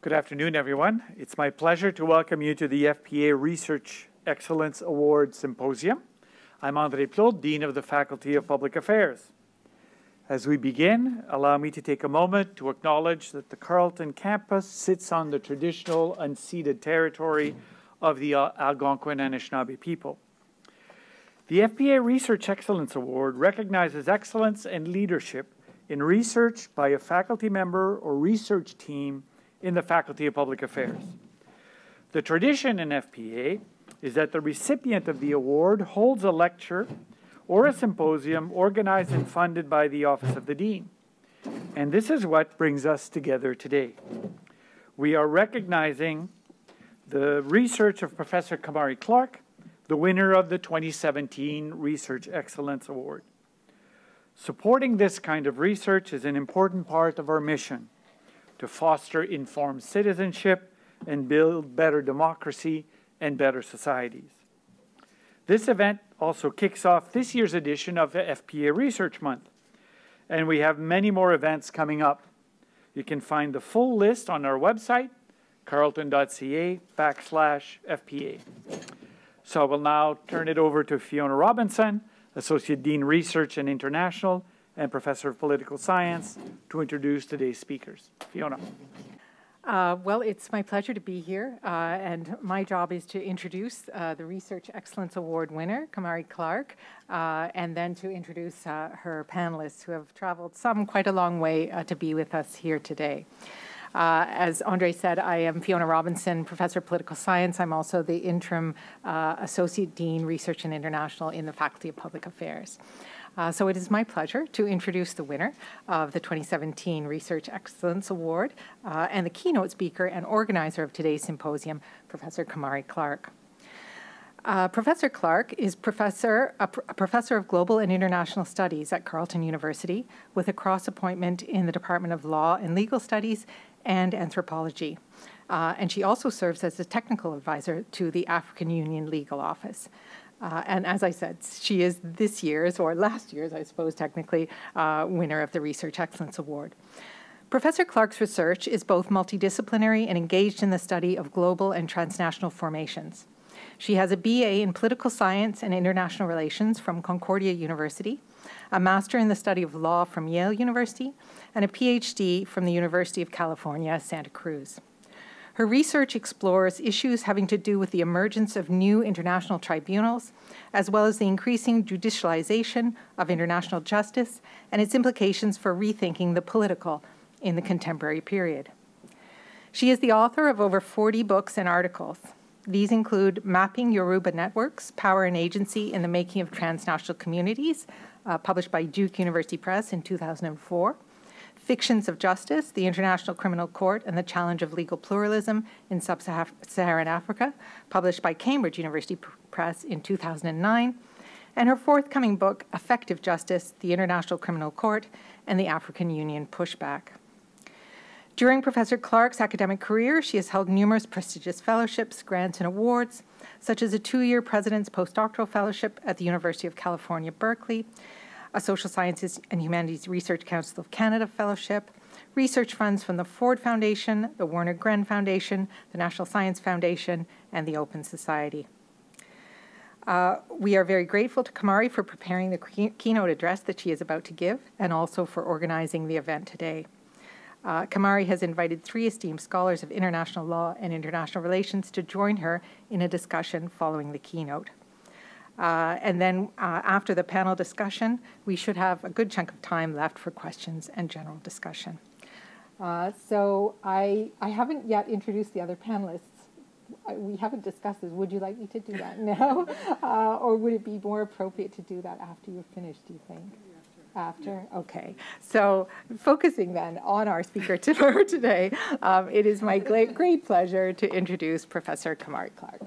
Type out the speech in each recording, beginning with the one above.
Good afternoon, everyone. It's my pleasure to welcome you to the FPA Research Excellence Award Symposium. I'm André Plaut, Dean of the Faculty of Public Affairs. As we begin, allow me to take a moment to acknowledge that the Carleton campus sits on the traditional unceded territory of the Algonquin and Anishinaabe people. The FPA Research Excellence Award recognizes excellence and leadership in research by a faculty member or research team in the Faculty of Public Affairs. The tradition in FPA is that the recipient of the award holds a lecture or a symposium organized and funded by the Office of the Dean. And this is what brings us together today. We are recognizing the research of Professor Kamari Clarke, the winner of the 2017 Research Excellence Award. Supporting this kind of research is an important part of our mission to foster informed citizenship and build better democracy and better societies. This event also kicks off this year's edition of FPA Research Month, and we have many more events coming up. You can find the full list on our website, carleton.ca/FPA. So I will now turn it over to Fiona Robinson, Associate Dean Research and International and Professor of Political Science, to introduce today's speakers. Fiona. Well, it's my pleasure to be here, and my job is to introduce the Research Excellence Award winner, Kumari Clark, and then to introduce her panelists who have traveled quite a long way to be with us here today. As Andre said, I am Fiona Robinson, Professor of Political Science. I'm also the Interim Associate Dean, Research and International in the Faculty of Public Affairs. So it is my pleasure to introduce the winner of the 2017 Research Excellence Award and the keynote speaker and organizer of today's symposium, Professor Kamari Clarke. Professor Clarke is a professor of Global and International Studies at Carleton University with a cross-appointment in the Department of Law and Legal Studies and Anthropology. And she also serves as a technical advisor to the African Union Legal Office. And as I said, she is this year's, or last year's, I suppose, technically, winner of the Research Excellence Award. Professor Clarke's research is both multidisciplinary and engaged in the study of global and transnational formations. She has a BA in Political Science and International Relations from Concordia University, a Master in the Study of Law from Yale University, and a PhD from the University of California, Santa Cruz. Her research explores issues having to do with the emergence of new international tribunals, as well as the increasing judicialization of international justice and its implications for rethinking the political in the contemporary period. She is the author of over 40 books and articles. These include Mapping Yoruba Networks, Power and Agency in the Making of Transnational Communities, published by Duke University Press in 2004, Fictions of Justice, the International Criminal Court and the Challenge of Legal Pluralism in Sub-Saharan Africa, published by Cambridge University Press in 2009, and her forthcoming book, Effective Justice, the International Criminal Court and the African Union Pushback. During Professor Clarke's academic career, she has held numerous prestigious fellowships, grants, and awards, such as a 2-year President's Postdoctoral Fellowship at the University of California, Berkeley, a Social Sciences and Humanities Research Council of Canada Fellowship, research funds from the Ford Foundation, the Werner Gren Foundation, the National Science Foundation, and the Open Society. We are very grateful to Kumari for preparing the keynote address that she is about to give, and also for organizing the event today. Kumari has invited 3 esteemed scholars of international law and international relations to join her in a discussion following the keynote. And then after the panel discussion, we should have a good chunk of time left for questions and general discussion. So I haven't yet introduced the other panelists. We haven't discussed this. Would you like me to do that now? Or would it be more appropriate to do that after you're finished, do you think? After? Okay. So focusing then on our speaker for today, it is my great pleasure to introduce Professor Kamari Clarke.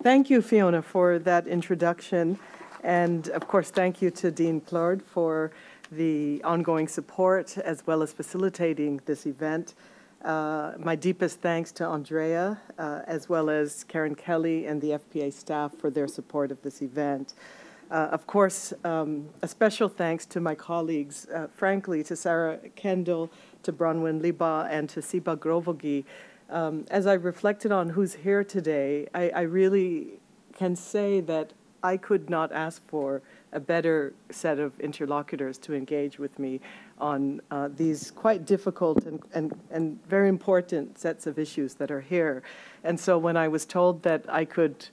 Thank you, Fiona, for that introduction. And of course, thank you to Dean Plaut for the ongoing support as well as facilitating this event. My deepest thanks to Andrea, as well as Karen Kelly and the FPA staff for their support of this event. Of course, a special thanks to my colleagues, frankly, to Sarah Kendall, to Bronwyn Liba, and to Siba Grovogi. As I reflected on who's here today, I really can say that I could not ask for a better set of interlocutors to engage with me on these quite difficult and very important sets of issues that are here. And so when I was told that I could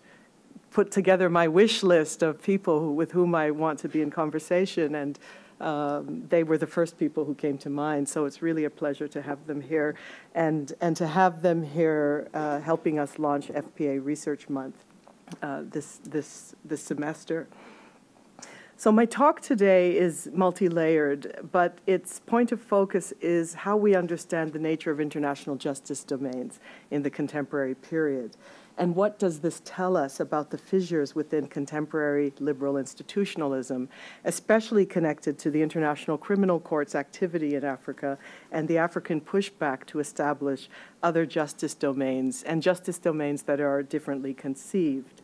put together my wish list of people with whom I want to be in conversation, and they were the first people who came to mind. So it's really a pleasure to have them here, and to have them here helping us launch FPA Research Month this semester. So my talk today is multi-layered, but its point of focus is how we understand the nature of international justice domains in the contemporary period. And what does this tell us about the fissures within contemporary liberal institutionalism, especially connected to the International Criminal Court's activity in Africa and the African pushback to establish other justice domains, and justice domains that are differently conceived.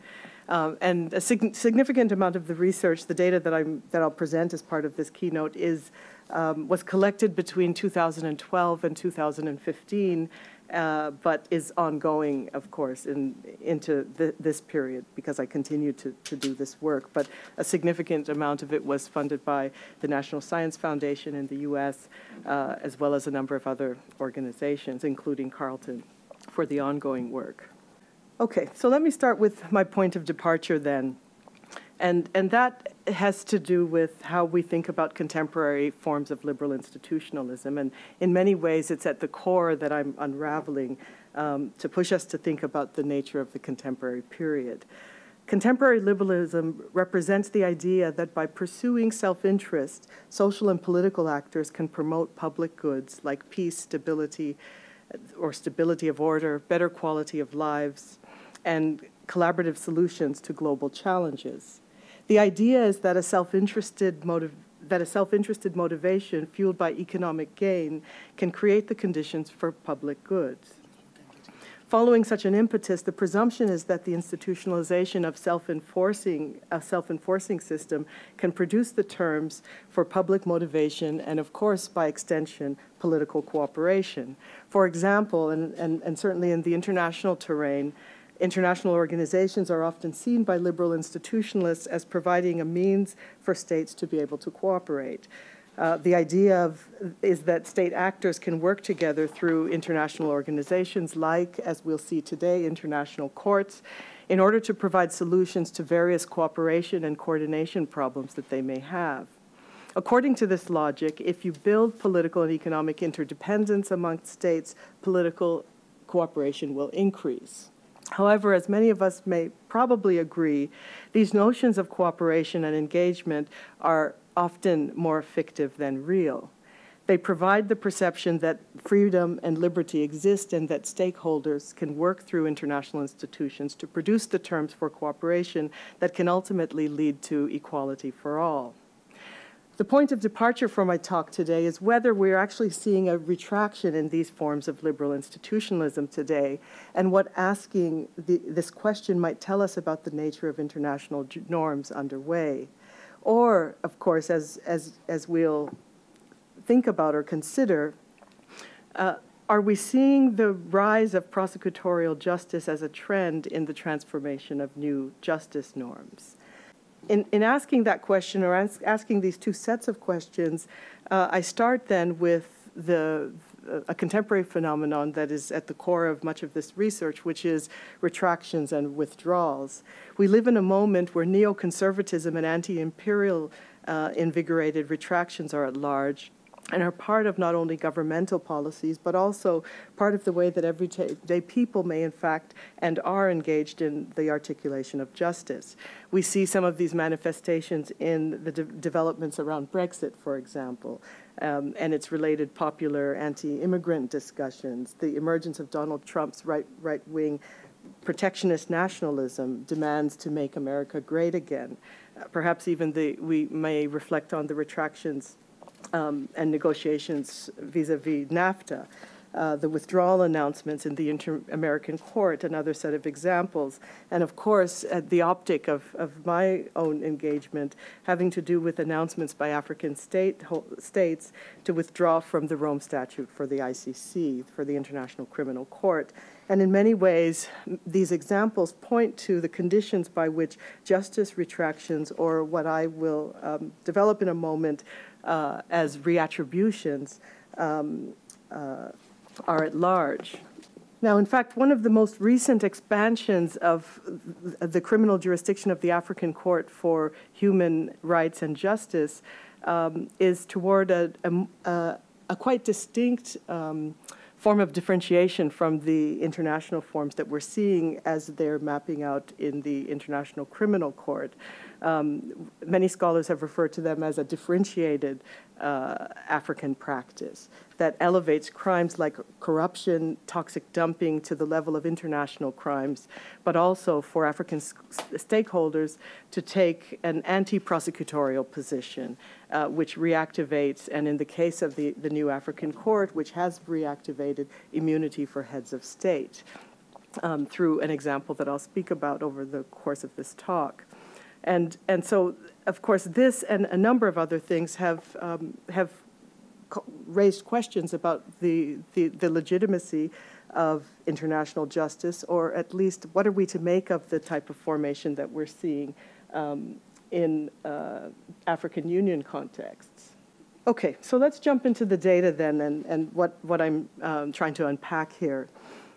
And a significant amount of the research, the data that I'll present as part of this keynote, was collected between 2012 and 2015, but is ongoing, of course, into this period, because I continue to do this work. But a significant amount of it was funded by the National Science Foundation in the US, as well as a number of other organizations, including Carleton, for the ongoing work. Okay, so let me start with my point of departure then. And that has to do with how we think about contemporary forms of liberal institutionalism. And in many ways, it's at the core that I'm unraveling to push us to think about the nature of the contemporary period. Contemporary liberalism represents the idea that by pursuing self-interest, social and political actors can promote public goods like peace, stability, or stability of order, better quality of lives, and collaborative solutions to global challenges. The idea is that a self-interested motivation fueled by economic gain can create the conditions for public goods. Following such an impetus, the presumption is that the institutionalization of a self-enforcing system can produce the terms for public motivation and, of course, by extension, political cooperation. For example, and certainly in the international terrain, international organizations are often seen by liberal institutionalists as providing a means for states to be able to cooperate. The idea is that state actors can work together through international organizations like, as we'll see today, international courts, in order to provide solutions to various cooperation and coordination problems that they may have. According to this logic, if you build political and economic interdependence amongst states, political cooperation will increase. However, as many of us may probably agree, these notions of cooperation and engagement are often more fictive than real. They provide the perception that freedom and liberty exist and that stakeholders can work through international institutions to produce the terms for cooperation that can ultimately lead to equality for all. The point of departure for my talk today is whether we're actually seeing a retraction in these forms of liberal institutionalism today, and what asking this question might tell us about the nature of international norms underway. Or, of course, as we'll think about or consider, are we seeing the rise of prosecutorial justice as a trend in the transformation of new justice norms? In asking that question, or asking these two sets of questions, I start then with a contemporary phenomenon that is at the core of much of this research, which is retractions and withdrawals. We live in a moment where neoconservatism and anti-imperial invigorated retractions are at large, and are part of not only governmental policies, but also part of the way that everyday people may, in fact, and are engaged in the articulation of justice. We see some of these manifestations in the developments around Brexit, for example, and its related popular anti-immigrant discussions, the emergence of Donald Trump's right-wing protectionist nationalism, demands to make America great again. Perhaps even we may reflect on the retractions and negotiations vis-a-vis NAFTA. the withdrawal announcements in the Inter-American Court, another set of examples. And of course, the optic of my own engagement having to do with announcements by African states to withdraw from the Rome Statute for the ICC, for the International Criminal Court. And in many ways, these examples point to the conditions by which justice retractions, or what I will develop in a moment as reattributions, are at large. Now, in fact, one of the most recent expansions of the criminal jurisdiction of the African Court for Human Rights and Justice is toward a quite distinct form of differentiation from the international forms that we're seeing as they're mapping out in the International Criminal Court. Many scholars have referred to them as a differentiated African practice that elevates crimes like corruption, toxic dumping to the level of international crimes, but also for African stakeholders to take an anti-prosecutorial position, which reactivates, and in the case of the new African Court, which has reactivated immunity for heads of state through an example that I'll speak about over the course of this talk. And so, of course, this and a number of other things have raised questions about the legitimacy of international justice, or at least what are we to make of the type of formation that we're seeing in African Union contexts. Okay, so let's jump into the data then and what I'm trying to unpack here.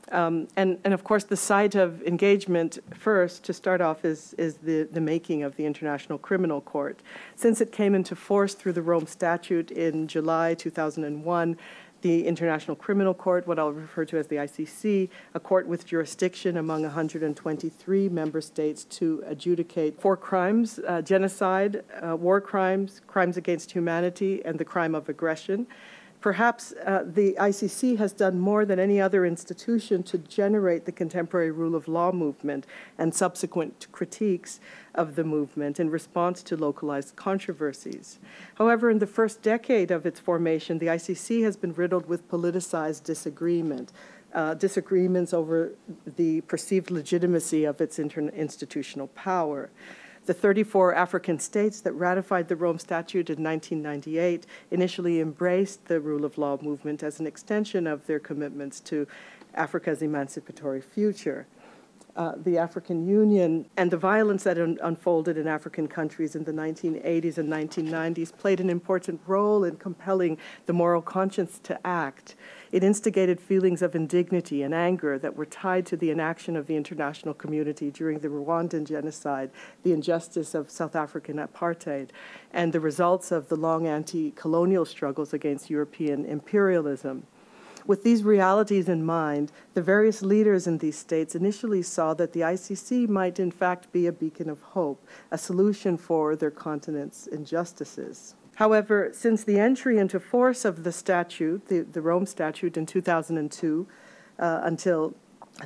And of course, the site of engagement first, to start off, is the making of the International Criminal Court. Since it came into force through the Rome Statute in July 2001, the International Criminal Court, what I'll refer to as the ICC, a court with jurisdiction among 123 member states to adjudicate 4 crimes: genocide, war crimes, crimes against humanity, and the crime of aggression. Perhaps the ICC has done more than any other institution to generate the contemporary rule of law movement and subsequent critiques of the movement in response to localized controversies. However, in the first decade of its formation, the ICC has been riddled with politicized disagreement, disagreements over the perceived legitimacy of its institutional power. The 34 African states that ratified the Rome Statute in 1998 initially embraced the rule of law movement as an extension of their commitments to Africa's emancipatory future. The African Union and the violence that unfolded in African countries in the 1980s and 1990s played an important role in compelling the moral conscience to act. It instigated feelings of indignity and anger that were tied to the inaction of the international community during the Rwandan genocide, the injustice of South African apartheid, and the results of the long anti-colonial struggles against European imperialism. With these realities in mind, the various leaders in these states initially saw that the ICC might in fact be a beacon of hope, a solution for their continent's injustices. However, since the entry into force of the statute, the Rome Statute in 2002, until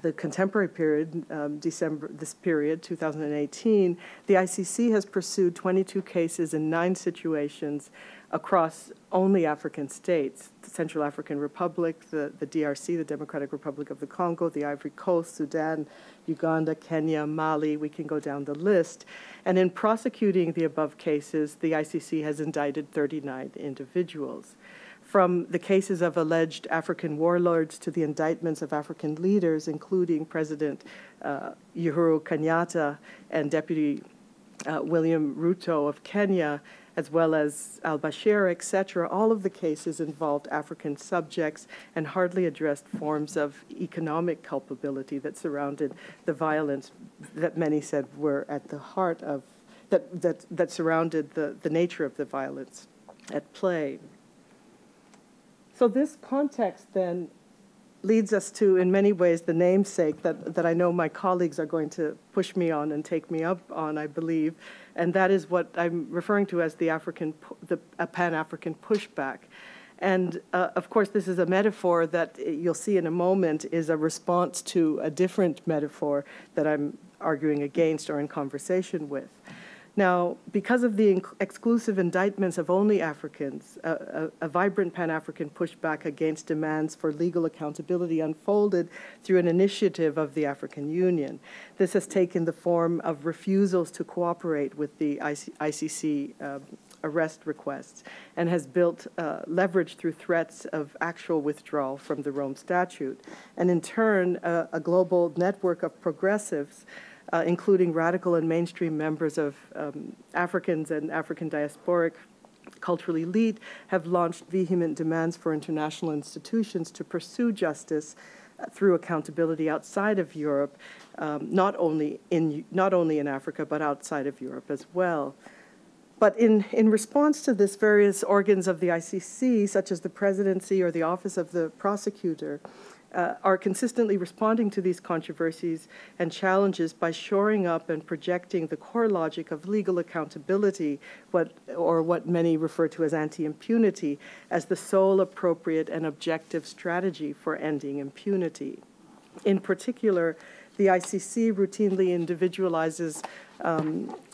the contemporary period, this period, 2018, the ICC has pursued 22 cases in 9 situations across only African states: the Central African Republic, the DRC, the Democratic Republic of the Congo, the Ivory Coast, Sudan, Uganda, Kenya, Mali. We can go down the list. And in prosecuting the above cases, the ICC has indicted 39 individuals. From the cases of alleged African warlords to the indictments of African leaders, including President Uhuru Kenyatta and Deputy William Ruto of Kenya, as well as al-Bashir, etc., all of the cases involved African subjects and hardly addressed forms of economic culpability that surrounded the violence that many said were at the heart of, that surrounded the nature of the violence at play. So this context then leads us to, in many ways, the namesake that I know my colleagues are going to push me on and take me up on, I believe, and that is what I'm referring to as a Pan-African pushback. And of course, this is a metaphor that you'll see in a moment is a response to a different metaphor that I'm arguing against or in conversation with. Now, because of the exclusive indictments of only Africans, a vibrant Pan-African pushback against demands for legal accountability unfolded through an initiative of the African Union. This has taken the form of refusals to cooperate with the ICC arrest requests and has built leverage through threats of actual withdrawal from the Rome Statute. And in turn, a global network of progressives including radical and mainstream members of Africans and African diasporic cultural elite, have launched vehement demands for international institutions to pursue justice through accountability outside of Europe, not only in Africa, but outside of Europe as well. But in response to this, various organs of the ICC, such as the presidency or the office of the prosecutor, are consistently responding to these controversies and challenges by shoring up and projecting the core logic of legal accountability, what many refer to as anti-impunity, as the sole appropriate and objective strategy for ending impunity. In particular, the ICC routinely individualizes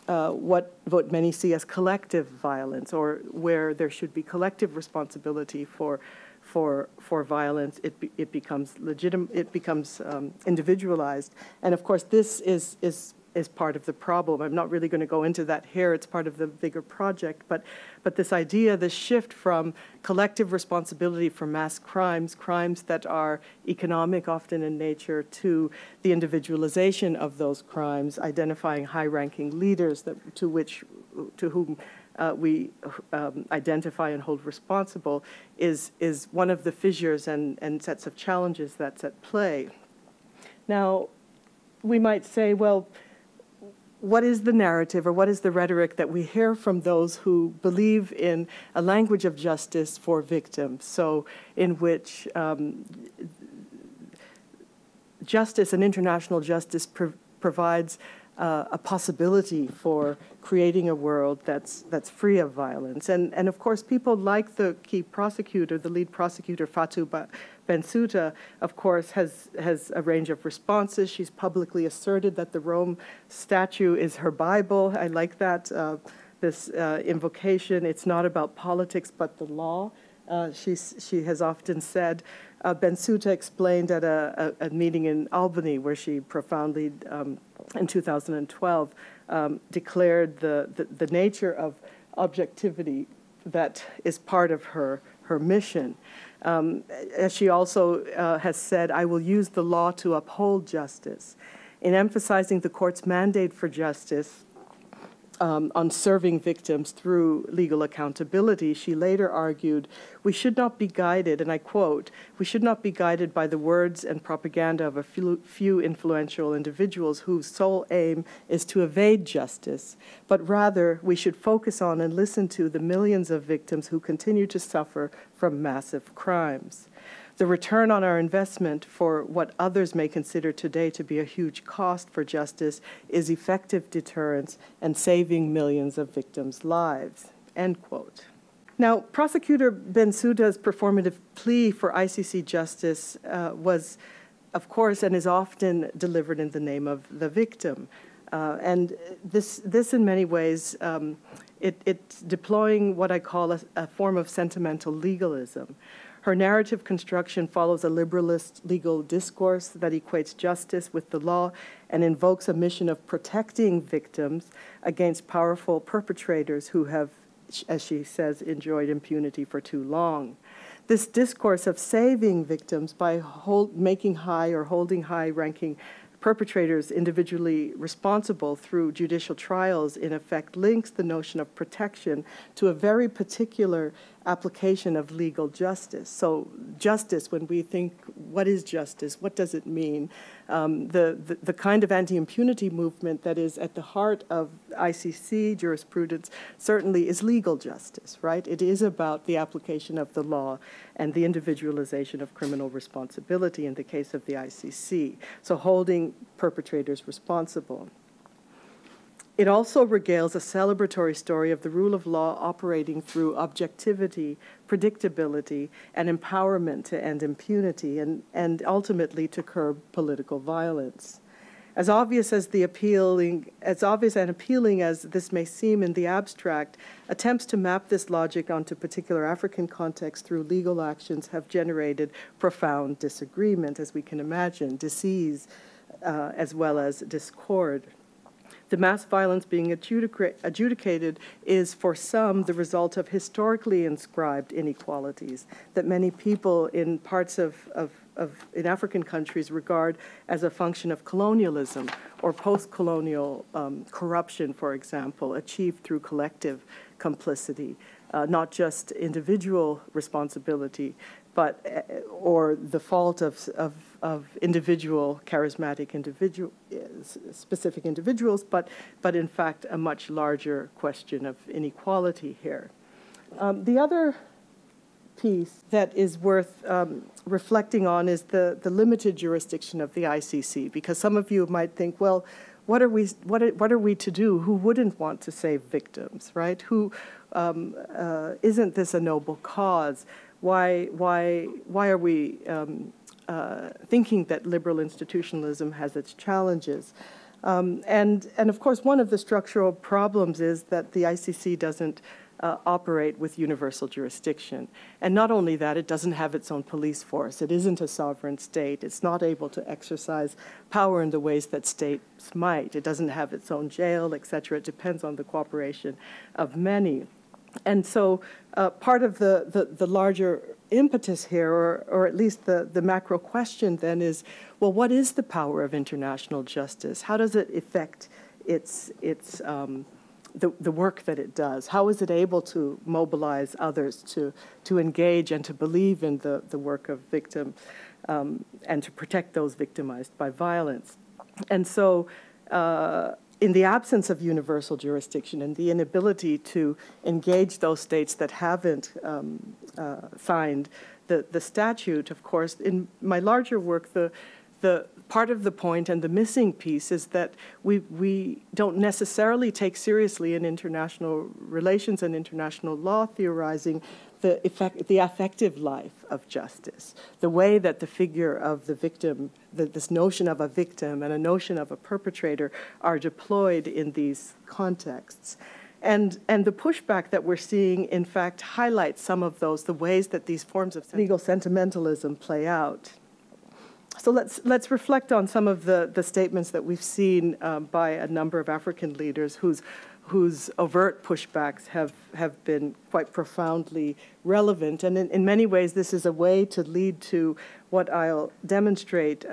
what many see as collective violence, or where there should be collective responsibility for violence. It becomes legitimate. It becomes individualized, and of course, this is part of the problem. I'm not really going to go into that here. It's part of the bigger project, but this idea, this shift from collective responsibility for mass crimes that are economic often in nature, to the individualization of those crimes, identifying high-ranking leaders to whom we identify and hold responsible, is one of the fissures and sets of challenges that's at play. Now, we might say, well, what is the narrative, or what is the rhetoric that we hear from those who believe in a language of justice for victims, so in which justice and international justice provides a possibility for creating a world that's free of violence. And of course, people like the key prosecutor, the lead prosecutor, Fatou Bensouda, of course, has a range of responses. She's publicly asserted that the Rome Statute is her Bible. I like that, this invocation. It's not about politics, but the law. She has often said, Bensouda explained at a meeting in Albany, where she profoundly, in 2012, declared the nature of objectivity that is part of her mission. As she also has said, I will use the law to uphold justice. In emphasizing the court's mandate for justice, on serving victims through legal accountability, she later argued, we should not be guided, and I quote, we should not be guided by the words and propaganda of a few influential individuals whose sole aim is to evade justice, but rather we should focus on and listen to the millions of victims who continue to suffer from massive crimes. The return on our investment for what others may consider today to be a huge cost for justice is effective deterrence and saving millions of victims' lives, end quote. Now, Prosecutor Bensouda's performative plea for ICC justice was, of course, and is often delivered in the name of the victim. And this in many ways, it's deploying what I call a form of sentimental legalism. Her narrative construction follows a liberalist legal discourse that equates justice with the law and invokes a mission of protecting victims against powerful perpetrators who have, as she says, enjoyed impunity for too long. This discourse of saving victims by making high or holding high-ranking perpetrators individually responsible through judicial trials, in effect, links the notion of protection to a very particular application of legal justice. So justice, when we think, what is justice? What does it mean? The kind of anti-impunity movement that is at the heart of ICC jurisprudence certainly is legal justice, right? It is about the application of the law and the individualization of criminal responsibility in the case of the ICC. So holding perpetrators responsible. It also regales a celebratory story of the rule of law operating through objectivity, predictability, and empowerment to end impunity and ultimately to curb political violence. As obvious and appealing as this may seem in the abstract, attempts to map this logic onto particular African contexts through legal actions have generated profound disagreement, as we can imagine, disease, as well as discord. The mass violence being adjudicated is, for some, the result of historically inscribed inequalities that many people in parts in African countries regard as a function of colonialism or post-colonial corruption, for example, achieved through collective complicity, not just individual responsibility, but or the fault of individual charismatic specific individuals, but in fact a much larger question of inequality here. The other piece that is worth reflecting on is the limited jurisdiction of the ICC, because some of you might think, well, what are we to do? Who wouldn't want to save victims, right? Who isn't this a noble cause? Why are we thinking that liberal institutionalism has its challenges? And of course, one of the structural problems is that the ICC doesn't operate with universal jurisdiction. And not only that, it doesn't have its own police force. It isn't a sovereign state. It's not able to exercise power in the ways that states might. It doesn't have its own jail, et cetera. It depends on the cooperation of many. And so part of the larger impetus here, or at least the macro question then is, well, what is the power of international justice? How does it affect the work that it does? How is it able to mobilize others to engage and to believe in the work of victims and to protect those victimized by violence? And so in the absence of universal jurisdiction and the inability to engage those states that haven't signed the statute, of course, in my larger work, the part of the point and the missing piece is that we don't necessarily take seriously in international relations and international law theorizing the affective life of justice, the way that the figure of the victim, this notion of a victim and a notion of a perpetrator are deployed in these contexts. And the pushback that we're seeing, in fact, highlights some of those, the ways that these forms of legal sentimentalism play out. So let's reflect on some of the statements that we've seen by a number of African leaders whose overt pushbacks have been quite profoundly relevant. And in many ways, this is a way to lead to what I'll demonstrate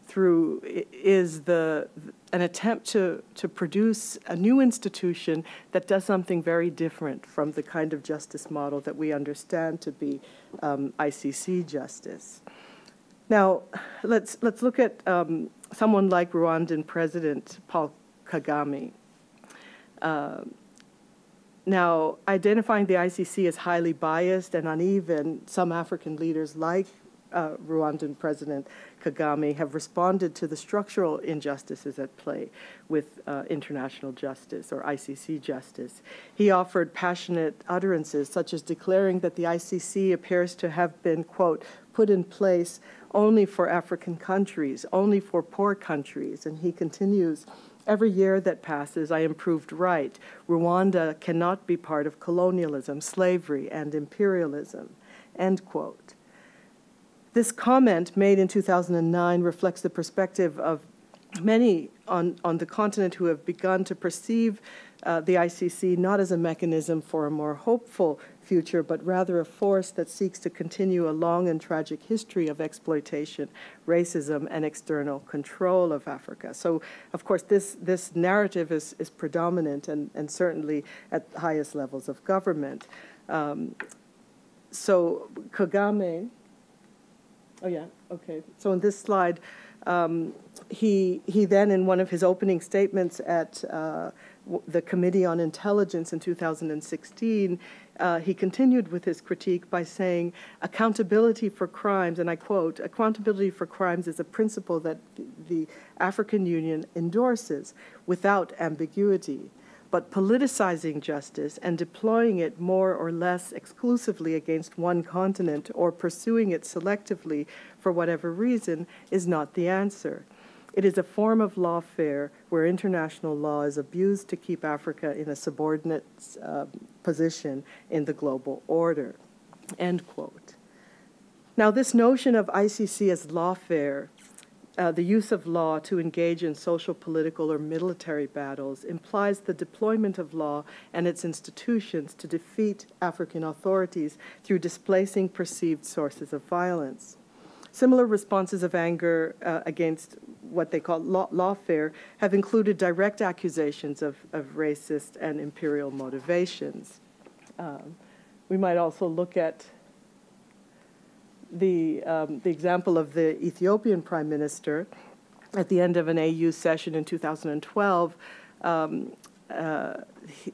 through is an attempt to produce a new institution that does something very different from the kind of justice model that we understand to be ICC justice. Now, let's look at someone like Rwandan President Paul Kagame. Now, identifying the ICC as highly biased and uneven, some African leaders like Rwandan President Kagame have responded to the structural injustices at play with international justice or ICC justice. He offered passionate utterances such as declaring that the ICC appears to have been, quote, put in place only for African countries, only for poor countries. And he continues, every year that passes, I am proved right. Rwanda cannot be part of colonialism, slavery, and imperialism, end quote. This comment made in 2009 reflects the perspective of many on the continent who have begun to perceive the ICC not as a mechanism for a more hopeful future, but rather a force that seeks to continue a long and tragic history of exploitation, racism, and external control of Africa. So, of course, this narrative is predominant and certainly at the highest levels of government. So Kagame, oh yeah, okay. So in this slide, he then, in one of his opening statements at the Committee on Intelligence in 2016, he continued with his critique by saying, accountability for crimes, and I quote, accountability for crimes is a principle that the African Union endorses without ambiguity. But politicizing justice and deploying it more or less exclusively against one continent or pursuing it selectively for whatever reason is not the answer. It is a form of lawfare where international law is abused to keep Africa in a subordinate position in the global order, end quote. Now, this notion of ICC as lawfare, the use of law to engage in social, political, or military battles, implies the deployment of law and its institutions to defeat African authorities through displacing perceived sources of violence. Similar responses of anger against what they call lawfare have included direct accusations of racist and imperial motivations. We might also look at the example of the Ethiopian Prime Minister at the end of an AU session in 2012.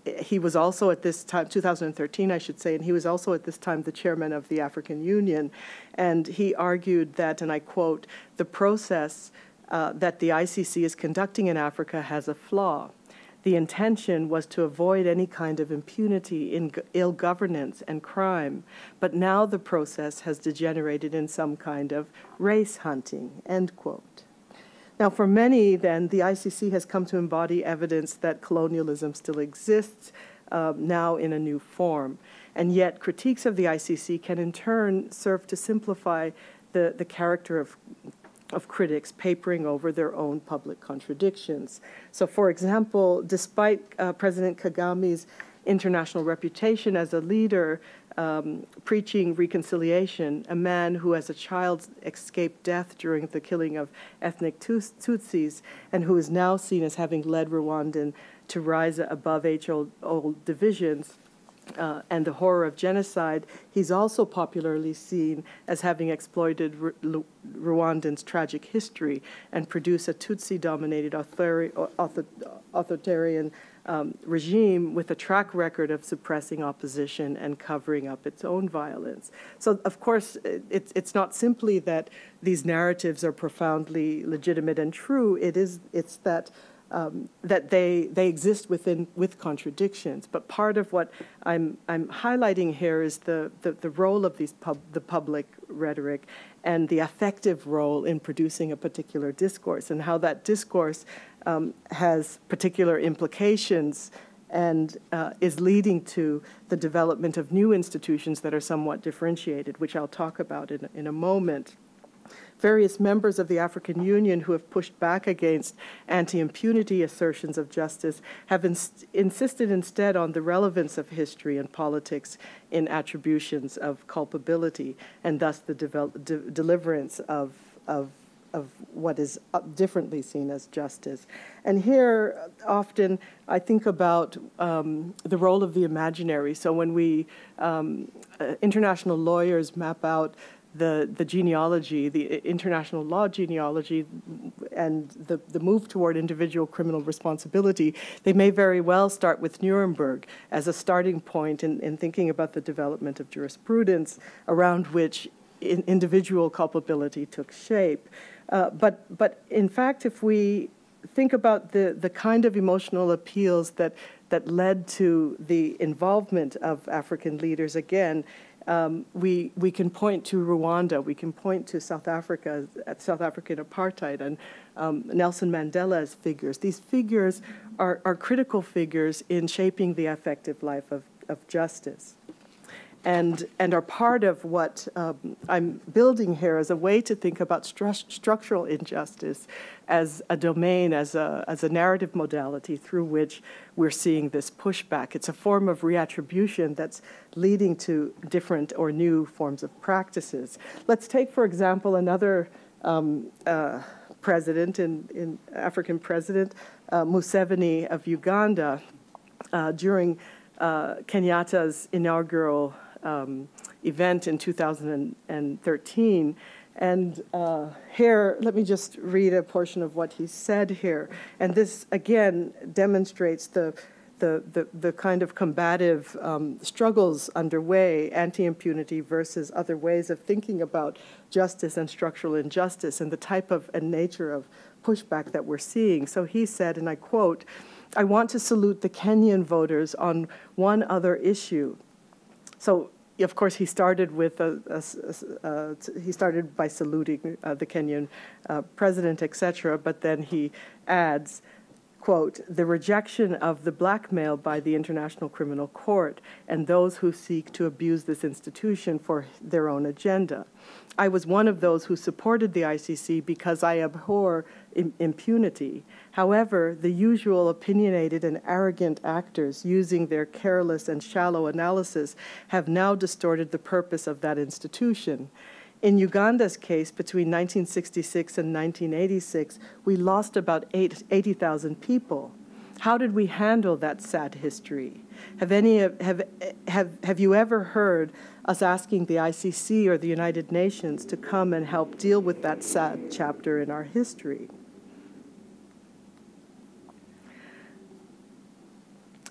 He was also at this time, 2013 I should say, and he was also at this time the chairman of the African Union, and he argued that, and I quote, "The process that the ICC is conducting in Africa has a flaw. The intention was to avoid any kind of impunity in ill governance and crime, but now the process has degenerated in some kind of race hunting," end quote. Now, for many, then, the ICC has come to embody evidence that colonialism still exists, now in a new form. And yet, critiques of the ICC can in turn serve to simplify the character of critics papering over their own public contradictions. So, for example, despite President Kagame's international reputation as a leader preaching reconciliation, a man who as a child escaped death during the killing of ethnic Tutsis and who is now seen as having led Rwandan to rise above age-old divisions and the horror of genocide, he's also popularly seen as having exploited Rwandan's tragic history and produced a Tutsi-dominated authoritarian regime with a track record of suppressing opposition and covering up its own violence. So, of course, it's not simply that these narratives are profoundly legitimate and true. It's that that they exist with contradictions. But part of what I'm highlighting here is the role of the public rhetoric and the effective role in producing a particular discourse, and how that discourse has particular implications and is leading to the development of new institutions that are somewhat differentiated, which I'll talk about in a moment. Various members of the African Union who have pushed back against anti-impunity assertions of justice have insisted instead on the relevance of history and politics in attributions of culpability, and thus the deliverance of what is differently seen as justice. And here, often, I think about the role of the imaginary. So when we, international lawyers map out the genealogy, the international law genealogy, and the move toward individual criminal responsibility, they may very well start with Nuremberg as a starting point in thinking about the development of jurisprudence around which individual culpability took shape. But in fact, if we think about the kind of emotional appeals that led to the involvement of African leaders, again, we can point to Rwanda, we can point to South Africa, South African apartheid, and Nelson Mandela as figures. These figures are critical figures in shaping the effective life of justice, and are part of what I'm building here as a way to think about structural injustice as a domain, as a narrative modality through which we're seeing this pushback. It's a form of reattribution that's leading to different or new forms of practices. Let's take, for example, another president, African president, Museveni of Uganda, during Kenyatta's inaugural event in 2013. And here, let me just read a portion of what he said here. And this, again, demonstrates the kind of combative struggles underway, anti-impunity versus other ways of thinking about justice and structural injustice, and the type of and nature of pushback that we're seeing. So he said, and I quote, "I want to salute the Kenyan voters on one other issue." So of course, he started with he started by saluting the Kenyan president, etc. But then he adds, quote, "the rejection of the blackmail by the International Criminal Court and those who seek to abuse this institution for their own agenda. I was one of those who supported the ICC because I abhor impunity. However, the usual opinionated and arrogant actors using their careless and shallow analysis have now distorted the purpose of that institution. In Uganda's case, between 1966 and 1986, we lost about 80,000 people. How did we handle that sad history? Have you ever heard us asking the ICC or the United Nations to come and help deal with that sad chapter in our history?"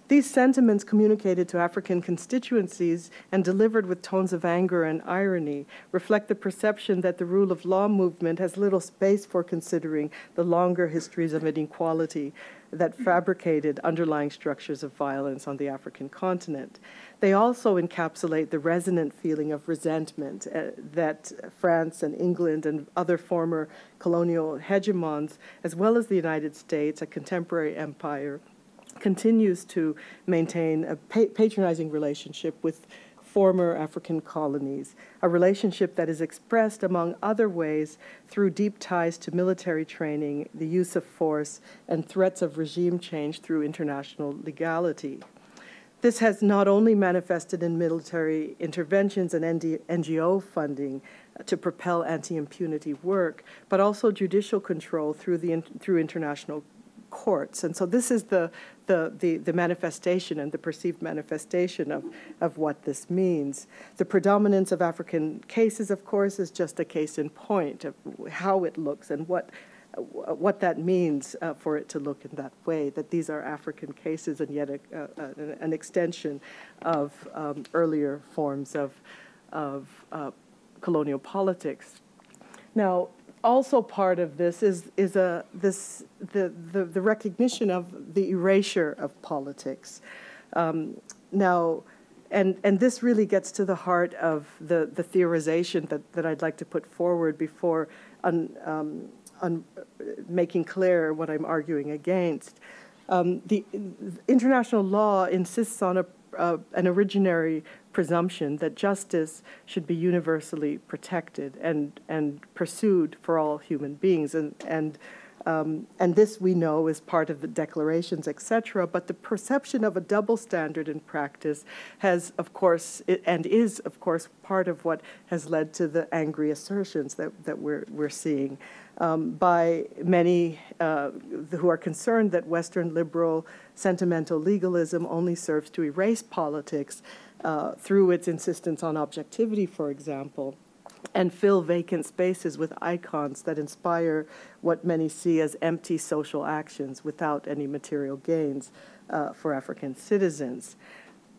These sentiments communicated to African constituencies and delivered with tones of anger and irony reflect the perception that the rule of law movement has little space for considering the longer histories of inequality that fabricated underlying structures of violence on the African continent. They also encapsulate the resonant feeling of resentment that France and England and other former colonial hegemons, as well as the United States, a contemporary empire, continues to maintain a patronizing relationship with former African colonies, a relationship that is expressed, among other ways, through deep ties to military training, the use of force, and threats of regime change through international legality. This has not only manifested in military interventions and NGO funding to propel anti-impunity work, but also judicial control through international courts. And so this is the manifestation and the perceived manifestation of what this means. The predominance of African cases, of course, is just a case in point of how it looks and what that means for it to look in that way, that these are African cases and yet an extension of earlier forms of colonial politics. Now, also part of this is the recognition of the erasure of politics. Now, and this really gets to the heart of the theorization that I'd like to put forward before making clear what I'm arguing against. The international law insists on an originary presumption that justice should be universally protected and pursued for all human beings, and this we know is part of the declarations, etc. But the perception of a double standard in practice has, of course, and is, of course, part of what has led to the angry assertions that we're seeing by many who are concerned that Western liberal sentimental legalism only serves to erase politics through its insistence on objectivity, for example, and fill vacant spaces with icons that inspire what many see as empty social actions without any material gains for African citizens.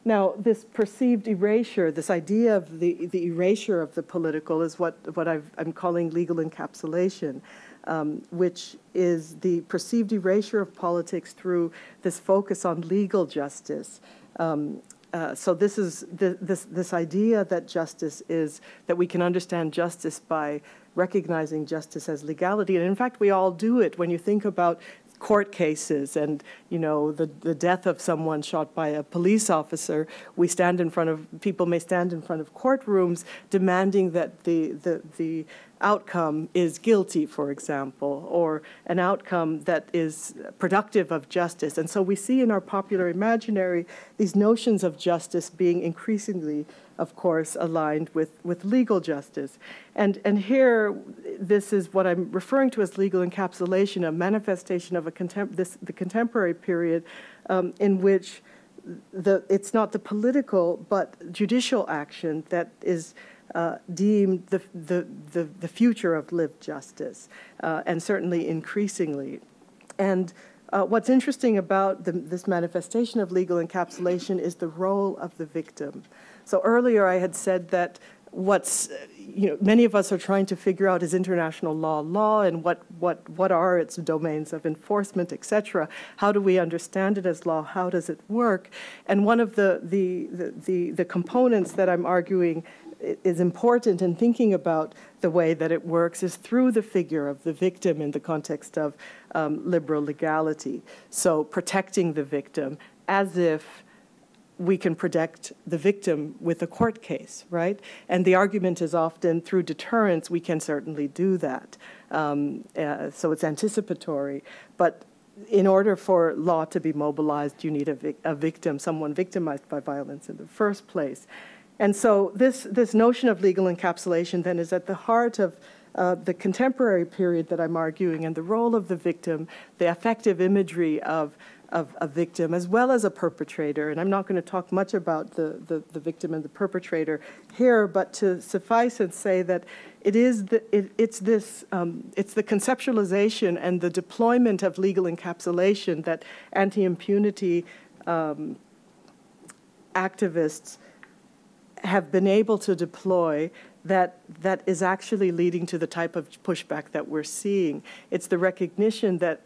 Now, this perceived erasure, this idea of the erasure of the political is what I'm calling legal encapsulation, which is the perceived erasure of politics through this focus on legal justice. So this is this idea that justice is, that we can understand justice by recognizing justice as legality. And in fact, we all do it. When you think about court cases and, you know, the death of someone shot by a police officer, we stand in front of, people may stand in front of courtrooms demanding that the outcome is guilty, for example, or an outcome that is productive of justice. And so we see in our popular imaginary these notions of justice being increasingly, of course, aligned with legal justice. And here, this is what I'm referring to as legal encapsulation, a manifestation of the contemporary period in which it's not the political but judicial action that is deemed the future of lived justice, and certainly increasingly. And what's interesting about this manifestation of legal encapsulation is the role of the victim. So earlier I had said that what's, many of us are trying to figure out, is international law and what are its domains of enforcement, etc. How do we understand it as law? How does it work? And one of the components that I'm arguing is important in thinking about the way that it works is through the figure of the victim in the context of liberal legality. So protecting the victim as if we can protect the victim with a court case, right? And the argument is often through deterrence, we can certainly do that. So it's anticipatory. But in order for law to be mobilized, you need a victim, someone victimized by violence in the first place. And so this notion of legal encapsulation then is at the heart of the contemporary period that I'm arguing, and the role of the victim, the affective imagery of a victim as well as a perpetrator. And I'm not going to talk much about the victim and the perpetrator here, but to suffice and say that it's the conceptualization and the deployment of legal encapsulation that anti-impunity activists have been able to deploy that is actually leading to the type of pushback that we're seeing. It's the recognition that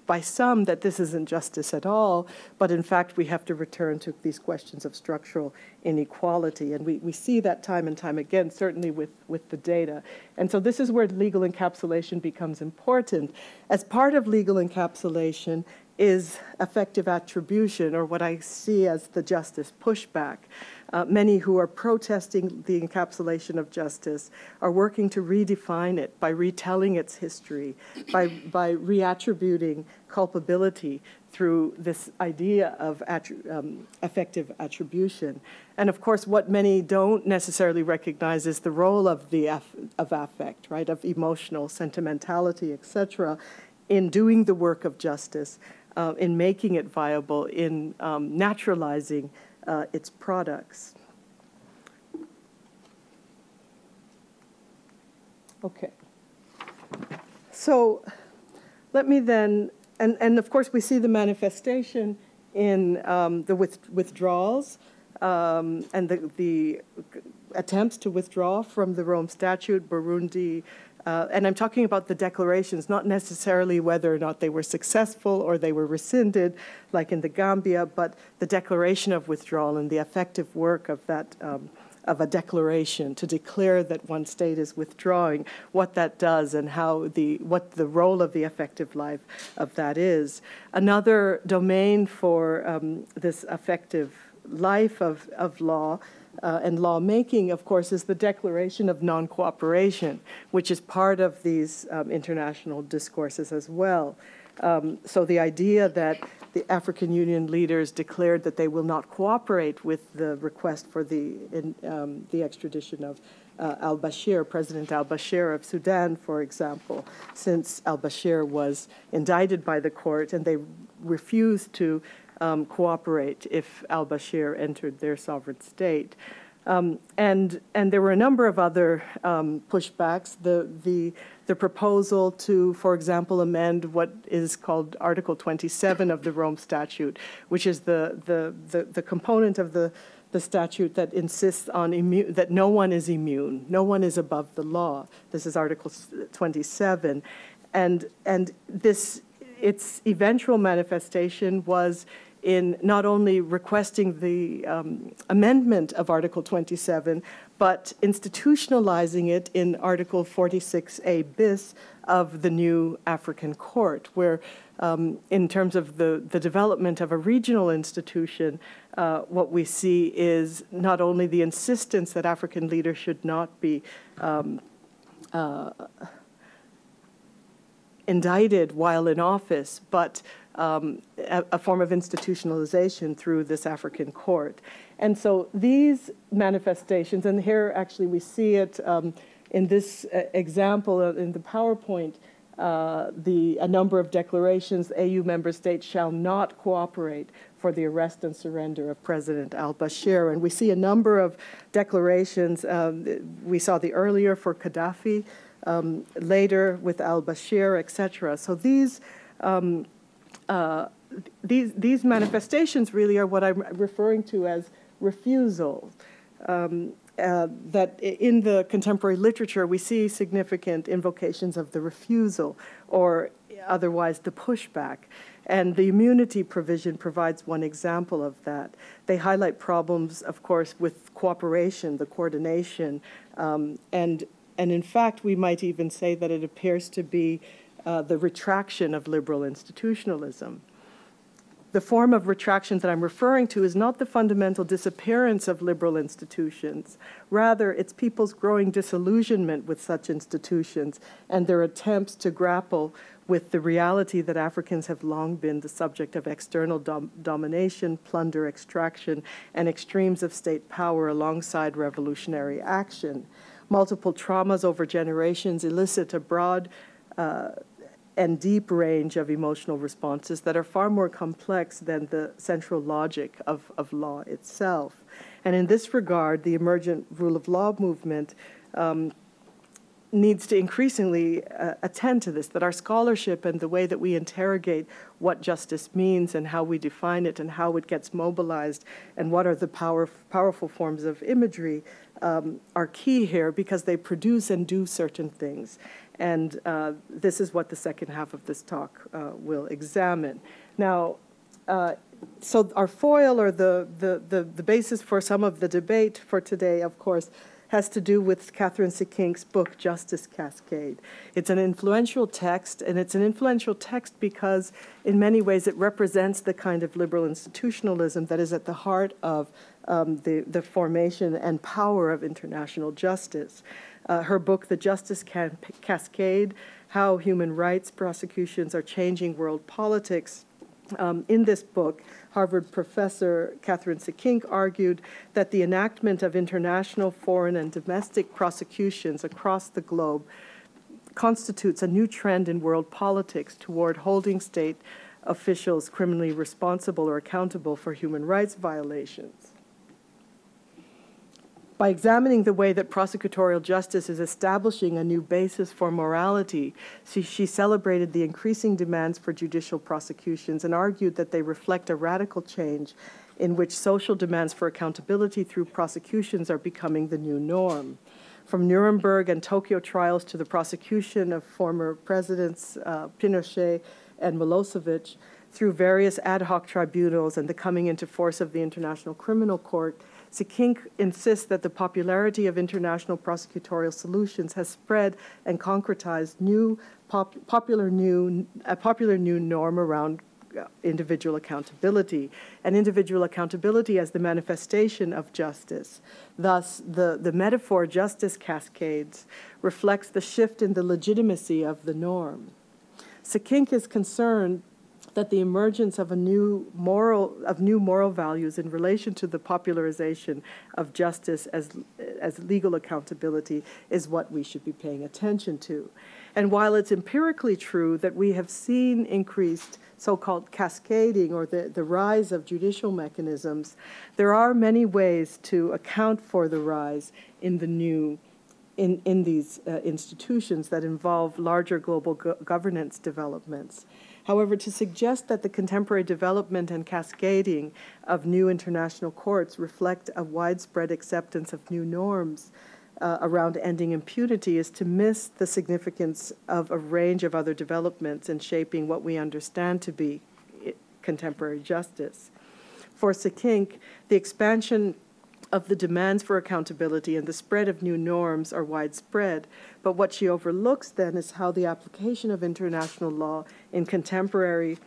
by some that this isn't justice at all, but in fact we have to return to these questions of structural inequality. And we see that time and time again, certainly with the data. And so this is where legal encapsulation becomes important. As part of legal encapsulation is effective attribution, or what I see as the justice pushback. Many who are protesting the encapsulation of justice are working to redefine it by retelling its history, by reattributing culpability through this idea of effective attribution. And of course, what many don't necessarily recognize is the role of affect, right, of emotional sentimentality, etc., in doing the work of justice, in making it viable, in naturalizing its products. Okay. So let me then, and of course we see the manifestation in the withdrawals and the attempts to withdraw from the Rome Statute, Burundi, and I'm talking about the declarations, not necessarily whether or not they were successful or they were rescinded, like in the Gambia, but the declaration of withdrawal and the effective work of that, of a declaration to declare that one state is withdrawing, what that does and how what the role of the effective life of that is. Another domain for this effective life of law and lawmaking, of course, is the declaration of non-cooperation, which is part of these international discourses as well. So the idea that the African Union leaders declared that they will not cooperate with the request for the extradition of al-Bashir, President al-Bashir of Sudan, for example, since al-Bashir was indicted by the court and they refused to cooperate if al-Bashir entered their sovereign state. And there were a number of other pushbacks. The proposal to, for example, amend what is called Article 27 of the Rome Statute, which is the component of the statute that insists on that no one is immune, no one is above the law. This is Article 27, and its eventual manifestation was in not only requesting the amendment of Article 27, but institutionalizing it in Article 46A bis of the new African Court, where in terms of the development of a regional institution, what we see is not only the insistence that African leaders should not be indicted while in office, but a form of institutionalization through this African court. And so these manifestations, and here actually we see it in this example in the PowerPoint, a number of declarations, AU member states shall not cooperate for the arrest and surrender of President al-Bashir. And we see a number of declarations. We saw the earlier for Gaddafi, later with al-Bashir, etc. So these manifestations really are what I'm referring to as refusal. that in the contemporary literature we see significant invocations of the refusal, or otherwise the pushback. And the immunity provision provides one example of that. They highlight problems, of course, with cooperation, the coordination, and in fact, we might even say that it appears to be the retraction of liberal institutionalism. The form of retraction that I'm referring to is not the fundamental disappearance of liberal institutions. Rather, it's people's growing disillusionment with such institutions and their attempts to grapple with the reality that Africans have long been the subject of external domination, plunder, extraction, and extremes of state power alongside revolutionary action. Multiple traumas over generations elicit a broad and deep range of emotional responses that are far more complex than the central logic of law itself. And in this regard, the emergent rule of law movement needs to increasingly attend to this, that our scholarship and the way that we interrogate what justice means and how we define it and how it gets mobilized and what are the powerful forms of imagery are key here, because they produce and do certain things. And this is what the second half of this talk will examine. Now, so our foil, or the basis for some of the debate for today, of course, has to do with Catherine Sekink's book, Justice Cascade. It's an influential text, and it's an influential text because in many ways it represents the kind of liberal institutionalism that is at the heart of the formation and power of international justice. Her book, The Justice Cascade, How Human Rights Prosecutions Are Changing World Politics. In this book, Harvard professor Catherine Sekink argued that the enactment of international, foreign, and domestic prosecutions across the globe constitutes a new trend in world politics toward holding state officials criminally responsible or accountable for human rights violations. By examining the way that prosecutorial justice is establishing a new basis for morality, she celebrated the increasing demands for judicial prosecutions and argued that they reflect a radical change in which social demands for accountability through prosecutions are becoming the new norm. From Nuremberg and Tokyo trials to the prosecution of former presidents Pinochet and Milosevic, through various ad hoc tribunals and the coming into force of the International Criminal Court, Sekink insists that the popularity of international prosecutorial solutions has spread and concretized a popular new norm around individual accountability, and individual accountability as the manifestation of justice. Thus, the metaphor justice cascades reflects the shift in the legitimacy of the norm. Sekink is concerned that the emergence of new moral values in relation to the popularization of justice as legal accountability is what we should be paying attention to. And while it's empirically true that we have seen increased so-called cascading, or the rise of judicial mechanisms, there are many ways to account for the rise in the new in these institutions that involve larger global governance developments. However, to suggest that the contemporary development and cascading of new international courts reflect a widespread acceptance of new norms around ending impunity is to miss the significance of a range of other developments in shaping what we understand to be contemporary justice. For Sekink, the expansion of the demands for accountability and the spread of new norms are widespread, but what she overlooks then is how the application of international law in contemporary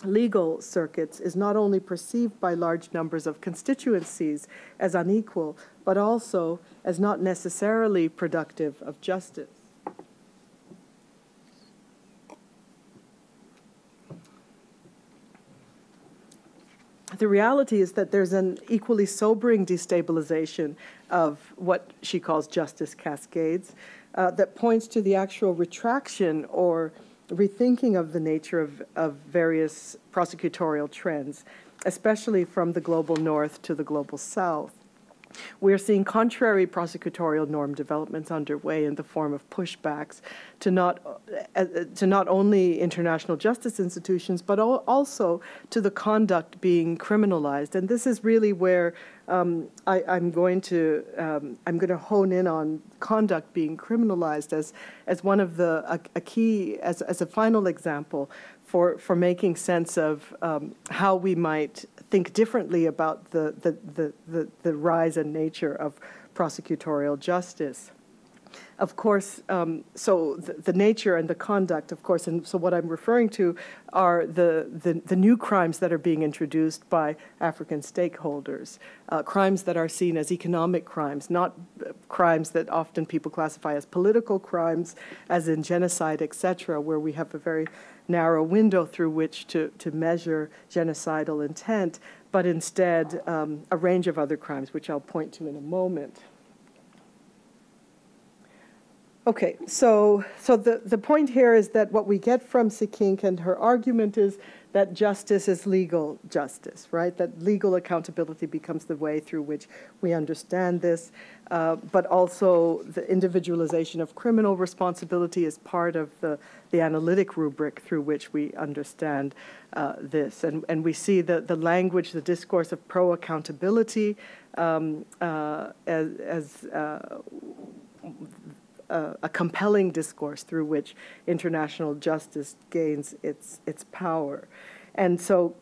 legal circuits is not only perceived by large numbers of constituencies as unequal, but also as not necessarily productive of justice. The reality is that there's an equally sobering destabilization of what she calls justice cascades that points to the actual retraction or rethinking of the nature of various prosecutorial trends, especially from the global north to the global south. We're seeing contrary prosecutorial norm developments underway in the form of pushbacks to not only international justice institutions, but also to the conduct being criminalized. And this is really where I'm going to hone in on conduct being criminalized as one of a key, as a final example for making sense of how we might think differently about the rise and nature of prosecutorial justice. Of course, so the nature and the conduct, of course, and so what I'm referring to are the new crimes that are being introduced by African stakeholders, crimes that are seen as economic crimes, not crimes that often people classify as political crimes, as in genocide, etc., where we have a very narrow window through which to measure genocidal intent, but instead a range of other crimes, which I'll point to in a moment. Okay, so the point here is that what we get from Sekink and her argument is that justice is legal justice, right? That legal accountability becomes the way through which we understand this, but also the individualization of criminal responsibility is part of the analytic rubric through which we understand this. And we see the language, the discourse of pro-accountability as a compelling discourse through which international justice gains its power. And so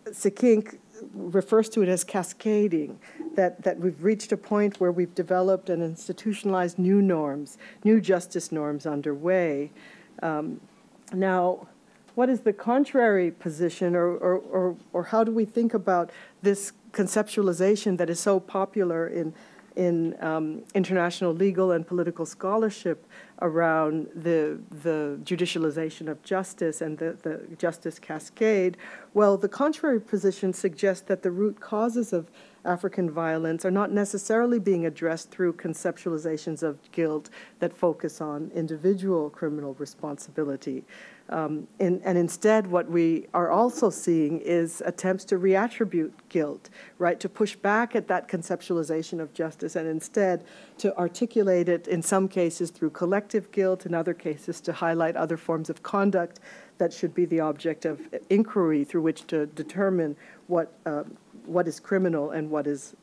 Sekink refers to it as cascading, that we've reached a point where we've developed and institutionalized new norms, new justice norms underway. Now, what is the contrary position, or how do we think about this conceptualization that is so popular in international legal and political scholarship around the judicialization of justice and the Justice Cascade? Well, the contrary position suggests that the root causes of African violence are not necessarily being addressed through conceptualizations of guilt that focus on individual criminal responsibility. And instead, what we are also seeing is attempts to reattribute guilt, right, to push back at that conceptualization of justice and instead to articulate it in some cases through collective guilt, in other cases to highlight other forms of conduct that should be the object of inquiry through which to determine what is criminal and what is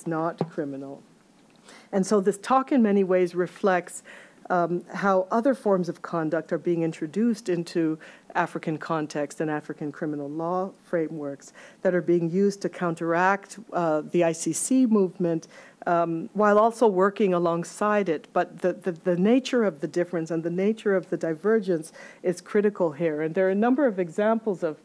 not criminal. And so this talk in many ways reflects how other forms of conduct are being introduced into African context and African criminal law frameworks that are being used to counteract the ICC movement while also working alongside it. But the nature of the difference and the nature of the divergence is critical here. And there are a number of examples of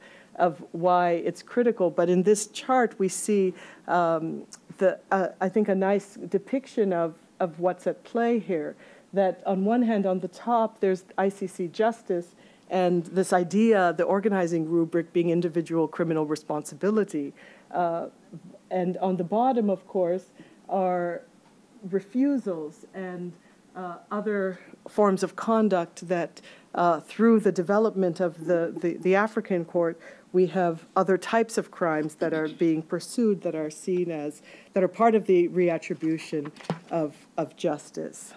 why it's critical. But in this chart, we see, I think, a nice depiction of what's at play here. That on one hand, on the top, there's ICC justice and this idea, the organizing rubric being individual criminal responsibility. And on the bottom, of course, are refusals and other forms of conduct that through the development of the African court, we have other types of crimes that are being pursued that are seen as, that are part of the reattribution of justice.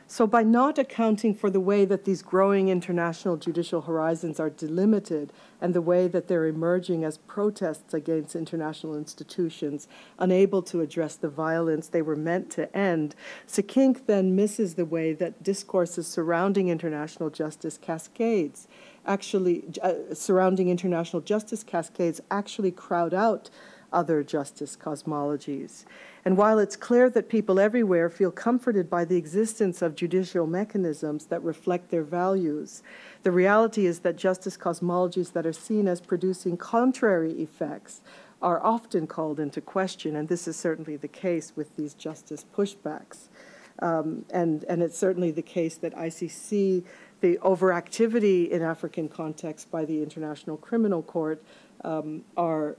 So by not accounting for the way that these growing international judicial horizons are delimited and the way that they're emerging as protests against international institutions, unable to address the violence they were meant to end, Sekink then misses the way that discourses surrounding international justice cascades actually crowd out other justice cosmologies. And while it's clear that people everywhere feel comforted by the existence of judicial mechanisms that reflect their values, the reality is that justice cosmologies that are seen as producing contrary effects are often called into question, and this is certainly the case with these justice pushbacks. And it's certainly the case that ICC, the overactivity in African context by the International Criminal Court are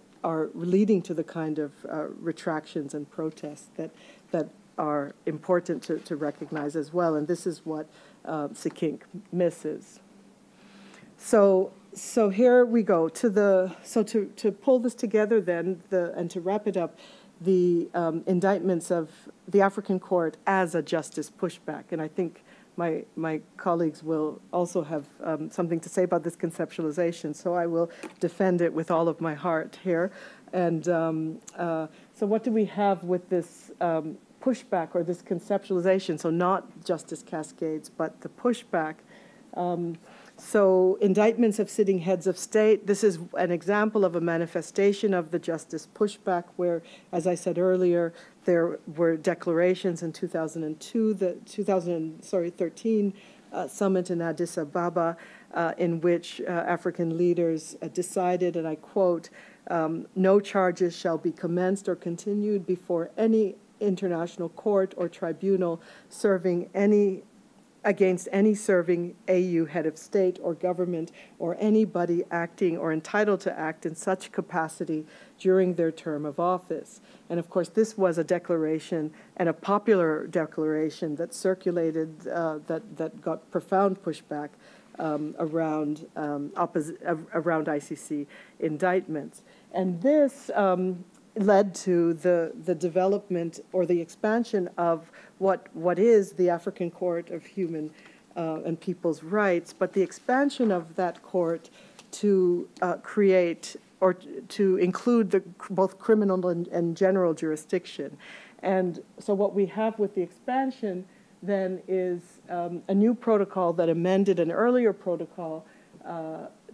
leading to the kind of retractions and protests that are important to recognize as well. And this is what Sekink misses. So here we go to pull this together then and to wrap it up, the indictments of the African court as a justice pushback. And I think my colleagues will also have something to say about this conceptualization, so I will defend it with all of my heart here. And so what do we have with this pushback or this conceptualization? So not justice cascades, but the pushback. So indictments of sitting heads of state, this is an example of a manifestation of the justice pushback where, as I said earlier, there were declarations in 2002, the 2013 summit in Addis Ababa, in which African leaders decided, and I quote, no charges shall be commenced or continued before any international court or tribunal against any serving AU head of state or government or anybody acting or entitled to act in such capacity during their term of office. And of course, this was a declaration and a popular declaration that circulated, that got profound pushback around ICC indictments. And this led to the development or the expansion of what is the African Court of Human and People's Rights, but the expansion of that court to create or to include both criminal and general jurisdiction. And so what we have with the expansion then is a new protocol that amended an earlier protocol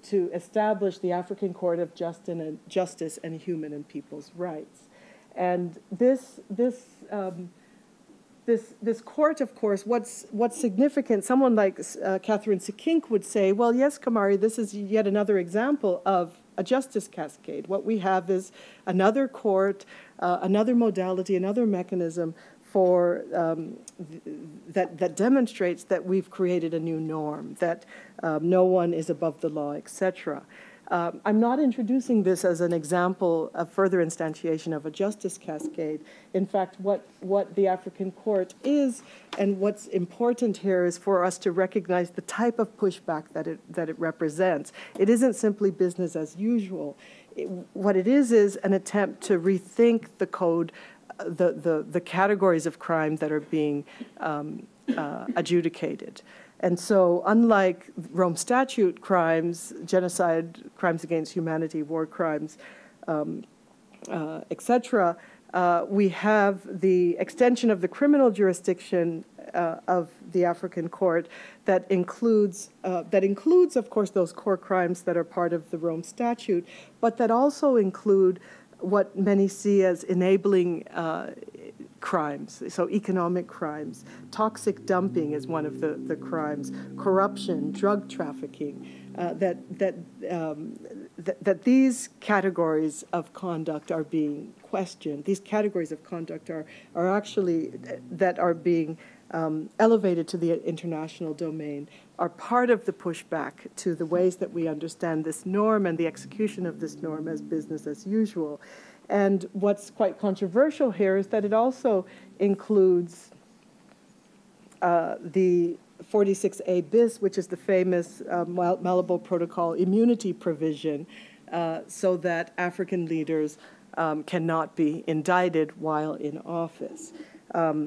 to establish the African Court of Justice and Human and People's Rights. And this court, of course, what's significant, someone like Catherine Sekink would say, well, yes, Kumari, this is yet another example of a justice cascade. What we have is another court, another modality, another mechanism for that demonstrates that we've created a new norm, that no one is above the law, etc. I'm not introducing this as an example of further instantiation of a justice cascade. In fact, what the African Court is and what's important here is for us to recognize the type of pushback that it represents. It isn't simply business as usual. What it is an attempt to rethink the code, the categories of crime that are being adjudicated. And so unlike Rome Statute crimes, genocide, crimes against humanity, war crimes, etc., we have the extension of the criminal jurisdiction of the African Court that includes, of course, those core crimes that are part of the Rome Statute, but that also include what many see as enabling crimes, so economic crimes. Toxic dumping is one of the crimes. Corruption, drug trafficking. That these categories of conduct are being questioned. These categories of conduct are actually that are being elevated to the international domain, are part of the pushback to the ways that we understand this norm and the execution of this norm as business as usual. And what's quite controversial here is that it also includes the 46A bis, which is the famous Malabo Protocol immunity provision, so that African leaders cannot be indicted while in office,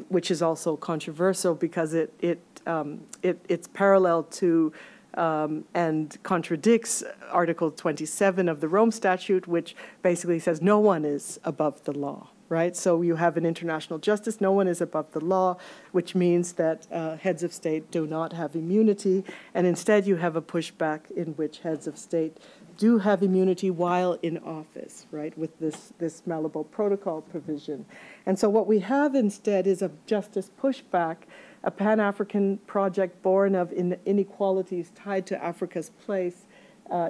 which is also controversial because it's parallel to and contradicts Article 27 of the Rome Statute, which basically says no one is above the law, right? So you have an international justice, no one is above the law, which means that heads of state do not have immunity, and instead you have a pushback in which heads of state do have immunity while in office, right, with this Malabo Protocol provision. And so what we have instead is a justice pushback, a Pan-African project born of inequalities tied to Africa's place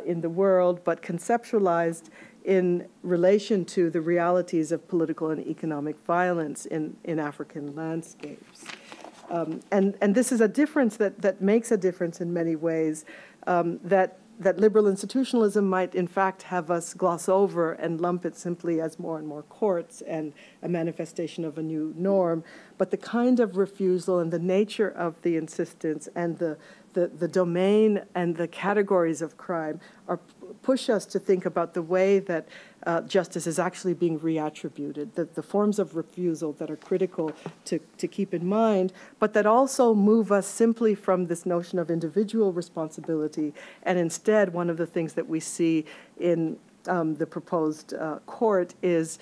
in the world, but conceptualized in relation to the realities of political and economic violence in African landscapes. And this is a difference that makes a difference in many ways, that liberal institutionalism might in fact have us gloss over and lump it simply as more and more courts and a manifestation of a new norm. But the kind of refusal and the nature of the insistence and the the domain and the categories of crime push us to think about the way that justice is actually being reattributed, the forms of refusal that are critical to keep in mind, but that also move us simply from this notion of individual responsibility. And instead, one of the things that we see in the proposed court is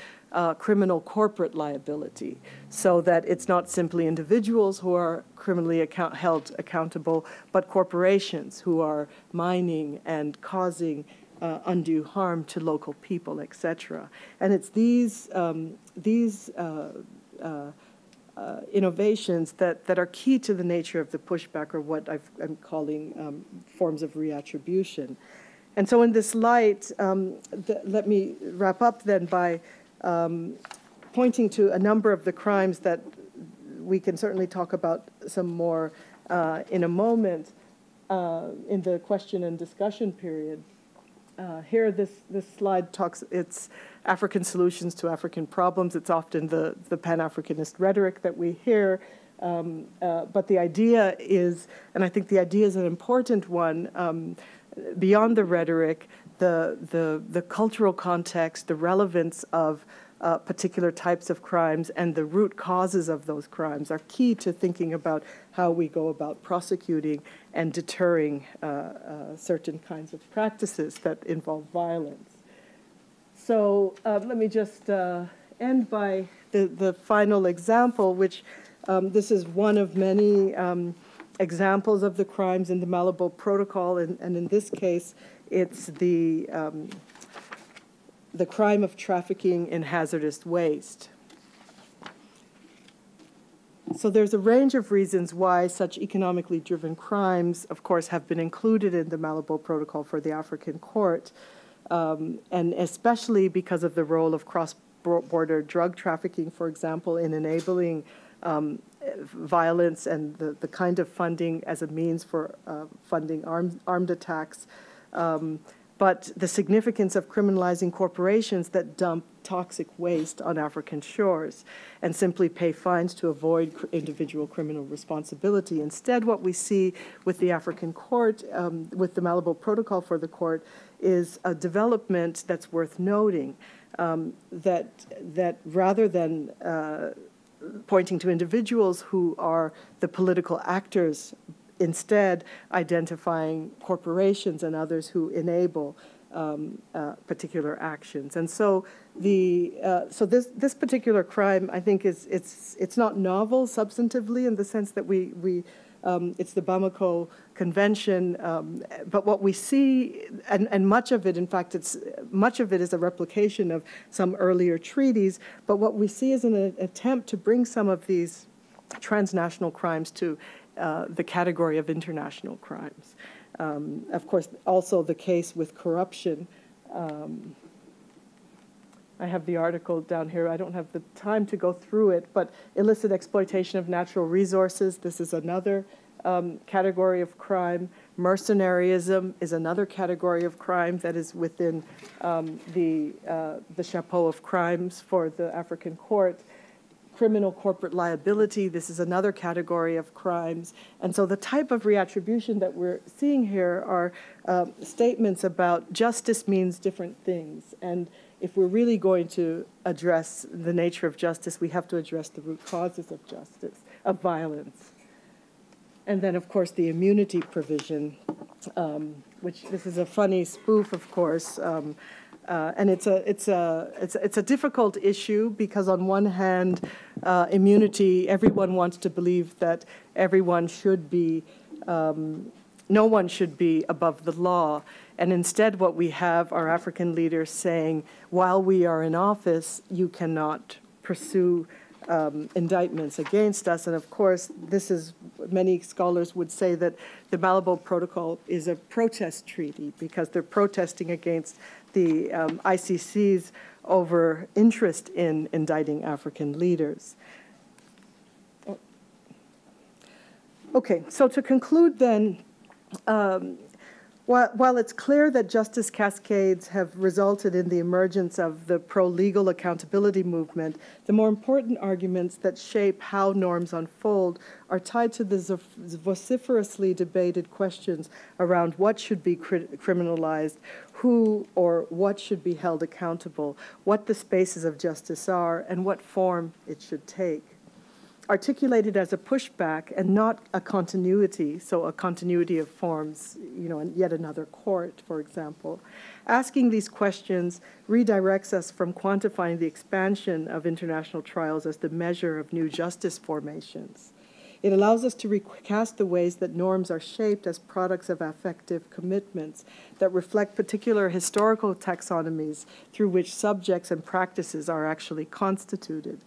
criminal corporate liability, so that it's not simply individuals who are criminally held accountable, but corporations who are mining and causing undue harm to local people, etc. And it's these innovations that are key to the nature of the pushback, or what I'm calling forms of reattribution. And so in this light, let me wrap up then by pointing to a number of the crimes that we can certainly talk about some more in a moment in the question and discussion period. Here, this slide talks, it's African solutions to African problems. It's often the Pan-Africanist rhetoric that we hear. But the idea is, and I think the idea is an important one, beyond the rhetoric, the cultural context, the relevance of particular types of crimes, and the root causes of those crimes are key to thinking about how we go about prosecuting and deterring certain kinds of practices that involve violence. So let me just end by the final example, which this is one of many examples of the crimes in the Malabo Protocol, and in this case, it's the crime of trafficking in hazardous waste. So there's a range of reasons why such economically driven crimes, of course, have been included in the Malabo Protocol for the African Court, and especially because of the role of cross-border drug trafficking, for example, in enabling violence and the kind of funding as a means for funding armed attacks. But the significance of criminalizing corporations that dump toxic waste on African shores and simply pay fines to avoid individual criminal responsibility. Instead, what we see with the African Court, with the Malabo Protocol for the Court, is a development that's worth noting, that rather than pointing to individuals who are the political actors, instead identifying corporations and others who enable particular actions. And so this particular crime, I think, it's not novel substantively in the sense that it's the Bamako Convention, but what we see, and much of it, in fact, much of it is a replication of some earlier treaties, but what we see is an attempt to bring some of these transnational crimes to the category of international crimes. Of course, also the case with corruption. I have the article down here. I don't have the time to go through it, but illicit exploitation of natural resources, this is another category of crime. Mercenaryism is another category of crime that is within the chapeau of crimes for the African Court. Criminal corporate liability, this is another category of crimes. And so the type of reattribution that we're seeing here are statements about justice means different things. And if we're really going to address the nature of justice, we have to address the root causes of justice, of violence. And then, of course, the immunity provision, which this is a funny spoof, of course. And it's a difficult issue because on one hand, immunity, everyone wants to believe that everyone should be, no one should be above the law. And instead what we have are African leaders saying, while we are in office, you cannot pursue indictments against us. And of course, this is, many scholars would say that the Malabo Protocol is a protest treaty because they're protesting against the ICC's over interest in indicting African leaders. Okay, so to conclude then, While it's clear that justice cascades have resulted in the emergence of the pro-legal accountability movement, the more important arguments that shape how norms unfold are tied to the vociferously debated questions around what should be criminalized, who or what should be held accountable, what the spaces of justice are, and what form it should take. Articulated as a pushback and not a continuity, so a continuity of forms, and yet another court, for example. Asking these questions redirects us from quantifying the expansion of international trials as the measure of new justice formations. It allows us to recast the ways that norms are shaped as products of affective commitments that reflect particular historical taxonomies through which subjects and practices are actually constituted.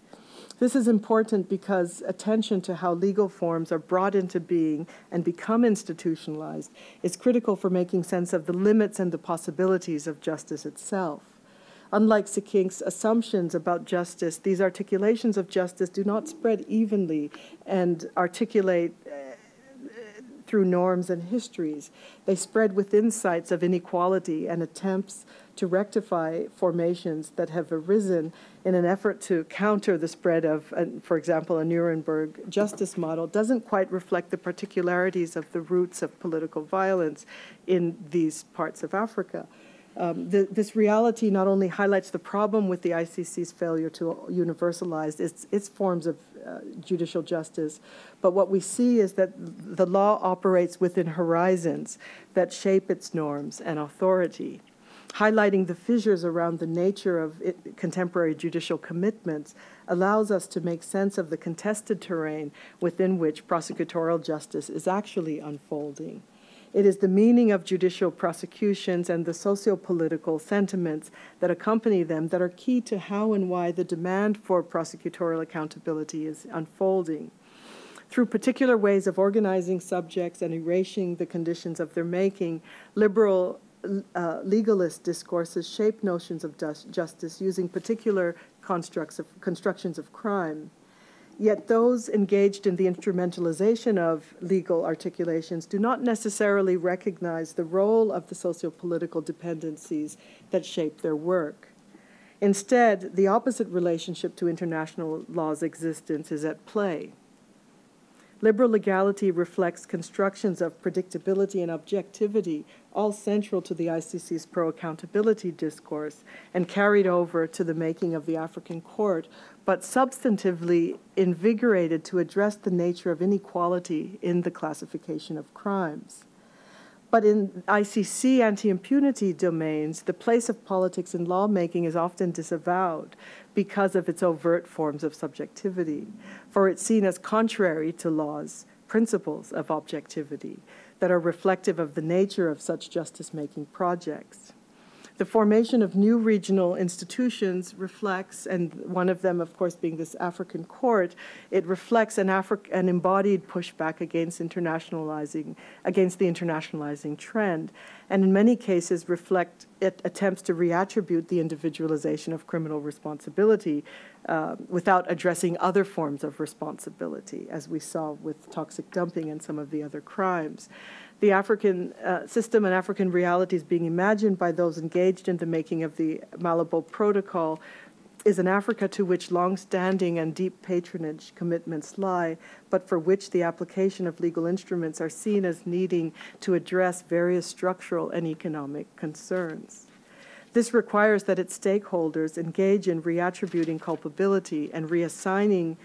This is important because attention to how legal forms are brought into being and become institutionalized is critical for making sense of the limits and the possibilities of justice itself. Unlike Sekink's assumptions about justice, these articulations of justice do not spread evenly and articulate through norms and histories. They spread with insights of inequality and attempts to rectify formations that have arisen in an effort to counter the spread of, for example, a Nuremberg justice model doesn't quite reflect the particularities of the roots of political violence in these parts of Africa. This reality not only highlights the problem with the ICC's failure to universalize its forms of judicial justice, but what we see is that the law operates within horizons that shape its norms and authority. Highlighting the fissures around the nature of contemporary judicial commitments allows us to make sense of the contested terrain within which prosecutorial justice is actually unfolding. It is the meaning of judicial prosecutions and the socio-political sentiments that accompany them that are key to how and why the demand for prosecutorial accountability is unfolding. Through particular ways of organizing subjects and erasing the conditions of their making, liberal legalist discourses shape notions of justice using particular constructions of crime. Yet those engaged in the instrumentalization of legal articulations do not necessarily recognize the role of the socio-political dependencies that shape their work. Instead, the opposite relationship to international law's existence is at play. Liberal legality reflects constructions of predictability and objectivity, all central to the ICC's pro-accountability discourse and carried over to the making of the African court, but substantively invigorated to address the nature of inequality in the classification of crimes. But in ICC anti-impunity domains, the place of politics in lawmaking is often disavowed because of its overt forms of subjectivity, for it's seen as contrary to law's principles of objectivity that are reflective of the nature of such justice-making projects. The formation of new regional institutions reflects, and one of them, of course, being this African court, it reflects an embodied pushback against the internationalizing trend, and in many cases reflect attempts to reattribute the individualization of criminal responsibility without addressing other forms of responsibility, as we saw with toxic dumping and some of the other crimes. The African system and African realities being imagined by those engaged in the making of the Malabo Protocol is an Africa to which long-standing and deep patronage commitments lie, but for which the application of legal instruments are seen as needing to address various structural and economic concerns. This requires that its stakeholders engage in reattributing culpability and reassigning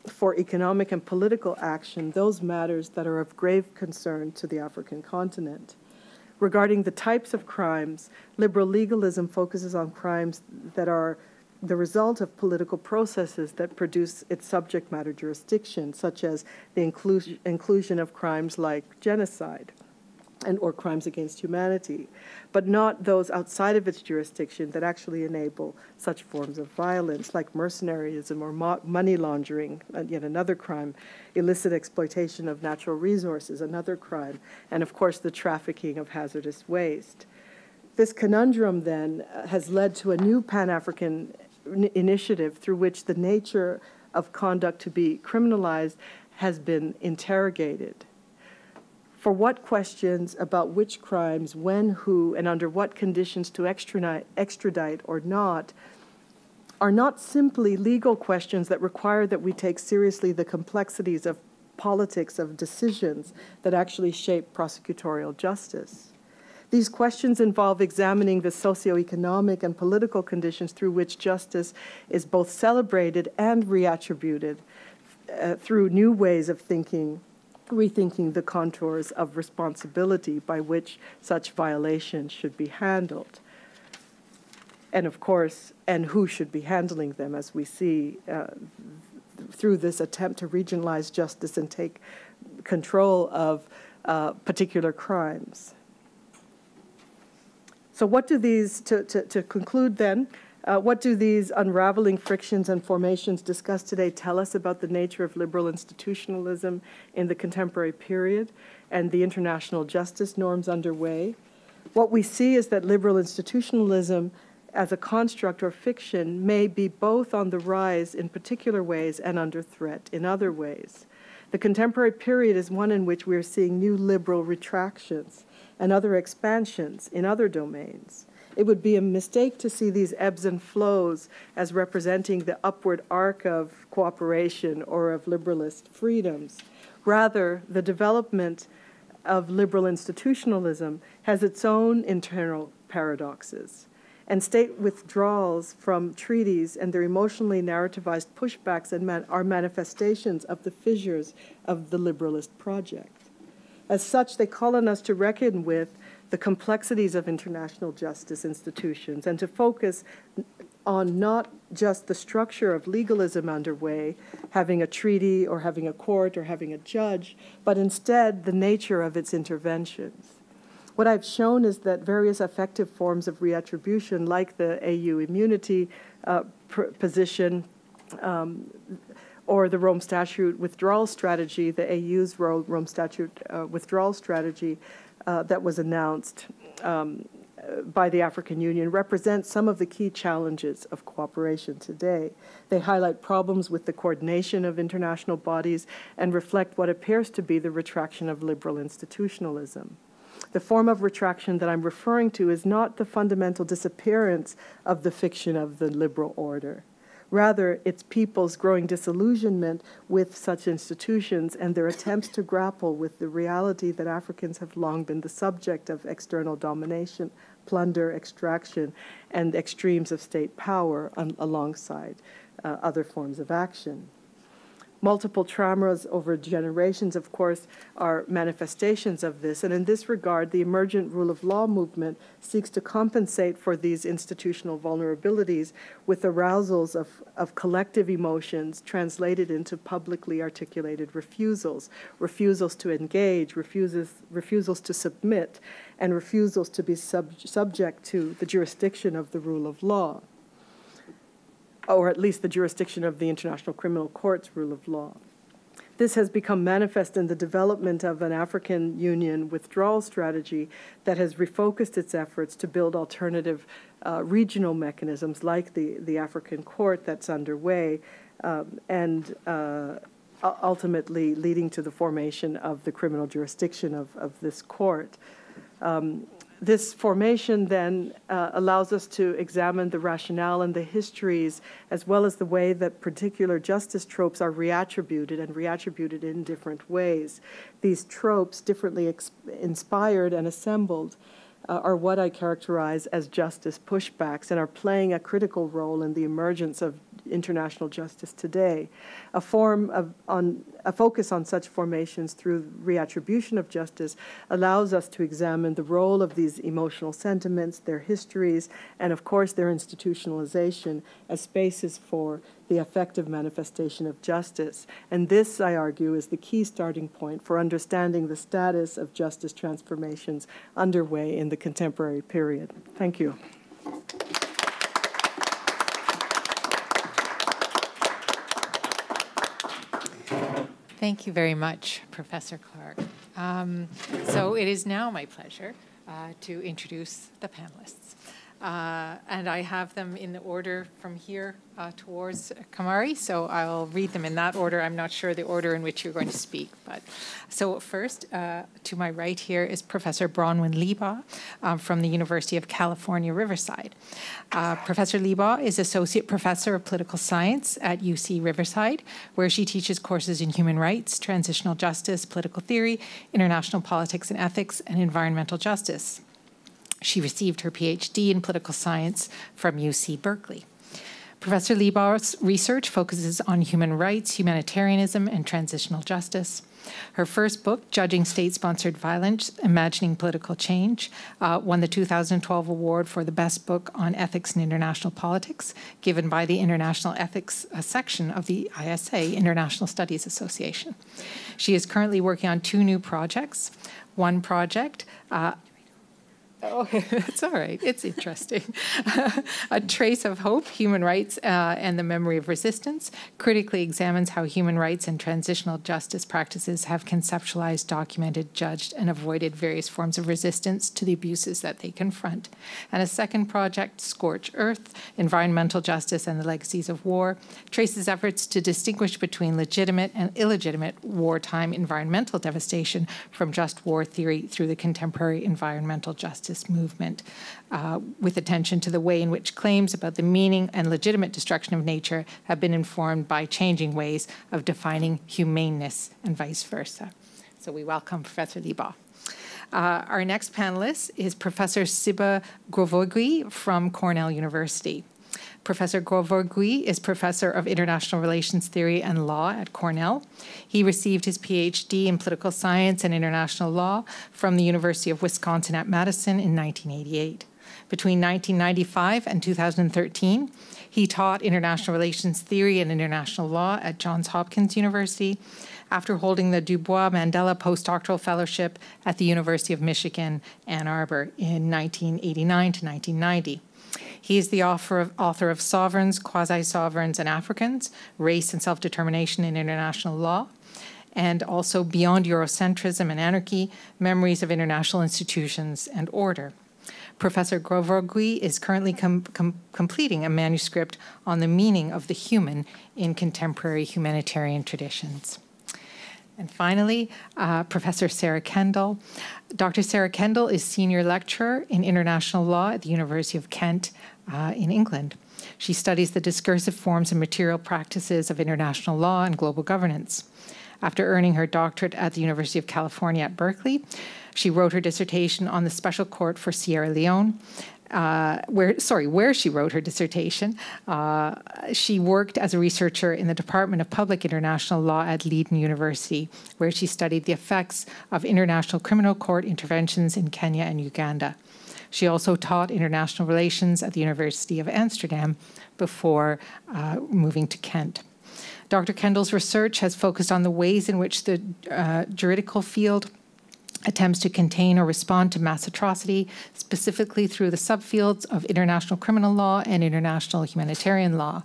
for economic and political action those matters that are of grave concern to the African continent. Regarding the types of crimes, liberal legalism focuses on crimes that are the result of political processes that produce its subject matter jurisdiction, such as the inclusion of crimes like genocide or crimes against humanity, but not those outside of its jurisdiction that actually enable such forms of violence, like mercenarism or money laundering, yet another crime, illicit exploitation of natural resources, another crime, and of course the trafficking of hazardous waste. This conundrum then has led to a new Pan-African initiative through which the nature of conduct to be criminalized has been interrogated. for what questions about which crimes, when, who, and under what conditions to extradite or not, are not simply legal questions that require that we take seriously the complexities of politics of decisions that actually shape prosecutorial justice. These questions involve examining the socioeconomic and political conditions through which justice is both celebrated and reattributed through new ways of thinking, rethinking the contours of responsibility by which such violations should be handled. And of course, and who should be handling them, as we see through this attempt to regionalize justice and take control of particular crimes. So what do these, to conclude then, what do these unraveling frictions and formations discussed today tell us about the nature of liberal institutionalism in the contemporary period and the international justice norms underway? What we see is that liberal institutionalism as a construct or fiction may be both on the rise in particular ways and under threat in other ways. The contemporary period is one in which we are seeing new liberal retractions and other expansions in other domains. It would be a mistake to see these ebbs and flows as representing the upward arc of cooperation or of liberalist freedoms. Rather, the development of liberal institutionalism has its own internal paradoxes, and state withdrawals from treaties and their emotionally narrativized pushbacks are manifestations of the fissures of the liberalist project. As such, they call on us to reckon with the complexities of international justice institutions and to focus on not just the structure of legalism underway, having a treaty or having a court or having a judge, but instead the nature of its interventions. What I've shown is that various effective forms of reattribution, like the AU immunity position, or the Rome Statute withdrawal strategy, the AU's Rome Statute withdrawal strategy that was announced by the African Union, represent some of the key challenges of cooperation today. They highlight problems with the coordination of international bodies and reflect what appears to be the retraction of liberal institutionalism. The form of retraction that I'm referring to is not the fundamental disappearance of the fiction of the liberal order. Rather, it's people's growing disillusionment with such institutions and their attempts to grapple with the reality that Africans have long been the subject of external domination, plunder, extraction, and extremes of state power alongside other forms of action. Multiple traumas over generations, of course, are manifestations of this, and in this regard, the emergent rule of law movement seeks to compensate for these institutional vulnerabilities with arousals of collective emotions translated into publicly articulated refusals, refusals to engage, refusals to submit, and refusals to be subject to the jurisdiction of the rule of law, or at least the jurisdiction of the International Criminal Court's rule of law. This has become manifest in the development of an African Union withdrawal strategy that has refocused its efforts to build alternative regional mechanisms like the African Court that's underway, and ultimately leading to the formation of the criminal jurisdiction of this court. This formation then allows us to examine the rationale and the histories, as well as the way that particular justice tropes are reattributed and reattributed in different ways. These tropes, differently inspired and assembled, are what I characterize as justice pushbacks and are playing a critical role in the emergence of international justice today. A focus on such formations through reattribution of justice allows us to examine the role of these emotional sentiments, their histories, and of course their institutionalization as spaces for the effective manifestation of justice. And this, I argue, is the key starting point for understanding the status of justice transformations underway in the contemporary period. Thank you. Thank you very much, Professor Clarke. So it is now my pleasure to introduce the panelists. and I have them in the order from here towards Kamari, so I'll read them in that order. I'm not sure the order in which you're going to speak. But so first, to my right here is Professor Bronwyn Libaugh from the University of California, Riverside. Professor Libaugh is Associate Professor of Political Science at UC Riverside, where she teaches courses in human rights, transitional justice, political theory, international politics and ethics, and environmental justice. She received her PhD in political science from UC Berkeley. Professor Libaugh's research focuses on human rights, humanitarianism, and transitional justice. Her first book, Judging State-Sponsored Violence, Imagining Political Change, won the 2012 award for the best book on ethics and international politics, given by the International Ethics section of the ISA, International Studies Association. She is currently working on 2 new projects. One project, oh, it's all right. It's interesting. A Trace of Hope, Human Rights and the Memory of Resistance, critically examines how human rights and transitional justice practices have conceptualized, documented, judged, and avoided various forms of resistance to the abuses that they confront. And a second project, Scorch Earth, Environmental Justice and the Legacies of War, traces efforts to distinguish between legitimate and illegitimate wartime environmental devastation from just war theory through the contemporary environmental justice movement, with attention to the way in which claims about the meaning and legitimate destruction of nature have been informed by changing ways of defining humaneness and vice versa. So we welcome Professor Libaugh. Our next panelist is Professor Siba Grovorgui from Cornell University. Professor Grovorgui is Professor of International Relations Theory and Law at Cornell. He received his PhD in Political Science and International Law from the University of Wisconsin at Madison in 1988. Between 1995 and 2013, he taught International Relations Theory and International Law at Johns Hopkins University, after holding the Du Bois Mandela Postdoctoral Fellowship at the University of Michigan, Ann Arbor in 1989 to 1990. He is the author of Sovereigns, Quasi-Sovereigns, and Africans, Race and Self-Determination in International Law, and also Beyond Eurocentrism and Anarchy, Memories of International Institutions and Order. Professor Grovorgui is currently completing a manuscript on the meaning of the human in contemporary humanitarian traditions. And finally, Professor Sarah Kendall. Dr. Sarah Kendall is Senior Lecturer in International Law at the University of Kent in England. She studies the discursive forms and material practices of international law and global governance. After earning her doctorate at the University of California at Berkeley, she wrote her dissertation on the Special Court for Sierra Leone, where she wrote her dissertation. She worked as a researcher in the Department of Public International Law at Leiden University, where she studied the effects of international criminal court interventions in Kenya and Uganda. She also taught international relations at the University of Amsterdam before moving to Kent. Dr. Kendall's research has focused on the ways in which the juridical field attempts to contain or respond to mass atrocity, specifically through the subfields of international criminal law and international humanitarian law.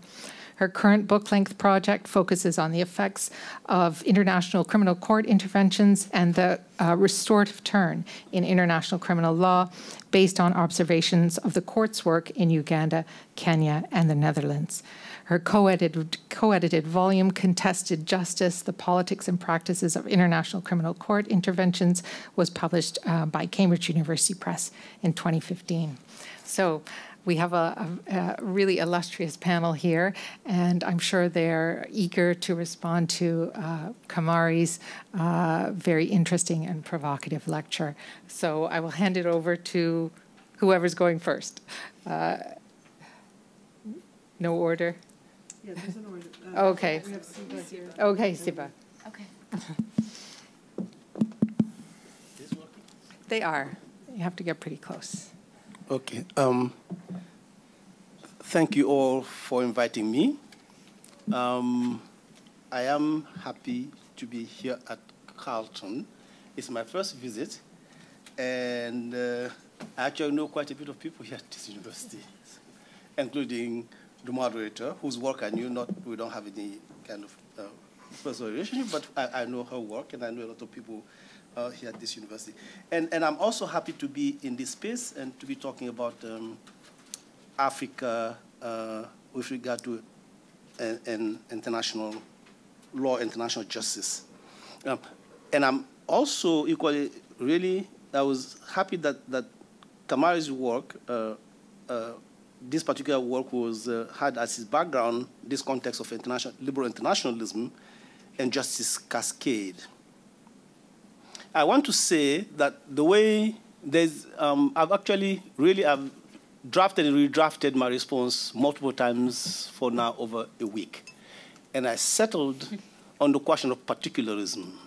Her current book-length project focuses on the effects of international criminal court interventions and the restorative turn in international criminal law based on observations of the court's work in Uganda, Kenya, and the Netherlands. Her co-edited volume, Contested Justice, The Politics and Practices of International Criminal Court Interventions, was published by Cambridge University Press in 2015. So we have a really illustrious panel here, and I'm sure they're eager to respond to Kamari's very interesting and provocative lecture. So I will hand it over to whoever's going first. No order? Yeah, there's an order. Okay. We have Siba here. Okay, Siba. Okay. They are. You have to get pretty close. Okay. Thank you all for inviting me. I am happy to be here at Carleton. It's my first visit, and I actually know quite a bit of people here at this university, including the moderator, whose work I knew. We don't have any kind of personal relationship, but I know her work, and I know a lot of people here at this university. And I'm also happy to be in this space and to be talking about Africa with regard to international law, international justice. And I'm also equally, I was happy that Kamari's work, this particular work had as its background this context of liberal internationalism and Justice Cascade. I want to say that the way I've actually I've drafted and redrafted my response multiple times for now over a week. And I settled on the question of particularism.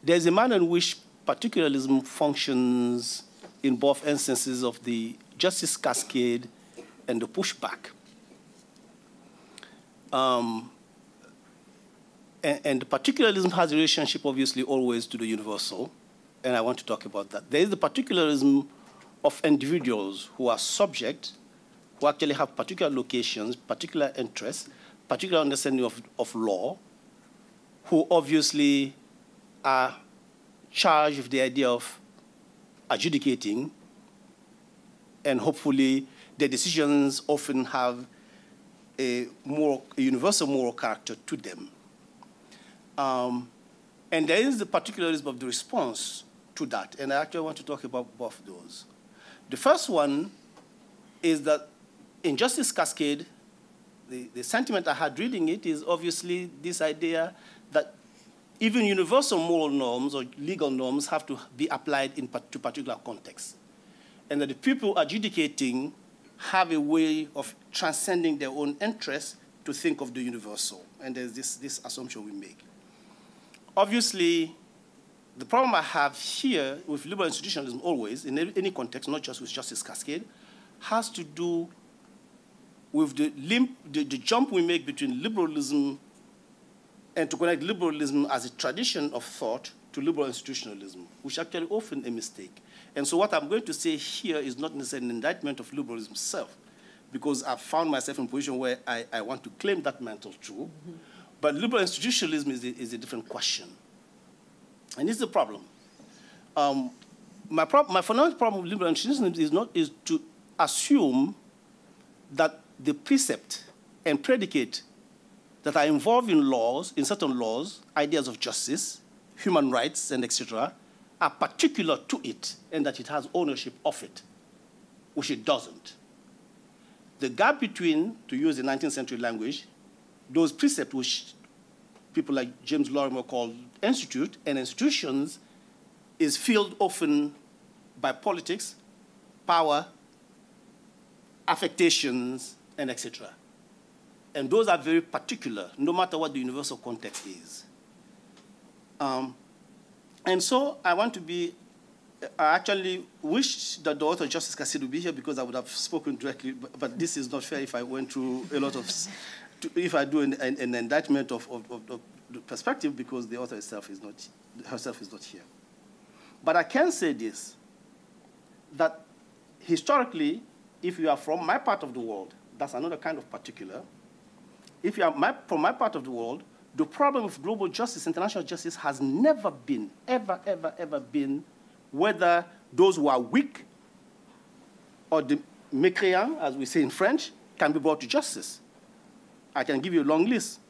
There's a manner in which particularism functions in both instances of the Justice Cascade and the Pushback. And the particularism has a relationship, obviously, always to the universal, and I want to talk about that. There is the particularism of individuals who are subject, who actually have particular locations, particular interests, particular understanding of law, who obviously are charged with the idea of adjudicating, and hopefully their decisions often have a universal moral character to them. And there is the particularism of the response to that, and I actually want to talk about both of those. The first one is that in Justice Cascade, the sentiment I had reading it is obviously this idea that even universal moral norms or legal norms have to be applied to particular contexts, and that the people adjudicating have a way of transcending their own interests to think of the universal, and there's this assumption we make. Obviously, the problem I have here with liberal institutionalism always, in any context, not just with Justice Cascade, has to do with the jump we make between liberalism and to connect liberalism as a tradition of thought to liberal institutionalism, which is actually often a mistake. And so what I'm going to say here is not necessarily an indictment of liberalism itself, because I've found myself in a position where I want to claim that mantle too. Mm-hmm. But liberal institutionalism is a different question. And this is the problem. My fundamental problem with liberal institutionalism is to assume that the precept and predicate that are involved in laws, in certain laws, ideas of justice, human rights, and etc., are particular to it, and that it has ownership of it, which it doesn't. The gap between, to use the 19th century language, those precepts which people like James Lorimer called institute and institutions is filled often by politics, power, affectations, and etc. And those are very particular, no matter what the universal context is. And so I want to be, I actually wish that the author Justice Cascade would be here because I would have spoken directly, but this is not fair if I went through a lot of, if I do an indictment of the perspective, because the author herself is not here. But I can say this, that historically, if you are from my part of the world, that's another kind of particular. If you are from my part of the world, the problem with global justice, international justice, has never been, ever been, whether those who are weak or the mécréants, as we say in French, can be brought to justice. I can give you a long list.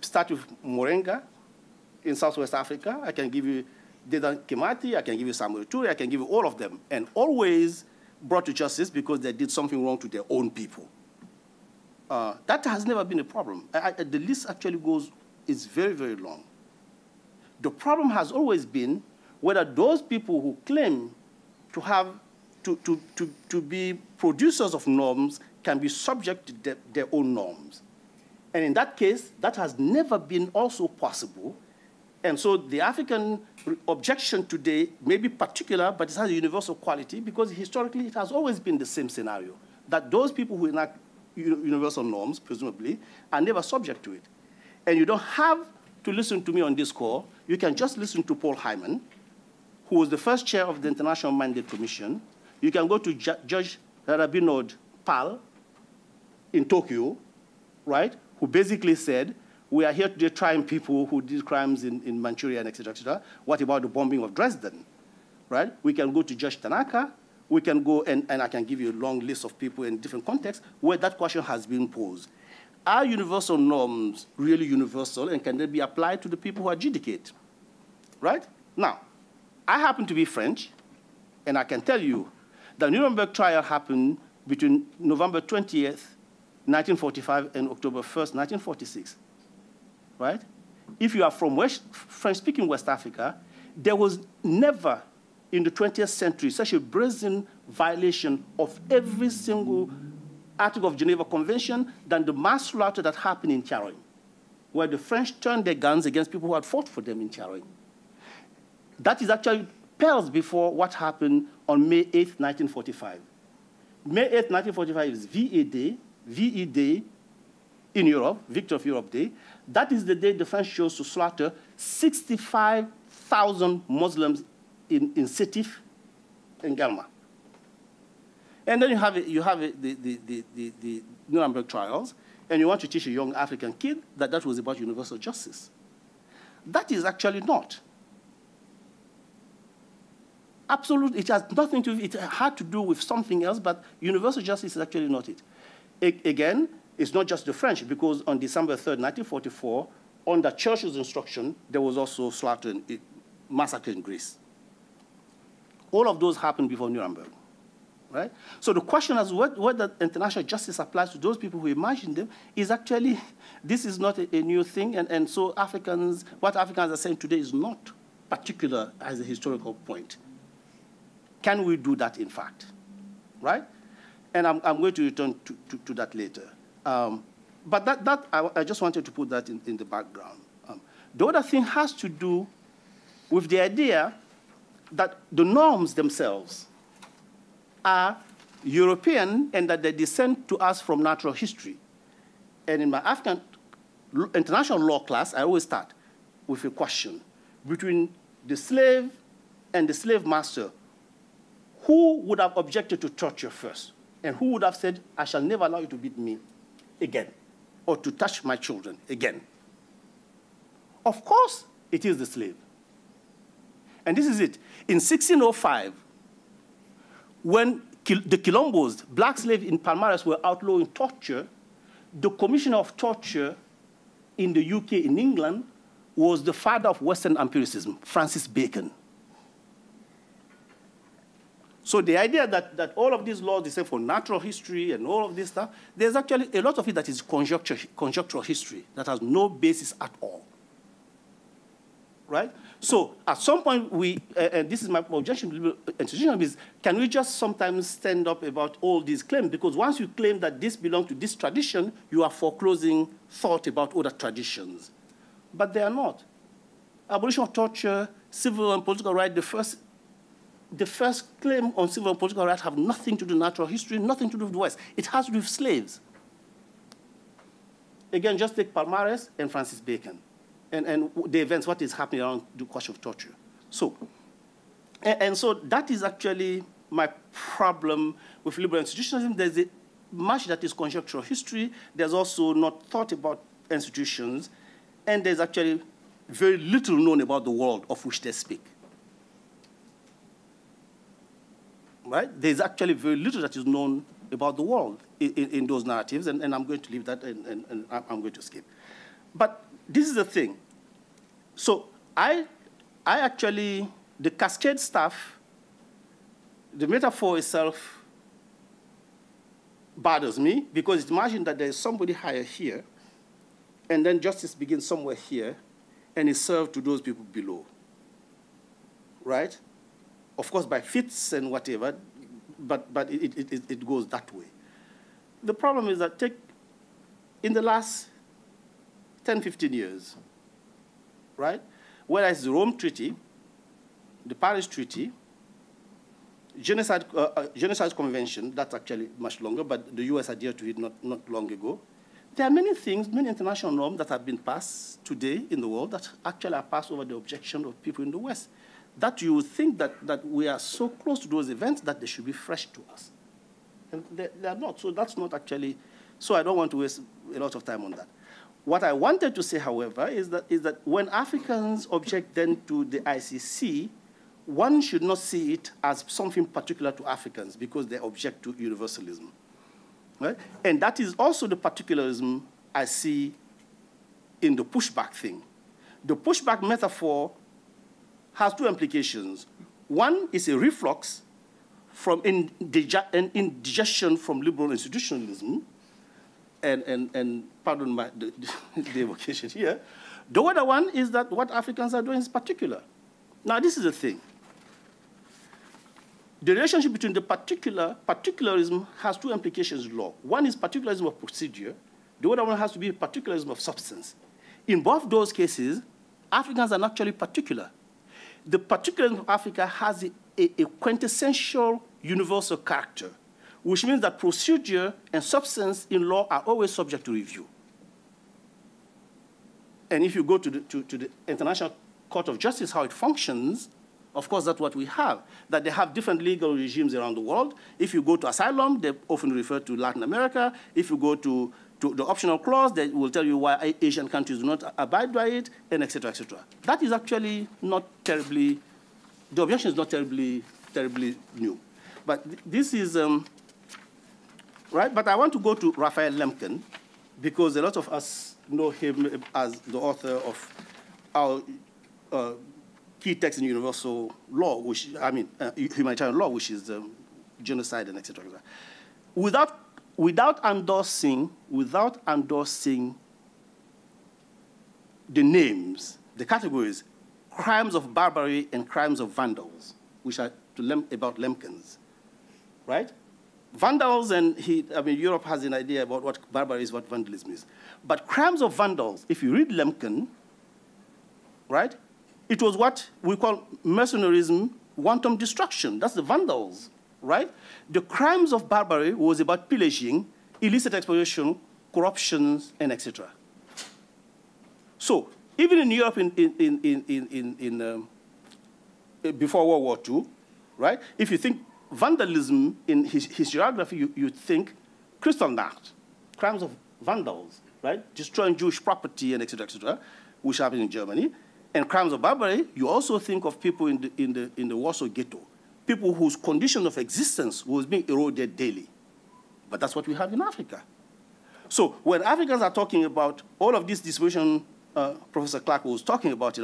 Start with Morenga in Southwest Africa. I can give you Dedan Kimati. I can give you Samuel Toure. I can give you all of them. And always brought to justice because they did something wrong to their own people. That has never been a problem. The list actually is very, very long. The problem has always been whether those people who claim to have, to be producers of norms can be subject to their own norms. And in that case, that has never been also possible. And so the African objection today may be particular, but it has a universal quality because historically it has always been the same scenario, that those people who enact universal norms, presumably, are never subject to it. And you don't have to listen to me on this call. You can just listen to Paul Hyman, who was the first chair of the International Mandate Commission. You can go to Judge Rabinod Pal in Tokyo, right, who basically said, we are here today trying people who did crimes in Manchuria and et cetera, et cetera. What about the bombing of Dresden, right? We can go to Judge Tanaka, we can go, and I can give you a long list of people in different contexts where that question has been posed. Are universal norms really universal, and can they be applied to the people who adjudicate? Right? Now, I happen to be French, and I can tell you the Nuremberg trial happened between November 20th, 1945, and October 1st, 1946. Right? If you are from French-speaking West Africa, there was never in the 20th century such a brazen violation of every single Article of Geneva Convention than the mass slaughter that happened in Charoen, where the French turned their guns against people who had fought for them in Charoen. That is actually pales before what happened on May 8th, 1945. May 8th, 1945 is VE Day in Europe, Victory of Europe Day. That is the day the French chose to slaughter 65,000 Muslims in Sétif and Galma. And then you have the Nuremberg trials, and you want to teach a young African kid that that was about universal justice. That is actually not. Absolutely, it has nothing to, it had to do with something else, but universal justice is actually not it. Again, it's not just the French, because on December 3rd, 1944, under Churchill's instruction, there was also slaughter, massacre in Greece. All of those happened before Nuremberg. Right? So the question as whether international justice applies to those people who imagine them is actually, this is not a new thing, and so Africans, what Africans are saying today is not particular as a historical point. Can we do that, in fact? Right? And I'm going to return to that later. But I just wanted to put that in the background. The other thing has to do with the idea that the norms themselves are European and that they descend to us from natural history. And in my African international law class, I always start with a question. Between the slave and the slave master, who would have objected to torture first? And who would have said, I shall never allow you to beat me again, or to touch my children again? Of course, it is the slave. And this is it. In 1605, when the Quilombos, black slaves in Palmares, were outlawing torture, the commissioner of torture in the UK, in England, was the father of Western empiricism, Francis Bacon. So the idea that all of these laws, they say for natural history and all of this stuff, there's actually a lot of it that is conjectural history that has no basis at all. Right? So at some point, and this is my objection to institutionalism, is can we just sometimes stand up about all these claims? Because once you claim that this belongs to this tradition, you are foreclosing thought about other traditions. But they are not. Abolition of torture, civil and political rights, the first claim on civil and political rights have nothing to do with natural history, nothing to do with the West. It has to do with slaves. Again, just take Palmares and Francis Bacon. And the events, what is happening around the question of torture. So, and so that is actually my problem with liberal institutionalism. There's much that is conjectural history. There's also not thought about institutions. And there's actually very little known about the world of which they speak. Right? There's actually very little that is known about the world in those narratives, and I'm going to leave that, and I'm going to skip. But this is the thing. So I actually, the Cascade stuff, the metaphor itself bothers me, because imagine that there is somebody higher here, and then justice begins somewhere here, and is served to those people below, right? Of course, by fits and whatever, but it goes that way. The problem is that in the last 10, 15 years, right, whether it's the Rome Treaty, the Paris Treaty, Genocide Convention, that's actually much longer, but the US adhered to it not long ago. There are many things, many international norms that have been passed today in the world that actually are passed over the objection of people in the West. That you would think that we are so close to those events that they should be fresh to us. And they are not, so that's not actually, so I don't want to waste a lot of time on that. What I wanted to say, however, is that when Africans object then to the ICC, one should not see it as something particular to Africans because they object to universalism. Right? And that is also the particularism I see in the pushback thing. The pushback metaphor has two implications. One is a reflux from indigestion from liberal institutionalism, and pardon the evocation here. The other one is that what Africans are doing is particular. Now, this is the thing. The relationship between the particularism has two implications in law. One is particularism of procedure. The other one has to be particularism of substance. In both those cases, Africans are actually particular. The particularism of Africa has a quintessential universal character, which means that procedure and substance in law are always subject to review. And if you go to the International Court of Justice, how it functions, of course, that's what we have, that they have different legal regimes around the world. If you go to asylum, they often refer to Latin America. If you go to the optional clause, they will tell you why Asian countries do not abide by it, and et cetera, et cetera. That is actually not terribly, the objection is not terribly new. But this is, right? But I want to go to Raphael Lemkin, because a lot of us know him as the author of our key text in universal law, which, humanitarian law, which is genocide and et cetera. Without endorsing the names, the categories, crimes of barbarity and crimes of vandals, which are about Lemkins, right? Vandals, and Europe has an idea about what barbarity is, what vandalism is. But crimes of vandals, if you read Lemkin, right, it was what we call mercenarism, wanton destruction. That's the vandals, right? The crimes of barbarity was about pillaging, illicit exploitation, corruptions, and etc. So even in Europe before World War II, right? If you think vandalism in historiography, you think Kristallnacht, crimes of vandals, right? Destroying Jewish property and et cetera, which happened in Germany. And crimes of barbarity, you also think of people in the Warsaw Ghetto, people whose condition of existence was being eroded daily. But that's what we have in Africa. So when Africans are talking about all of this disposition, Professor Clarke was talking about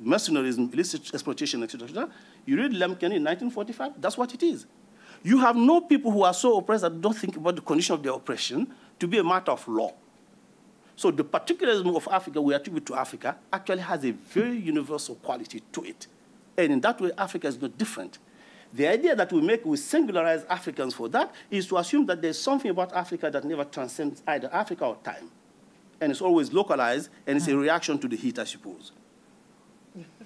mercenarism, illicit exploitation, et cetera, you read Lemkin in 1945, that's what it is. You have no people who are so oppressed that don't think about the condition of their oppression to be a matter of law. So the particularism of Africa we attribute to Africa actually has a very universal quality to it. And in that way, Africa is not different. The idea that we singularize Africans for that is to assume that there's something about Africa that never transcends either Africa or time. And it's always localized, and it's a reaction to the heat, I suppose.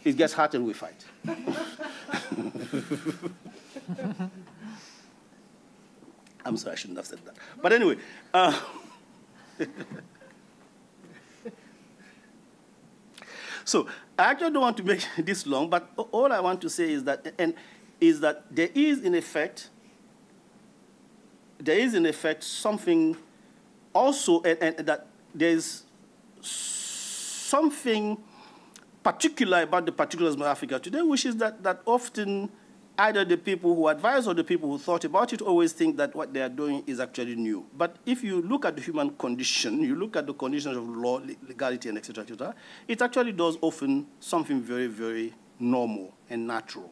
It gets hot and we fight. I'm sorry, I shouldn't have said that. But anyway. So I actually don't want to make this long, but all I want to say is that, there is in effect something also, and that there's something particular about the particularism of Africa today, which is that often either the people who advise or the people who thought about it always think that what they are doing is actually new. But if you look at the human condition, you look at the conditions of law, legality, and et cetera, it actually does often something very, very normal and natural.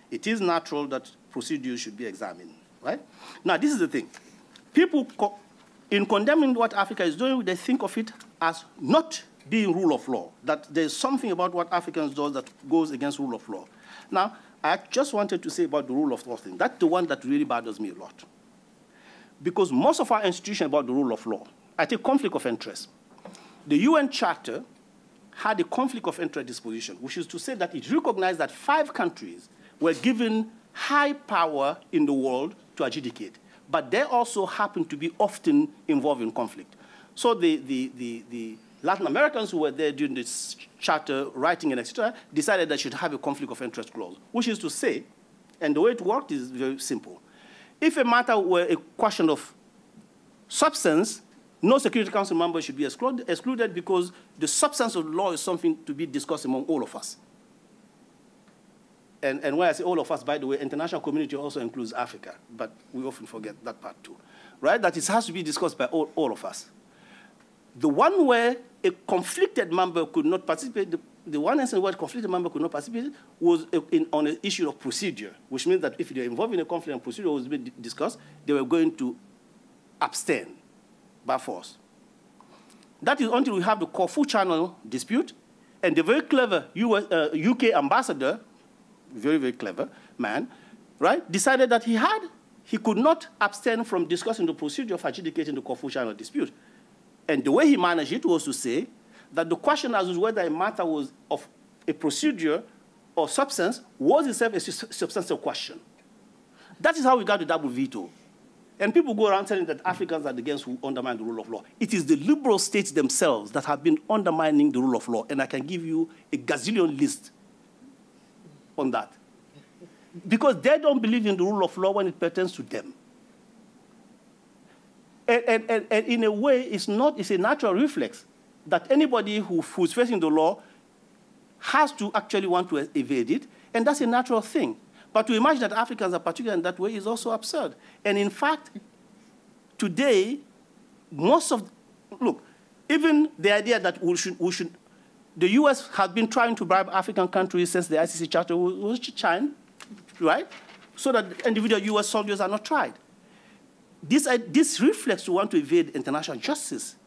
It is natural that procedures should be examined, right? Now, this is the thing. People, in condemning what Africa is doing, they think of it as not being rule of law, that there's something about what Africans do that goes against rule of law. Now, I just wanted to say about the rule of law thing. That's the one that really bothers me a lot. Because most of our institutions about the rule of law, I take conflict of interest. The UN Charter had a conflict of interest disposition, which is to say that it recognized that 5 countries were given high power in the world to adjudicate, but they also happen to be often involved in conflict. So the Latin Americans who were there during this charter writing and et cetera, decided they should have a conflict of interest clause, which is to say, and the way it worked is very simple. If a matter were a question of substance, no Security Council member should be excluded because the substance of the law is something to be discussed among all of us. And when I say all of us, by the way, international community also includes Africa, but we often forget that part too, right? That it has to be discussed by all of us. The one where a conflicted member could not participate, the one instance where a conflicted member could not participate was on an issue of procedure, which means that if they're involved in a conflict and procedure was being discussed, they were going to abstain by force. That is until we have the Corfu Channel dispute, and the very clever UK ambassador, very, very clever man, right, decided that he could not abstain from discussing the procedure of adjudicating the Corfu Channel dispute. And the way he managed it was to say that the question as to whether a matter was of a procedure or substance was itself a substantial question. That is how we got the double veto. And people go around telling that Africans are the ones who undermine the rule of law. It is the liberal states themselves that have been undermining the rule of law, and I can give you a gazillion list on that. Because they don't believe in the rule of law when it pertains to them. And in a way, it's a natural reflex that anybody who's facing the law has to actually want to evade it, and that's a natural thing. But to imagine that Africans are particular in that way is also absurd. And in fact, today, look, even the idea that the US has been trying to bribe African countries since the ICC Charter was signed, right? So that individual US soldiers are not tried. This reflex to want to evade international justice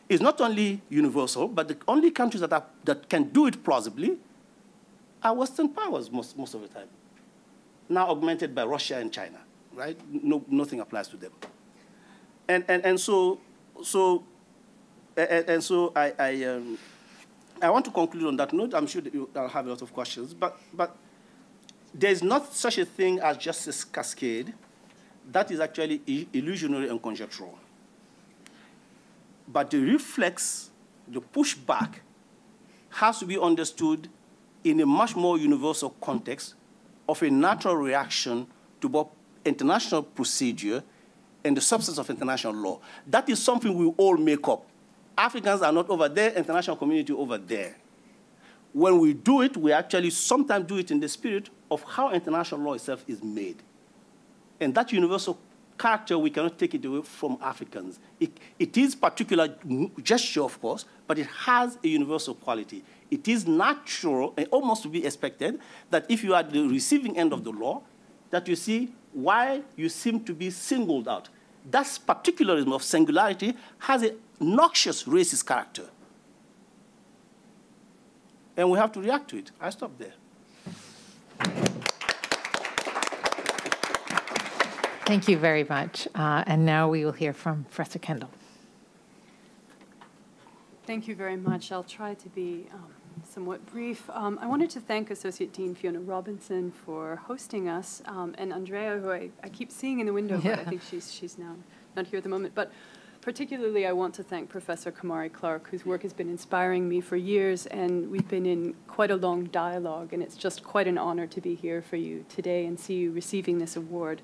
is not only universal, but the only countries that can do it plausibly are Western powers most of the time. Now augmented by Russia and China, right? Nothing applies to them. And so I want to conclude on that note. I'm sure that I'll have a lot of questions, but there's not such a thing as Justice Cascade. That is actually illusionary and conjectural. But the reflex, the pushback, has to be understood in a much more universal context of a natural reaction to both international procedure and the substance of international law. That is something we all make up. Africans are not over there, international community over there. When we do it, we actually sometimes do it in the spirit of how international law itself is made. And that universal character, we cannot take it away from Africans. It is particular gesture, of course, but it has a universal quality. It is natural and almost to be expected that if you are at the receiving end of the law, that you see why you seem to be singled out. That particularism of singularity has a noxious racist character. And we have to react to it. I stop there. Thank you very much. And now we will hear from Professor Kendall. Thank you very much. I'll try to be somewhat brief. I wanted to thank Associate Dean Fiona Robinson for hosting us, and Andrea, who I keep seeing in the window, but I think she's now not here at the moment. But particularly, I want to thank Professor Kamari Clarke, whose work has been inspiring me for years, and we've been in quite a long dialogue, and it's just quite an honor to be here for you today and see you receiving this award.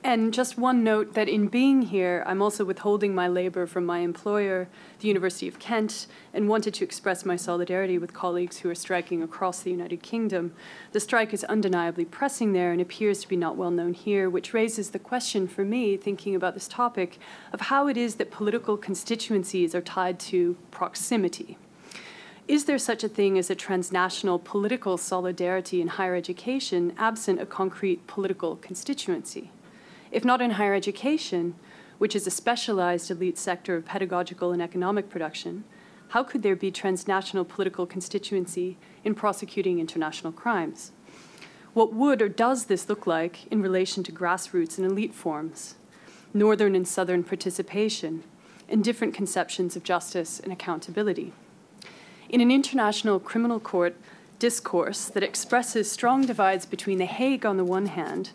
And just one note that in being here, I'm also withholding my labor from my employer, the University of Kent, and wanted to express my solidarity with colleagues who are striking across the United Kingdom. The strike is undeniably pressing there and appears to be not well known here, which raises the question for me, thinking about this topic, of how it is that political constituencies are tied to proximity. Is there such a thing as a transnational political solidarity in higher education absent a concrete political constituency? If not in higher education, which is a specialized elite sector of pedagogical and economic production, how could there be transnational political constituency in prosecuting international crimes? What would or does this look like in relation to grassroots and elite forms, northern and southern participation, and different conceptions of justice and accountability? In an international criminal court discourse that expresses strong divides between The Hague on the one hand,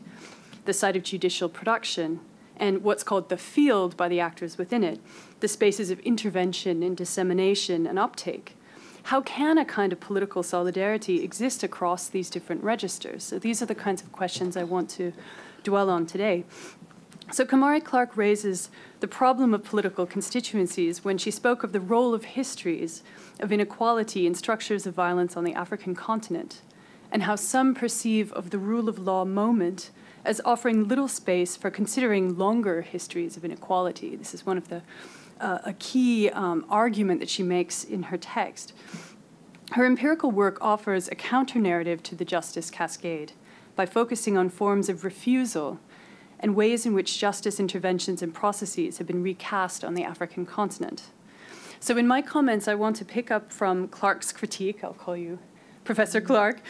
the site of judicial production, and what's called the field by the actors within it, the spaces of intervention and dissemination and uptake, how can a kind of political solidarity exist across these different registers? So these are the kinds of questions I want to dwell on today. So Kumari Clark raises the problem of political constituencies when she spoke of the role of histories of inequality and structures of violence on the African continent, and how some perceive of the rule of law moment as offering little space for considering longer histories of inequality. This is one of the a key argument that she makes in her text. Her empirical work offers a counter-narrative to the Justice Cascade by focusing on forms of refusal and ways in which justice interventions and processes have been recast on the African continent. So in my comments, I want to pick up from Clarke's critique, I'll call you Professor Clarke,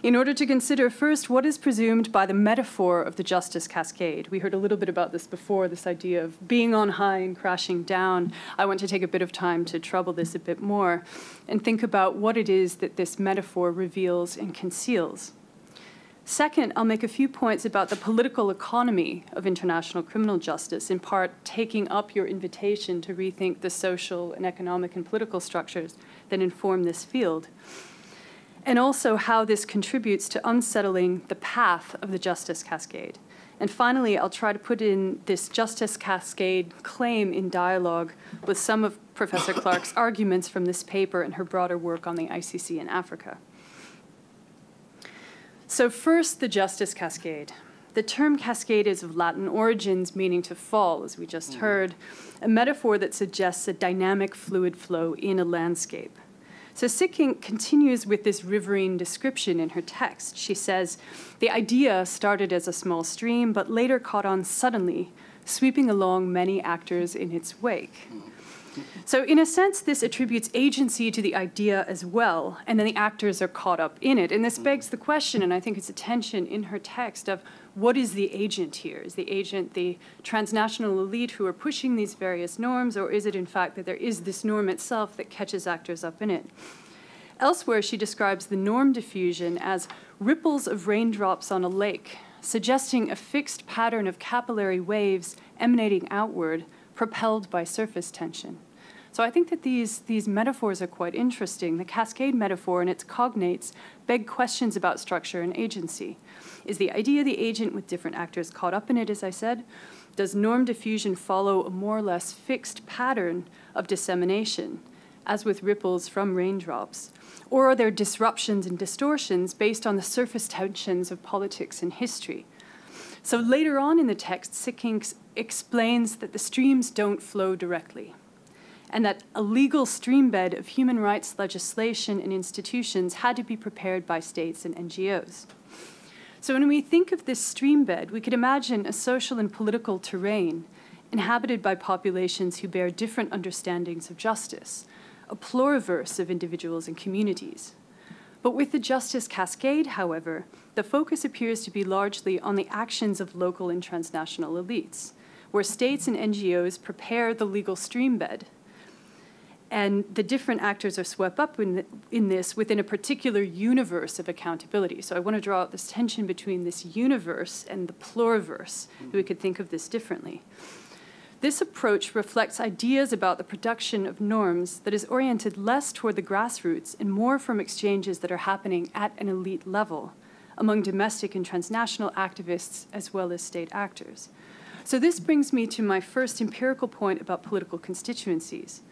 in order to consider first what is presumed by the metaphor of the Justice Cascade. We heard a little bit about this before, this idea of being on high and crashing down. I want to take a bit of time to trouble this a bit more and think about what it is that this metaphor reveals and conceals. Second, I'll make a few points about the political economy of international criminal justice, in part taking up your invitation to rethink the social and economic and political structures that inform this field, and also how this contributes to unsettling the path of the Justice Cascade. And finally, I'll try to put in this Justice Cascade claim in dialogue with some of Professor Clarke's arguments from this paper and her broader work on the ICC in Africa. So first, the Justice Cascade. The term cascade is of Latin origins, meaning to fall, as we just heard, a metaphor that suggests a dynamic fluid flow in a landscape. So Sikking continues with this riverine description in her text. She says, the idea started as a small stream, but later caught on suddenly, sweeping along many actors in its wake. So in a sense, this attributes agency to the idea as well, and then the actors are caught up in it. And this begs the question, and I think it's a tension in her text, of what is the agent here? Is the agent the transnational elite who are pushing these various norms, or is it in fact that there is this norm itself that catches actors up in it? Elsewhere, she describes the norm diffusion as ripples of raindrops on a lake, suggesting a fixed pattern of capillary waves emanating outward, propelled by surface tension. So I think that these metaphors are quite interesting. The cascade metaphor and its cognates beg questions about structure and agency. Is the idea the agent with different actors caught up in it, as I said? Does norm diffusion follow a more or less fixed pattern of dissemination, as with ripples from raindrops? Or are there disruptions and distortions based on the surface tensions of politics and history? So later on in the text, Sikking explains that the streams don't flow directly, and that a legal streambed of human rights legislation and institutions had to be prepared by states and NGOs. So when we think of this streambed, we could imagine a social and political terrain inhabited by populations who bear different understandings of justice, a pluriverse of individuals and communities. But with the Justice Cascade, however, the focus appears to be largely on the actions of local and transnational elites, where states and NGOs prepare the legal streambed, and the different actors are swept up in this within a particular universe of accountability. So I want to draw out this tension between this universe and the pluriverse, that we could think of this differently. This approach reflects ideas about the production of norms that is oriented less toward the grassroots and more from exchanges that are happening at an elite level among domestic and transnational activists as well as state actors. So this brings me to my first empirical point about political constituencies.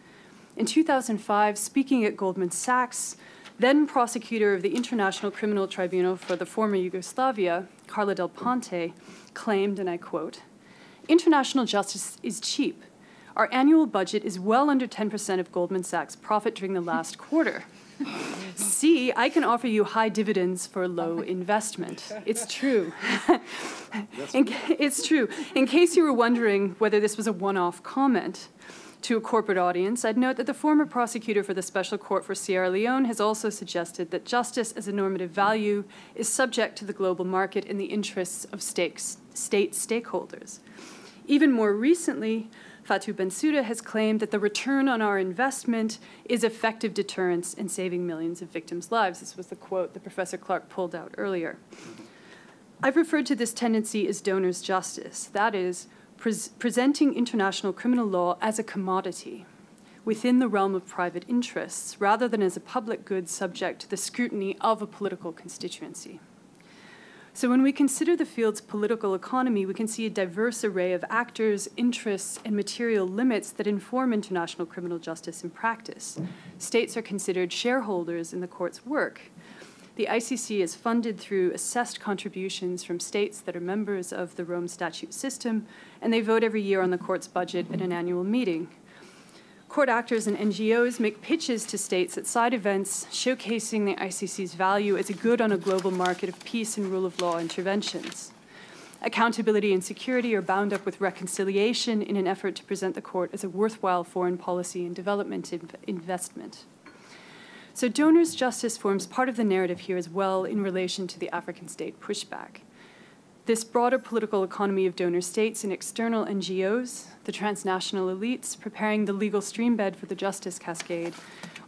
In 2005, speaking at Goldman Sachs, then prosecutor of the International Criminal Tribunal for the former Yugoslavia, Carla Del Ponte, claimed, and I quote, "International justice is cheap. Our annual budget is well under 10% of Goldman Sachs' profit during the last quarter. See, I can offer you high dividends for low investment." It's true. It's true. In case you were wondering whether this was a one-off comment to a corporate audience, I'd note that the former prosecutor for the Special Court for Sierra Leone has also suggested that justice as a normative value is subject to the global market in the interests of state stakeholders. Even more recently, Fatou Bensouda has claimed that the return on our investment is effective deterrence in saving millions of victims' lives. This was the quote that Professor Clarke pulled out earlier. I've referred to this tendency as donor's justice. That is, presenting international criminal law as a commodity within the realm of private interests, rather than as a public good subject to the scrutiny of a political constituency. So when we consider the field's political economy, we can see a diverse array of actors, interests, and material limits that inform international criminal justice in practice. States are considered shareholders in the court's work. the ICC is funded through assessed contributions from states that are members of the Rome Statute system, and they vote every year on the court's budget at an annual meeting. Court actors and NGOs make pitches to states at side events, showcasing the ICC's value as a good on a global market of peace and rule of law interventions. Accountability and security are bound up with reconciliation in an effort to present the court as a worthwhile foreign policy and development investment. So donors' justice forms part of the narrative here as well in relation to the African state pushback. This broader political economy of donor states and external NGOs, the transnational elites preparing the legal streambed for the Justice Cascade,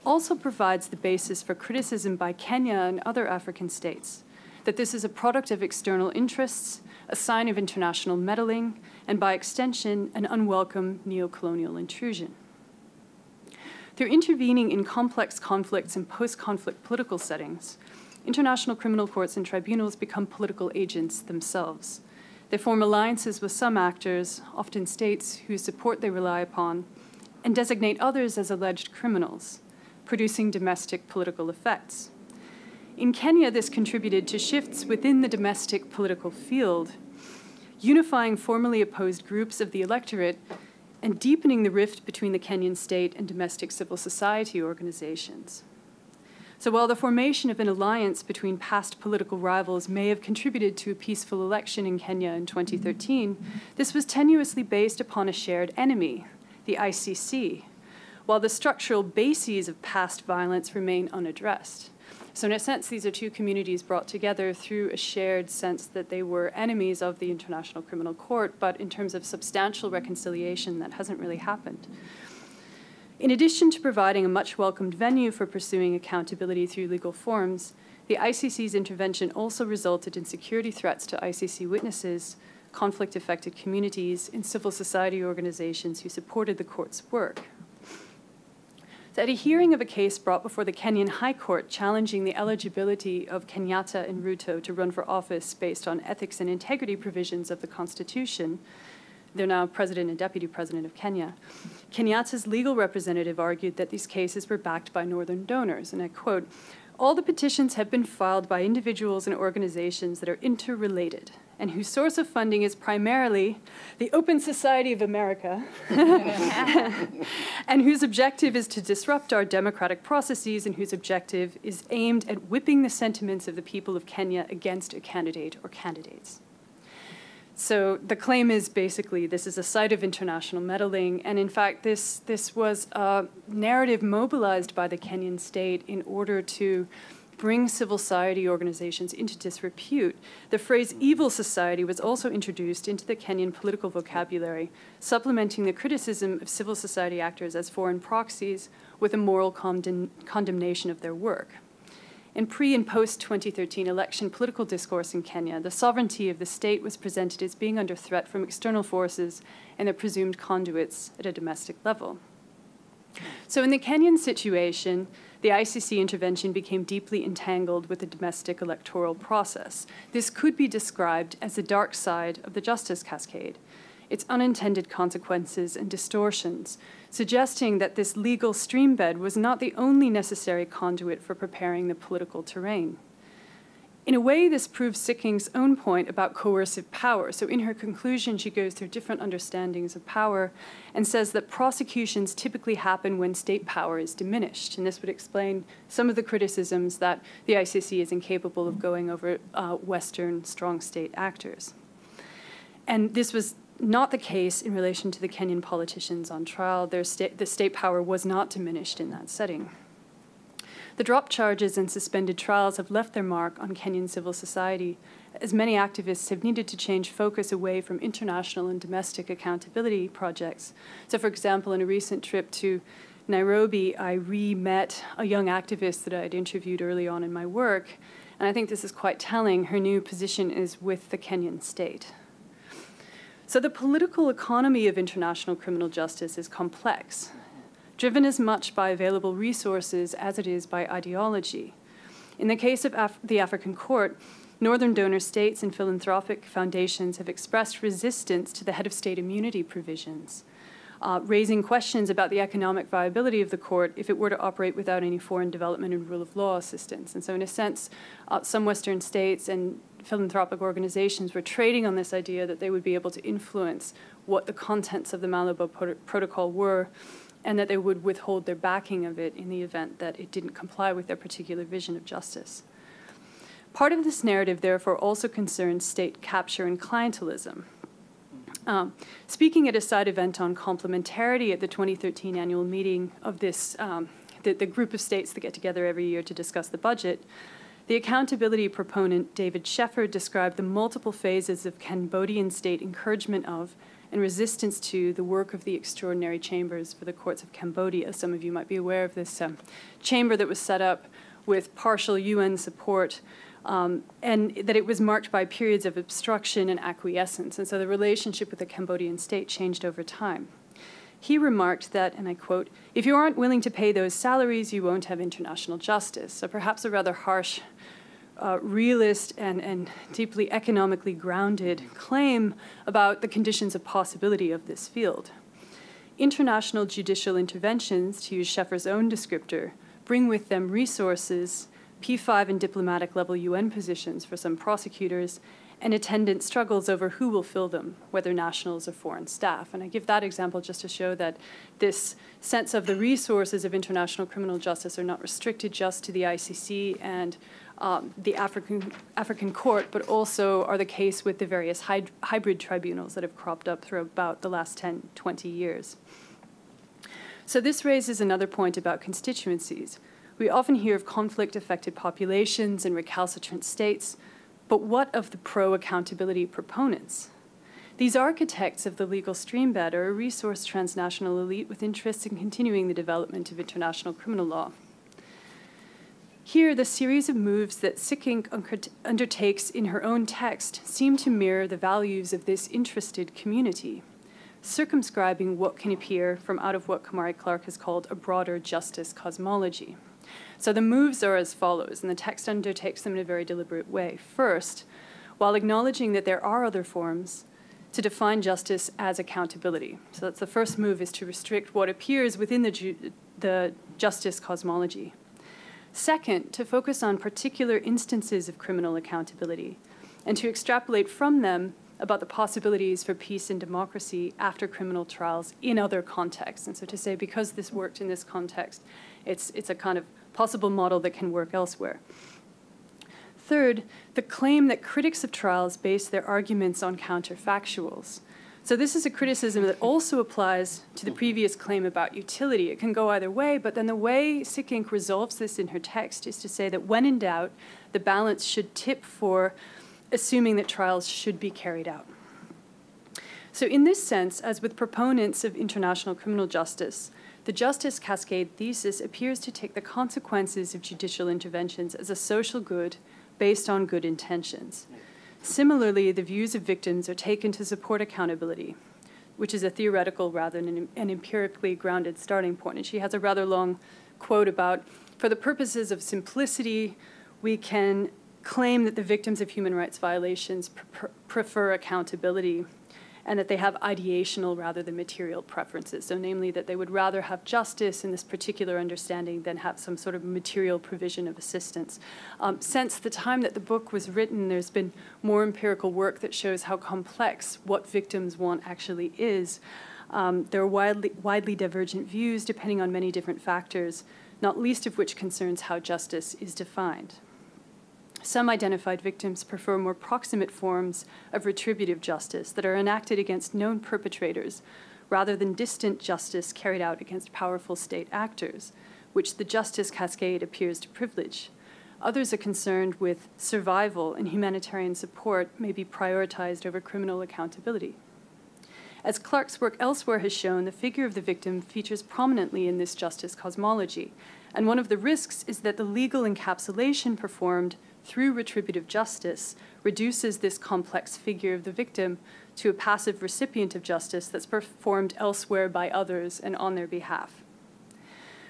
also provides the basis for criticism by Kenya and other African states, that this is a product of external interests, a sign of international meddling, and by extension, an unwelcome neo-colonial intrusion. Through intervening in complex conflicts and post-conflict political settings, international criminal courts and tribunals become political agents themselves. They form alliances with some actors, often states whose support they rely upon, and designate others as alleged criminals, producing domestic political effects. In Kenya, this contributed to shifts within the domestic political field, unifying formerly opposed groups of the electorate and deepening the rift between the Kenyan state and domestic civil society organizations. So while the formation of an alliance between past political rivals may have contributed to a peaceful election in Kenya in 2013, this was tenuously based upon a shared enemy, the ICC, while the structural bases of past violence remain unaddressed. So in a sense, these are two communities brought together through a shared sense that they were enemies of the International Criminal Court, but in terms of substantial reconciliation, that hasn't really happened. In addition to providing a much welcomed venue for pursuing accountability through legal forms, the ICC's intervention also resulted in security threats to ICC witnesses, conflict-affected communities, and civil society organizations who supported the court's work. So at a hearing of a case brought before the Kenyan High Court challenging the eligibility of Kenyatta and Ruto to run for office based on ethics and integrity provisions of the Constitution, they're now President and Deputy President of Kenya, Kenyatta's legal representative argued that these cases were backed by Northern donors, and I quote, "All the petitions have been filed by individuals and organizations that are interrelated and whose source of funding is primarily the Open Society of America and whose objective is to disrupt our democratic processes and whose objective is aimed at whipping the sentiments of the people of Kenya against a candidate or candidates." So the claim is basically this is a site of international meddling, and in fact this was a narrative mobilized by the Kenyan state in order to bring civil society organizations into disrepute. The phrase evil society was also introduced into the Kenyan political vocabulary, supplementing the criticism of civil society actors as foreign proxies with a moral condemnation of their work. In pre- and post-2013 election political discourse in Kenya, the sovereignty of the state was presented as being under threat from external forces and their presumed conduits at a domestic level. So in the Kenyan situation, the ICC intervention became deeply entangled with the domestic electoral process. This could be described as the dark side of the Justice Cascade, its unintended consequences and distortions, suggesting that this legal streambed was not the only necessary conduit for preparing the political terrain. In a way, this proves Sikking's own point about coercive power. So in her conclusion, she goes through different understandings of power and says that prosecutions typically happen when state power is diminished. And this would explain some of the criticisms that the ICC is incapable of going over Western strong state actors. And this was not the case in relation to the Kenyan politicians on trial. The state power was not diminished in that setting. The drop charges and suspended trials have left their mark on Kenyan civil society, as many activists have needed to change focus away from international and domestic accountability projects. So, for example, in a recent trip to Nairobi, I re-met a young activist that I had interviewed early on in my work, and I think this is quite telling. Her new position is with the Kenyan state. So the political economy of international criminal justice is complex, driven as much by available resources as it is by ideology. In the case of the African Court, northern donor states and philanthropic foundations have expressed resistance to the head of state immunity provisions. raising questions about the economic viability of the court if it were to operate without any foreign development and rule of law assistance. And so in a sense, some Western states and philanthropic organizations were trading on this idea that they would be able to influence what the contents of the Malabo Protocol were, and that they would withhold their backing of it in the event that it didn't comply with their particular vision of justice. Part of this narrative, therefore, also concerns state capture and clientelism. Speaking at a side event on complementarity at the 2013 annual meeting of this, the group of states that get together every year to discuss the budget, the accountability proponent David Sheffer described the multiple phases of Cambodian state encouragement of and resistance to the work of the extraordinary chambers for the courts of Cambodia. Some of you might be aware of this chamber that was set up with partial UN support, and that it was marked by periods of obstruction and acquiescence. And so the relationship with the Cambodian state changed over time. He remarked that, and I quote, "If you aren't willing to pay those salaries, you won't have international justice." So perhaps a rather harsh, realist and deeply economically grounded claim about the conditions of possibility of this field. International judicial interventions, to use Sheffer's own descriptor, bring with them resources, P5 and diplomatic level UN positions for some prosecutors, and attendant struggles over who will fill them, whether nationals or foreign staff. And I give that example just to show that this sense of the resources of international criminal justice are not restricted just to the ICC and the African court, but also are the case with the various hybrid tribunals that have cropped up through about the last 10, 20 years. So this raises another point about constituencies. We often hear of conflict-affected populations and recalcitrant states, but what of the pro-accountability proponents? These architects of the legal streambed are a resource transnational elite with interests in continuing the development of international criminal law. Here, the series of moves that Sikink undertakes in her own text seem to mirror the values of this interested community, circumscribing what can appear from out of what Kamari Clarke has called a broader justice cosmology. So the moves are as follows, and the text undertakes them in a very deliberate way. First, while acknowledging that there are other forms, to define justice as accountability. So that's the first move, is to restrict what appears within the justice cosmology. Second, to focus on particular instances of criminal accountability and to extrapolate from them about the possibilities for peace and democracy after criminal trials in other contexts. And so to say, because this worked in this context, it's a kind of possible model that can work elsewhere. Third, the claim that critics of trials base their arguments on counterfactuals. So this is a criticism that also applies to the previous claim about utility. It can go either way, but then the way Sikink resolves this in her text is to say that when in doubt, the balance should tip for assuming that trials should be carried out. So in this sense, as with proponents of international criminal justice, the Justice Cascade thesis appears to take the consequences of judicial interventions as a social good based on good intentions. Similarly, the views of victims are taken to support accountability, which is a theoretical rather than an empirically grounded starting point. And she has a rather long quote about, for the purposes of simplicity, we can claim that the victims of human rights violations prefer accountability, and that they have ideational rather than material preferences. So namely that they would rather have justice in this particular understanding than have some sort of material provision of assistance. Since the time that the book was written, there's been more empirical work that shows how complex what victims want actually is. There are widely divergent views depending on many different factors, not least of which concerns how justice is defined. Some identified victims prefer more proximate forms of retributive justice that are enacted against known perpetrators rather than distant justice carried out against powerful state actors, which the Justice Cascade appears to privilege. Others are concerned with survival, and humanitarian support may be prioritized over criminal accountability. As Clarke's work elsewhere has shown, the figure of the victim features prominently in this justice cosmology, and one of the risks is that the legal encapsulation performed through retributive justice reduces this complex figure of the victim to a passive recipient of justice that's performed elsewhere by others and on their behalf.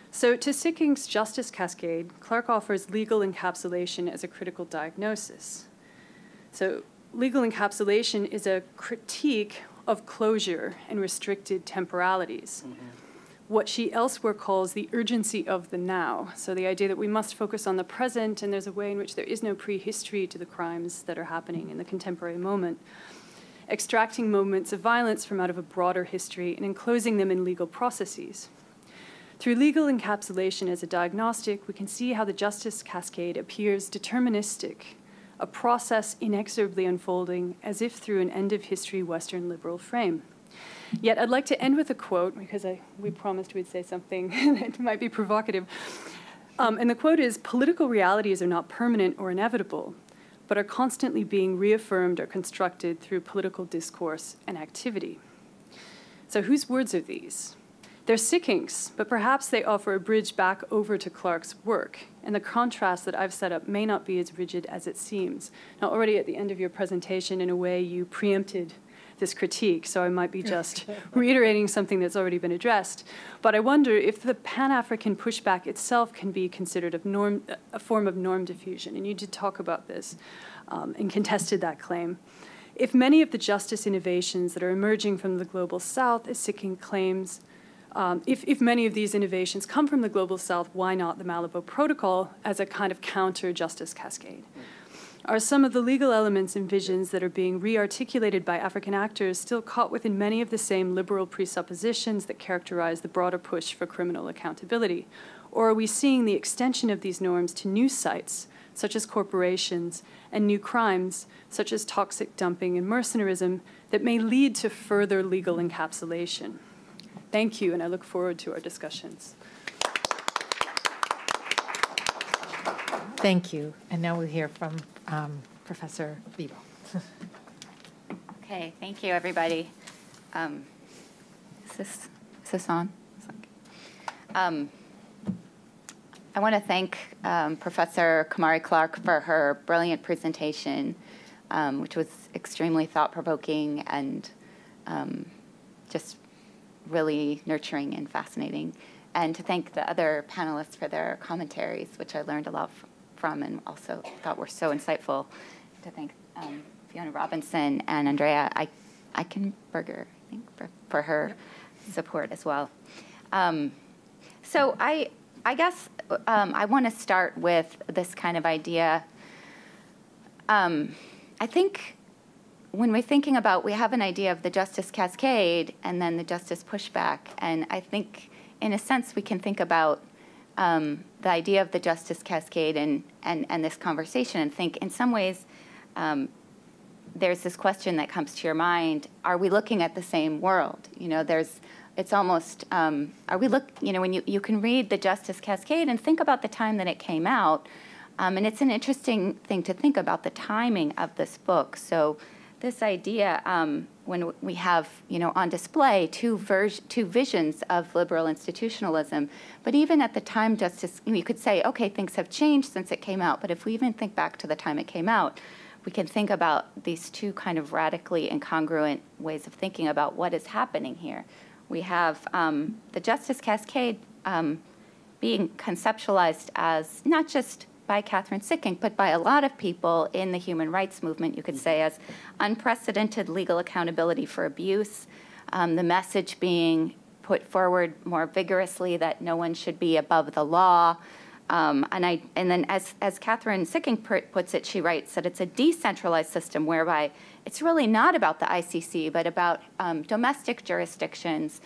So to Sikink's Justice Cascade, Clarke offers legal encapsulation as a critical diagnosis. So legal encapsulation is a critique of closure and restricted temporalities. What she elsewhere calls the urgency of the now. So the idea that we must focus on the present, and there's a way in which there is no prehistory to the crimes that are happening in the contemporary moment. Extracting moments of violence from out of a broader history and enclosing them in legal processes. Through legal encapsulation as a diagnostic, we can see how the Justice Cascade appears deterministic, a process inexorably unfolding as if through an end-of-history Western liberal frame. Yet I'd like to end with a quote, because we promised we'd say something that might be provocative. And the quote is, "Political realities are not permanent or inevitable, but are constantly being reaffirmed or constructed through political discourse and activity." So whose words are these? They're Sicking's, but perhaps they offer a bridge back over to Clarke's work, and the contrast that I've set up may not be as rigid as it seems. Now, already at the end of your presentation, in a way, you preempted this critique, so I might be just reiterating something that's already been addressed. But I wonder if the Pan-African pushback itself can be considered a form of norm diffusion, and you did talk about this and contested that claim. If many of the justice innovations that are emerging from the Global South, as Sicking claims, if many of these innovations come from the Global South, why not the Malabo Protocol as a kind of counter-justice cascade? Are some of the legal elements and visions that are being re-articulated by African actors still caught within many of the same liberal presuppositions that characterize the broader push for criminal accountability? Or are we seeing the extension of these norms to new sites, such as corporations, and new crimes, such as toxic dumping and mercenarism, that may lead to further legal encapsulation? Thank you, and I look forward to our discussions. Thank you. And now we'll hear from Professor Vivo. Okay, thank you, everybody. Is this on? I want to thank Professor Kamari Clarke for her brilliant presentation, which was extremely thought-provoking and just really nurturing and fascinating. And to thank the other panelists for their commentaries, which I learned a lot from and also thought were so insightful. To thank Fiona Robinson and Andrea Eichenberger, I think, for her support as well. So I guess I want to start with this kind of idea. I think when we're thinking about, we have an idea of the Justice Cascade and then the Justice Pushback, and I think in a sense we can think about the idea of the Justice Cascade and this conversation and think in some ways there's this question that comes to your mind, are we looking at the same world? You know, it's almost, are we when you can read the Justice Cascade and think about the time that it came out, and it's an interesting thing to think about the timing of this book. So this idea, when we have, on display two visions of liberal institutionalism, but even at the time justice, you could say, okay, things have changed since it came out, but if we even think back to the time it came out, we can think about these two kind of radically incongruent ways of thinking about what is happening here. We have the Justice Cascade being conceptualized as not just by Catherine Sicking, but by a lot of people in the human rights movement, you could say, as unprecedented legal accountability for abuse, the message being put forward more vigorously that no one should be above the law. And then as Catherine Sicking puts it, she writes that it's a decentralized system whereby it's really not about the ICC, but about domestic jurisdictions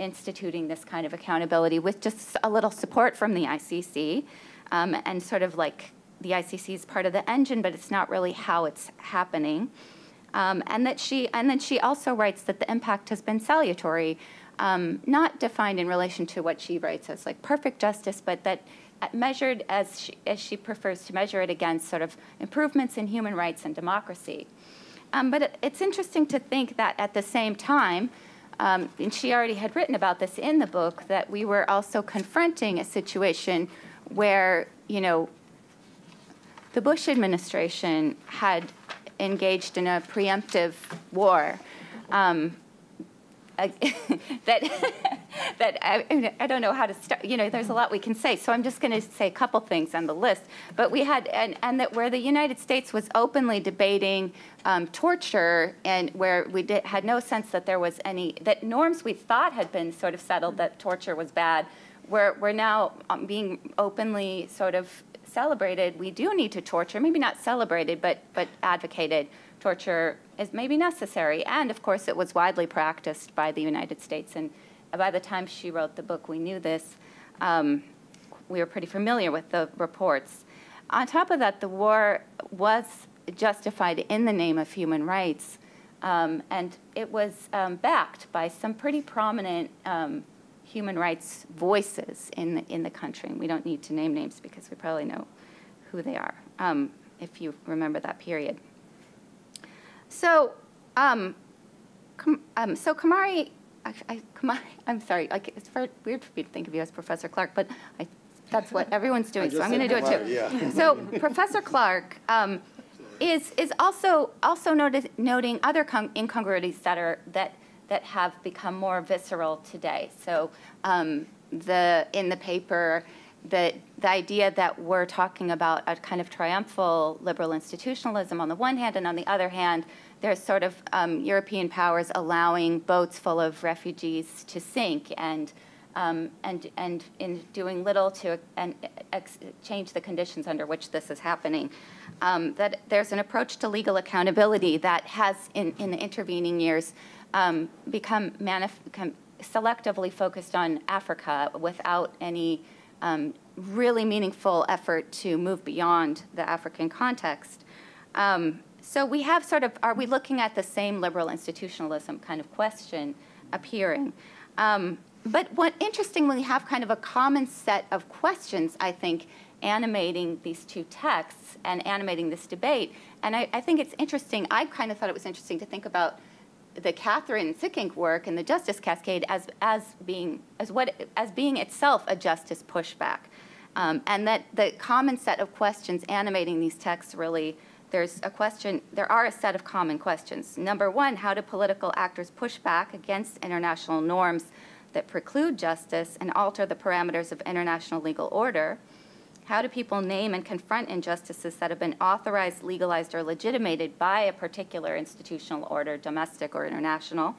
instituting this kind of accountability with just a little support from the ICC. And sort of like the ICC is part of the engine, but it's not really how it's happening. And then she also writes that the impact has been salutary, not defined in relation to what she writes as like perfect justice, but that measured as she prefers to measure it against sort of improvements in human rights and democracy. But it's interesting to think that at the same time, and she already had written about this in the book, that we were also confronting a situation where, the Bush administration had engaged in a preemptive war that that I don't know how to start. You know, there's a lot we can say. So I'm just going to say a couple things on the list. But we had, and that where the United States was openly debating torture, and where we had no sense that there was any, that norms we thought had been sort of settled that torture was bad, we're now being openly sort of celebrated. We do need to torture, maybe not celebrated, but advocated. Torture is maybe necessary. And of course, it was widely practiced by the United States. And by the time she wrote the book, we knew this. We were pretty familiar with the reports. On top of that, the war was justified in the name of human rights. And it was backed by some pretty prominent human rights voices in the country. And we don't need to name names because we probably know who they are, if you remember that period. So, Kumari, I'm sorry, it's weird for me to think of you as Professor Clarke, but that's what everyone's doing, so I'm going to do it too. Yeah. So, Professor Clarke is also noting other incongruities that have become more visceral today. So, in the paper, the idea that we're talking about a kind of triumphal liberal institutionalism on the one hand, and on the other hand, there's sort of European powers allowing boats full of refugees to sink, and in doing little to change the conditions under which this is happening. That there's an approach to legal accountability that has, in the intervening years, become selectively focused on Africa without any really meaningful effort to move beyond the African context. So we have sort of, are we looking at the same liberal institutionalism kind of question appearing? But what interestingly, we have kind of a common set of questions, I think, animating these two texts and animating this debate. And I think it's interesting, I kind of thought it was interesting to think about the Catherine Sickink work and the Justice Cascade as being itself a justice pushback. And that the common set of questions animating these texts really, there are a set of common questions. Number one, how do political actors push back against international norms that preclude justice and alter the parameters of international legal order? How do people name and confront injustices that have been authorized, legalized, or legitimated by a particular institutional order, domestic or international?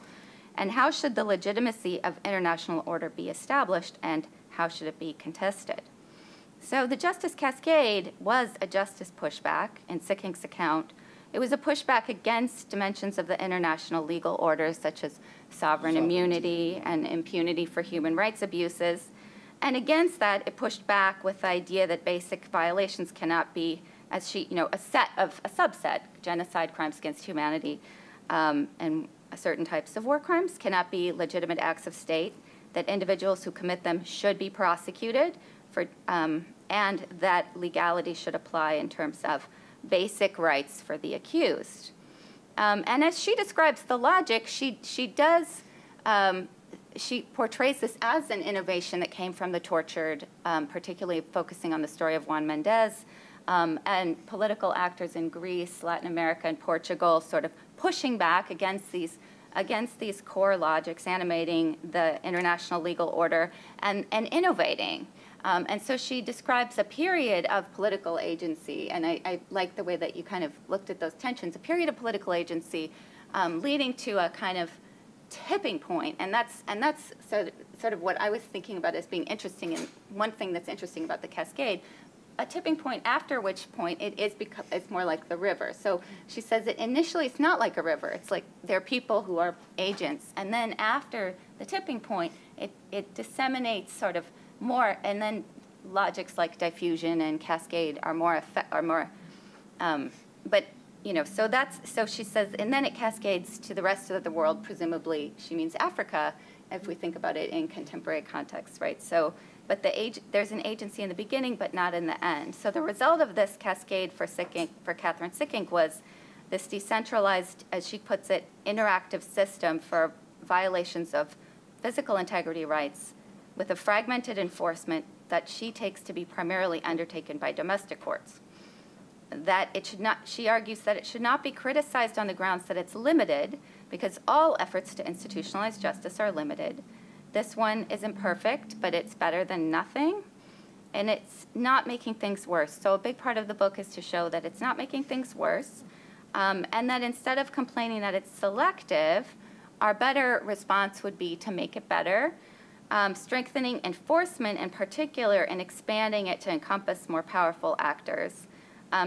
And how should the legitimacy of international order be established, and how should it be contested? So the Justice Cascade was a justice pushback in Sickink's account. It was a pushback against dimensions of the international legal order, such as sovereign immunity and impunity for human rights abuses. And against that, it pushed back with the idea that basic violations cannot be, a subset, genocide, crimes against humanity, and certain types of war crimes cannot be legitimate acts of state, that individuals who commit them should be prosecuted, and that legality should apply in terms of basic rights for the accused. And as she describes the logic, she portrays this as an innovation that came from the tortured, particularly focusing on the story of Juan Mendez, and political actors in Greece, Latin America, and Portugal sort of pushing back against these core logics animating the international legal order and innovating. And so she describes a period of political agency, and I like the way that you kind of looked at those tensions, a period of political agency leading to a kind of tipping point, and that's sort of what I was thinking about as being interesting, and one thing that's interesting about the Cascade, a tipping point after which point it's more like the river. So she says that initially it's not like a river, it's like there are people who are agents, and then after the tipping point, it disseminates sort of more, and then logics like diffusion and cascade are more, but you know, so she says, and then it cascades to the rest of the world, presumably she means Africa, if we think about it in contemporary context, right? So, but there's an agency in the beginning, but not in the end. So the result of this cascade for Catherine Sickink was this decentralized, as she puts it, interactive system for violations of physical integrity rights with a fragmented enforcement that she takes to be primarily undertaken by domestic courts. That it should not, she argues that it should not be criticized on the grounds that it's limited, because all efforts to institutionalize justice are limited, This one isn't perfect, but it's better than nothing. And it's not making things worse. So a big part of the book is to show that it's not making things worse, and that instead of complaining that it's selective, our better response would be to make it better, strengthening enforcement in particular and expanding it to encompass more powerful actors.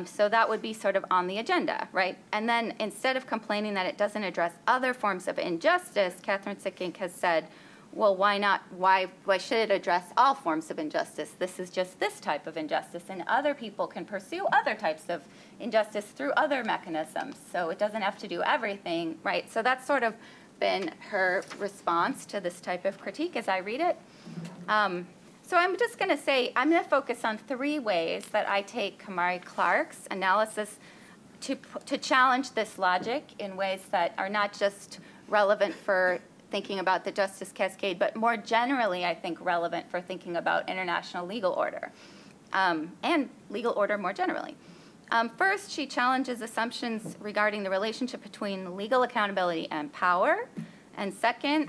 So that would be sort of on the agenda, right? And then instead of complaining that it doesn't address other forms of injustice, Catherine Sickink has said, well, why not? Why should it address all forms of injustice? This is just this type of injustice, and other people can pursue other types of injustice through other mechanisms. So it doesn't have to do everything, right? So that's sort of been her response to this type of critique as I read it. So I'm just going to say, I'm going to focus on 3 ways that I take Kumari Clarke's analysis to challenge this logic in ways that are not just relevant for thinking about the Justice Cascade, but more generally, I think, relevant for thinking about international legal order and legal order more generally. First, she challenges assumptions regarding the relationship between legal accountability and power. And second,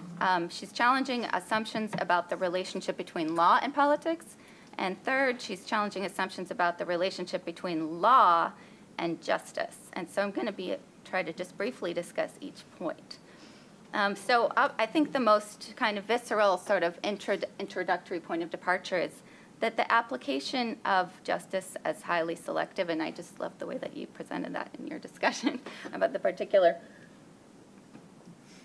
she's challenging assumptions about the relationship between law and politics. And third, she's challenging assumptions about the relationship between law and justice. And so I'm going to try to just briefly discuss each point. So I think the most kind of visceral sort of introductory point of departure is that the application of justice as highly selective, and I just love the way that you presented that in your discussion about the particular.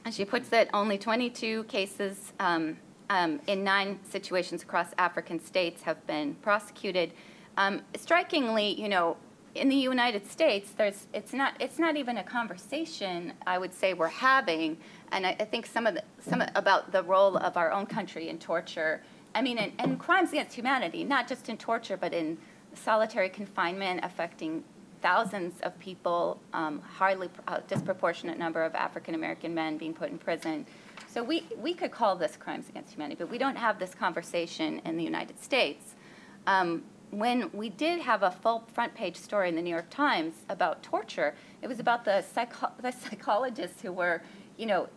And she puts that only 22 cases in 9 situations across African states have been prosecuted. Strikingly, you know, in the United States, it's not even a conversation I would say we're having, and I think some about the role of our own country in torture. I mean, and crimes against humanity, not just in torture, but in solitary confinement affecting thousands of people, hardly disproportionate number of African American men being put in prison. So we could call this crimes against humanity, but we don't have this conversation in the United States. When we did have a full front page story in the New York Times about torture, it was about the psychologists who were, you know,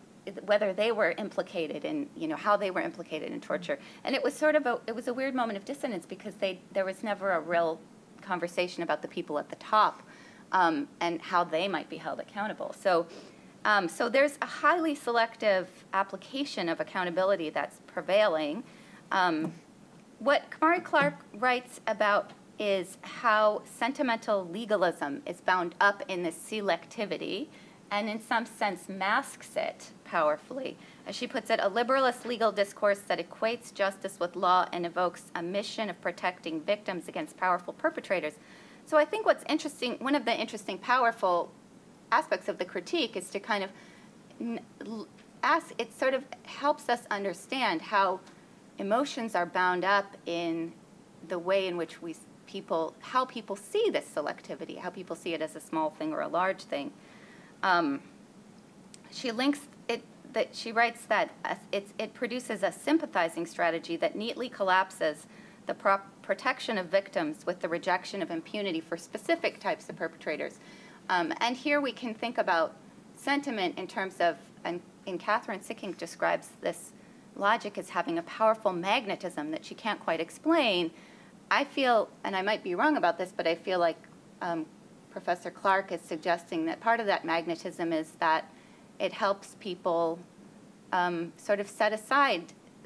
whether they were implicated in, you know, how they were implicated in torture. And it was sort of it was a weird moment of dissonance because there was never a real conversation about the people at the top and how they might be held accountable. So there's a highly selective application of accountability that's prevailing. What Kumari Clarke writes about is how sentimental legalism is bound up in this selectivity and in some sense masks it powerfully. As she puts it, a liberalist legal discourse that equates justice with law and evokes a mission of protecting victims against powerful perpetrators. So I think what's interesting, one of the interesting, powerful aspects of the critique is to kind of ask, it sort of helps us understand how emotions are bound up in the way in which how people see this selectivity, how people see it as a small thing or a large thing. She links it, that she writes that it produces a sympathizing strategy that neatly collapses the protection of victims with the rejection of impunity for specific types of perpetrators. And here we can think about sentiment in terms of, and Catherine Sickink describes this logic as having a powerful magnetism that she can't quite explain. I feel, and I might be wrong about this, but I feel like Professor Clarke is suggesting that part of that magnetism is that it helps people sort of set aside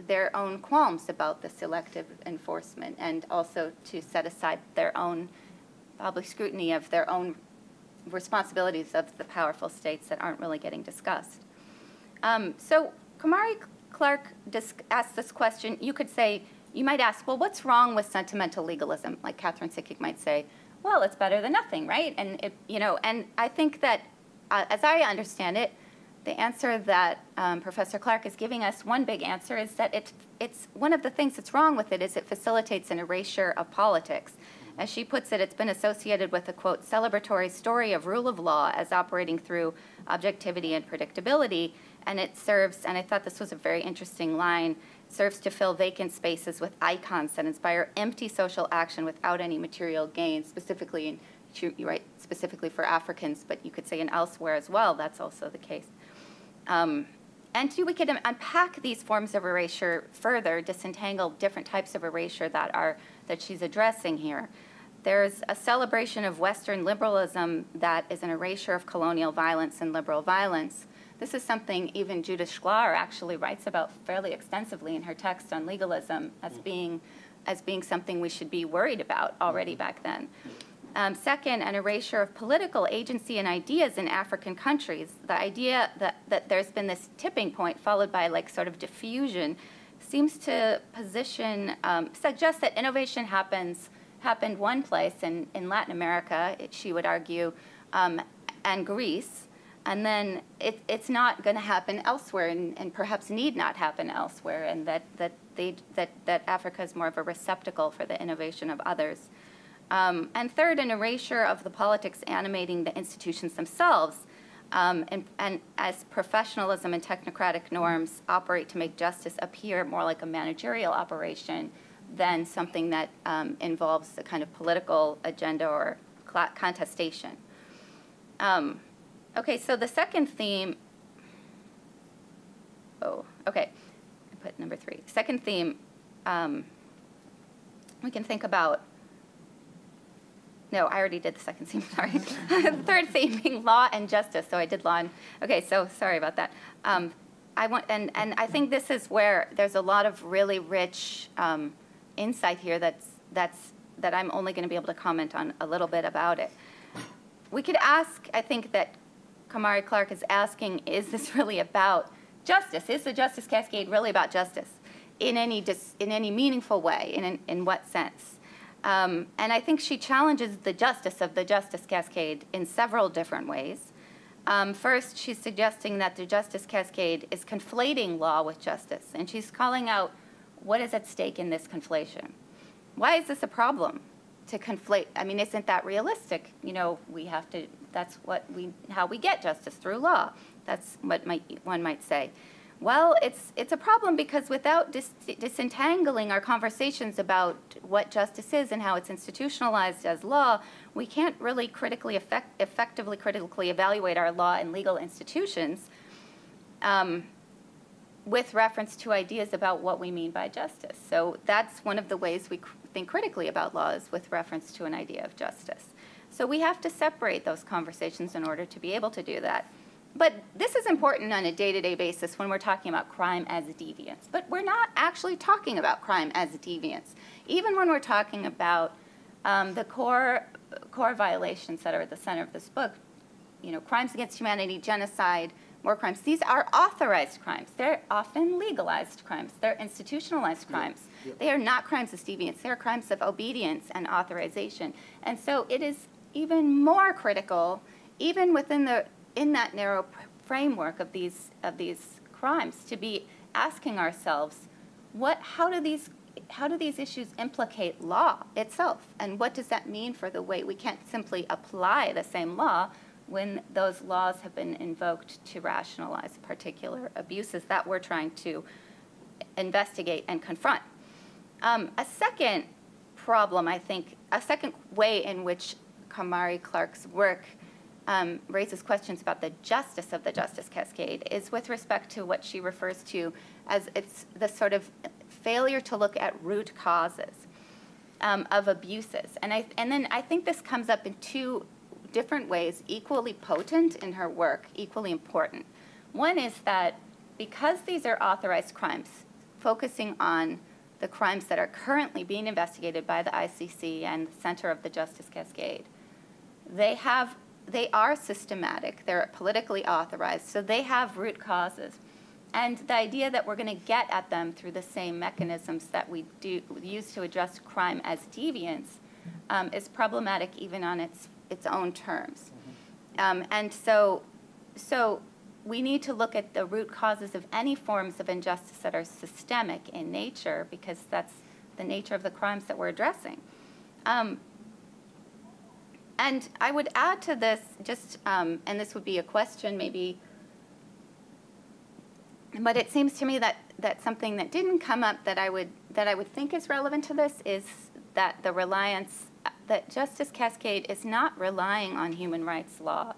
their own qualms about the selective enforcement and also to set aside their own probably scrutiny of their own responsibilities of the powerful states that aren't really getting discussed. So Kumari Clarke asked this question. You might ask, well, what's wrong with sentimental legalism? Like Catherine Sickink might say, well, it's better than nothing, right? And and I think that, as I understand it, the answer that Professor Clarke is giving us, one big answer is that it's one of the things that's wrong with it is it facilitates an erasure of politics. As she puts it, it's been associated with a, quote, celebratory story of rule of law as operating through objectivity and predictability. And it serves, and I thought this was a very interesting line, serves to fill vacant spaces with icons that inspire empty social action without any material gain, specifically, you write specifically for Africans, but you could say in elsewhere as well, that's also the case. we could unpack these forms of erasure further, disentangle different types of erasure that she's addressing here. There's a celebration of Western liberalism that is an erasure of colonial violence and liberal violence. This is something even Judith Schlar actually writes about fairly extensively in her text on legalism as being something we should be worried about already back then. Second, an erasure of political agency and ideas in African countries. The idea that there's been this tipping point followed by like sort of diffusion seems to suggest that innovation happened one place in Latin America, she would argue, and Greece, and then it's not going to happen elsewhere and perhaps need not happen elsewhere, and that Africa is more of a receptacle for the innovation of others. And third, an erasure of the politics animating the institutions themselves, and as professionalism and technocratic norms operate to make justice appear more like a managerial operation than something that involves a kind of political agenda or contestation. Okay, so the second theme, I put number 3. Second theme, we can think about, no, I already did the second theme, sorry. The third theme being law and justice, so I did law and, okay, so sorry about that. And I think this is where there's a lot of really rich insight here that I'm only going to be able to comment on a little bit about it. We could ask, I think that Kumari Clark is asking, is this really about justice? Is the Justice Cascade really about justice in any meaningful way? In what sense? And I think she challenges the justice of the Justice Cascade in several different ways. First, she's suggesting that the Justice Cascade is conflating law with justice, and she's calling out what is at stake in this conflation. Why is this a problem to conflate? I mean, isn't that realistic? You know, that's how we get justice, through law. That's what one might say. Well, it's a problem because without disentangling our conversations about what justice is and how it's institutionalized as law, we can't really effectively critically evaluate our law and legal institutions with reference to ideas about what we mean by justice. So that's one of the ways we think critically about law, is with reference to an idea of justice. So we have to separate those conversations in order to be able to do that. But this is important on a day-to-day basis when we're talking about crime as deviance. But we're not actually talking about crime as deviance. Even when we're talking about the core violations that are at the center of this book, you know, crimes against humanity, genocide, war crimes, these are authorized crimes. They're often legalized crimes. They're institutionalized crimes. Yeah. They are not crimes as deviance. They're crimes of obedience and authorization. And so it is even more critical, even within in that narrow framework of these crimes, to be asking ourselves, how do these issues implicate law itself, and what does that mean for the way we can't simply apply the same law when those laws have been invoked to rationalize particular abuses that we're trying to investigate and confront. A second problem, I think, a second way in which Kumari Clark's work raises questions about the justice of the Justice Cascade is with respect to what she refers to as the sort of failure to look at root causes of abuses. And then I think this comes up in two different ways, equally potent in her work, equally important. One is that because these are authorized crimes, focusing on the crimes that are currently being investigated by the ICC and the center of the Justice Cascade, they are systematic, they're politically authorized, so they have root causes. And the idea that we're going to get at them through the same mechanisms that we use to address crime as deviance is problematic even on its own terms. And so we need to look at the root causes of any forms of injustice that are systemic in nature, because that's the nature of the crimes that we're addressing. And I would add to this just, and this would be a question maybe, but it seems to me that something that didn't come up that I would think is relevant to this is that that Justice Cascade is not relying on human rights law.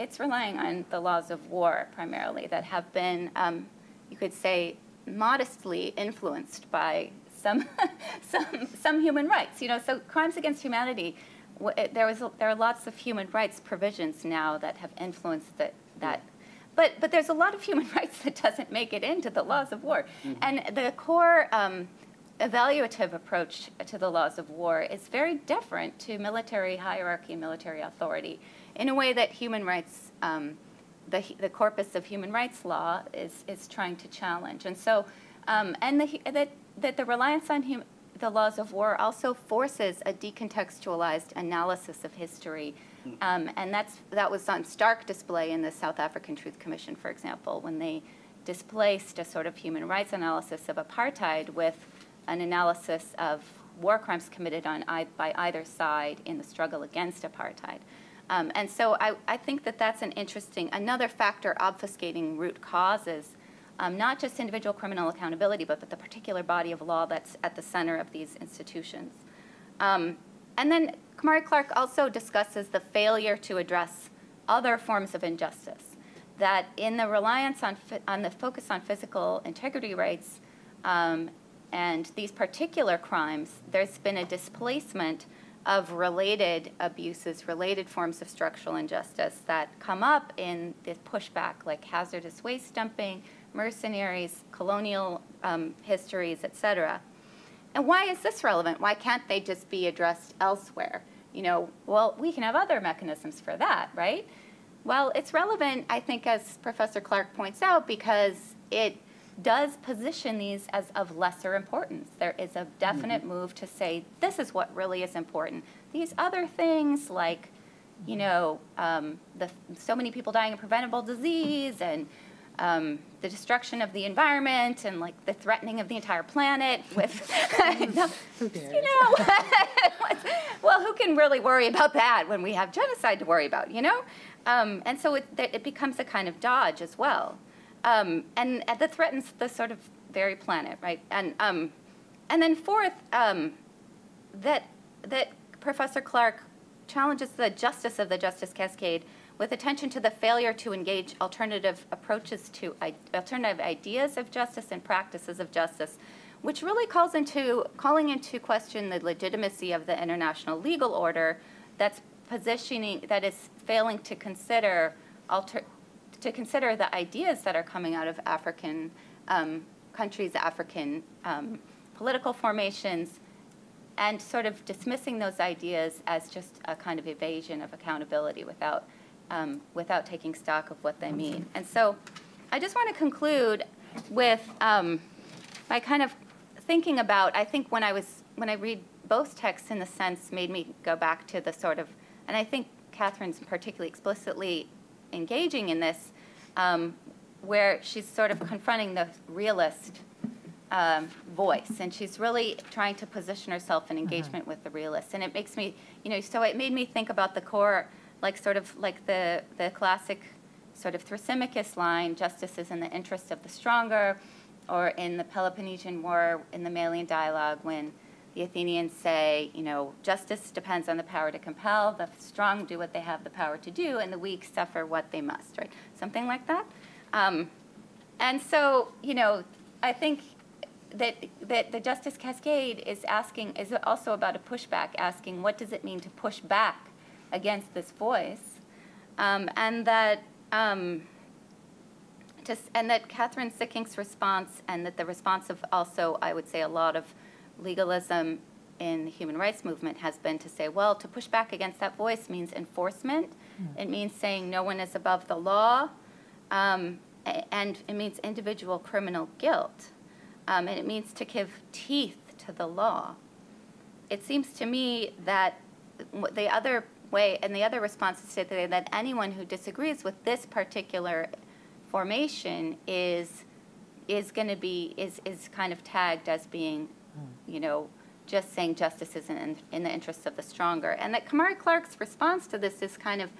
it's relying on the laws of war primarily that have been, you could say, modestly influenced by some some human rights. You know, so crimes against humanity, there are lots of human rights provisions now that have influenced that. But there's a lot of human rights that doesn't make it into the laws of war. And the core evaluative approach to the laws of war is very different to military hierarchy and military authority in a way that human rights, the corpus of human rights law is trying to challenge. And so, that the reliance on the laws of war also forces a decontextualized analysis of history. And that was on stark display in the South African Truth Commission, for example, when they displaced a sort of human rights analysis of apartheid with an analysis of war crimes committed by either side in the struggle against apartheid. And so I think that that's an interesting, another factor obfuscating root causes, not just individual criminal accountability, but the particular body of law that's at the center of these institutions. And then Kumari Clarke also discusses the failure to address other forms of injustice, that in the reliance on the focus on physical integrity rights and these particular crimes, there's been a displacement of related abuses, related forms of structural injustice that come up in the pushback, like hazardous waste dumping, mercenaries, colonial histories, et cetera. And why is this relevant? Why can't they just be addressed elsewhere? You know, well, we can have other mechanisms for that, right? Well, it's relevant, I think, as Professor Clarke points out, because it does position these as of lesser importance. There is a definite move to say, this is what really is important. These other things like, you know, so many people dying of preventable disease and the destruction of the environment and like the threatening of the entire planet with, you know, well, who can really worry about that when we have genocide to worry about, you know? And so it becomes a kind of dodge as well. And that threatens the sort of very planet, right? And then fourth, that Professor Clarke challenges the justice of the Justice Cascade with attention to the failure to engage alternative approaches to alternative ideas of justice and practices of justice, which really calling into question the legitimacy of the international legal order that's that is failing to consider the ideas that are coming out of African countries, African political formations, and sort of dismissing those ideas as just a kind of evasion of accountability without taking stock of what they mean. And so I just want to conclude with by kind of thinking about, I think when I read both texts, in a sense, made me go back to the sort of, and I think Catherine's particularly explicitly engaging in this, where she's sort of confronting the realist voice, and she's really trying to position herself in engagement with the realist. And it makes me, you know, so it made me think about the core, like sort of like the classic sort of Thrasymachus line, justice is in the interest of the stronger, or in the Peloponnesian War, in the Malian dialogue, when the Athenians say, you know, justice depends on the power to compel, the strong do what they have the power to do, and the weak suffer what they must, right? Something like that. And so, you know, I think that the Justice Cascade is also about a pushback, asking what does it mean to push back against this voice, and that Catherine Sickink's response, and that the response of also, I would say, a lot of legalism in the human rights movement has been to say, well, to push back against that voice means enforcement. It means saying no one is above the law, and it means individual criminal guilt, and it means to give teeth to the law. It seems to me that the other way, and the other response is to say that anyone who disagrees with this particular formation is kind of tagged as being, you know, just saying justice is in the interests of the stronger. And that Kumari Clarke's response to this is kind of,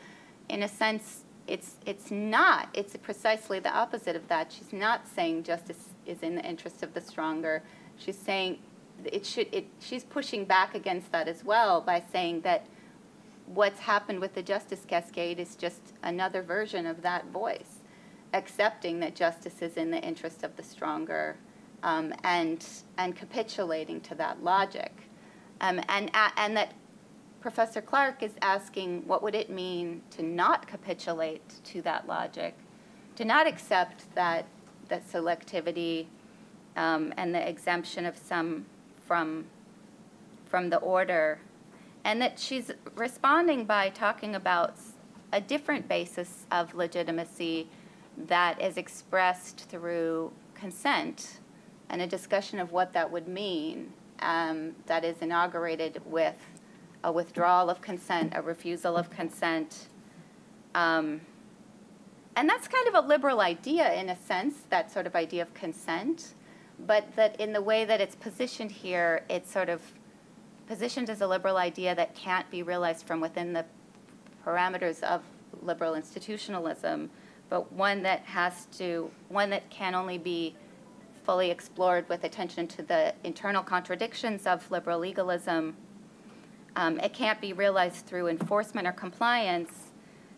in a sense, it's not. It's precisely the opposite of that. She's not saying justice is in the interest of the stronger. She's saying she's pushing back against that as well by saying that what's happened with the Justice Cascade is just another version of that voice, accepting that justice is in the interest of the stronger, and capitulating to that logic. And that Professor Clarke is asking, what would it mean to not capitulate to that logic, to not accept that selectivity and the exemption of some from the order, and that she's responding by talking about a different basis of legitimacy that is expressed through consent and a discussion of what that would mean, that is inaugurated with a withdrawal of consent, a refusal of consent. And that's kind of a liberal idea in a sense, that sort of idea of consent, but that in the way that it's positioned here, it's sort of positioned as a liberal idea that can't be realized from within the parameters of liberal institutionalism, but one that can only be fully explored with attention to the internal contradictions of liberal legalism. It can't be realized through enforcement or compliance,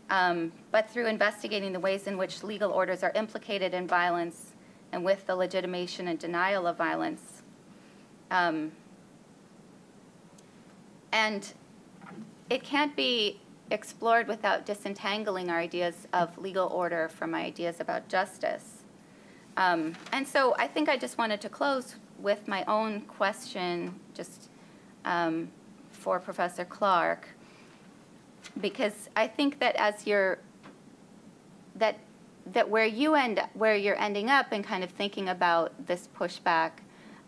but through investigating the ways in which legal orders are implicated in violence and with the legitimation and denial of violence. And it can't be explored without disentangling our ideas of legal order from ideas about justice. And so I think I just wanted to close with my own question, just for Professor Clarke, because I think that as you're that where you're ending up and kind of thinking about this pushback,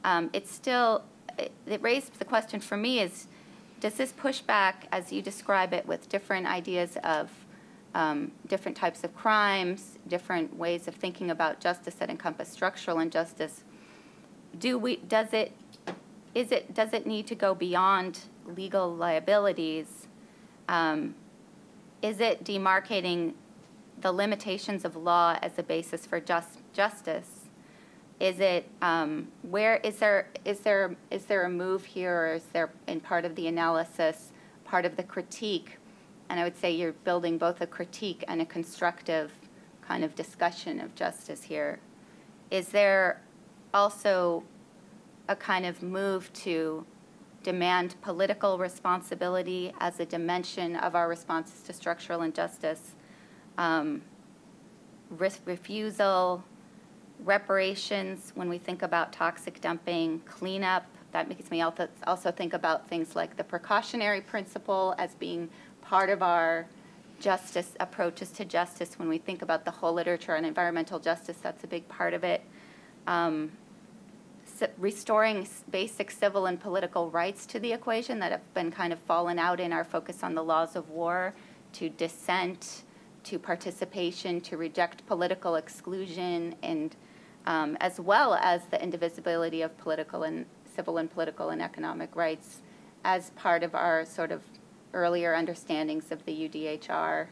it raised the question for me is, does this pushback, as you describe it, with different ideas of different types of crimes, different ways of thinking about justice that encompass structural injustice, does it need to go beyond legal liabilities? Is it demarcating the limitations of law as a basis for justice? Is it is there a move here, or is there, in part of the analysis, part of the critique? And I would say you're building both a critique and a constructive kind of discussion of justice here. Is there also a kind of move to demand political responsibility as a dimension of our responses to structural injustice, refusal, reparations when we think about toxic dumping, cleanup? That makes me also think about things like the precautionary principle as being part of our justice approaches to justice. When we think about the whole literature on environmental justice, that's a big part of it. Restoring basic civil and political rights to the equation that have been kind of fallen out in our focus on the laws of war, to dissent, to participation, to reject political exclusion, and as well as the indivisibility of civil and political and economic rights as part of our sort of earlier understandings of the UDHR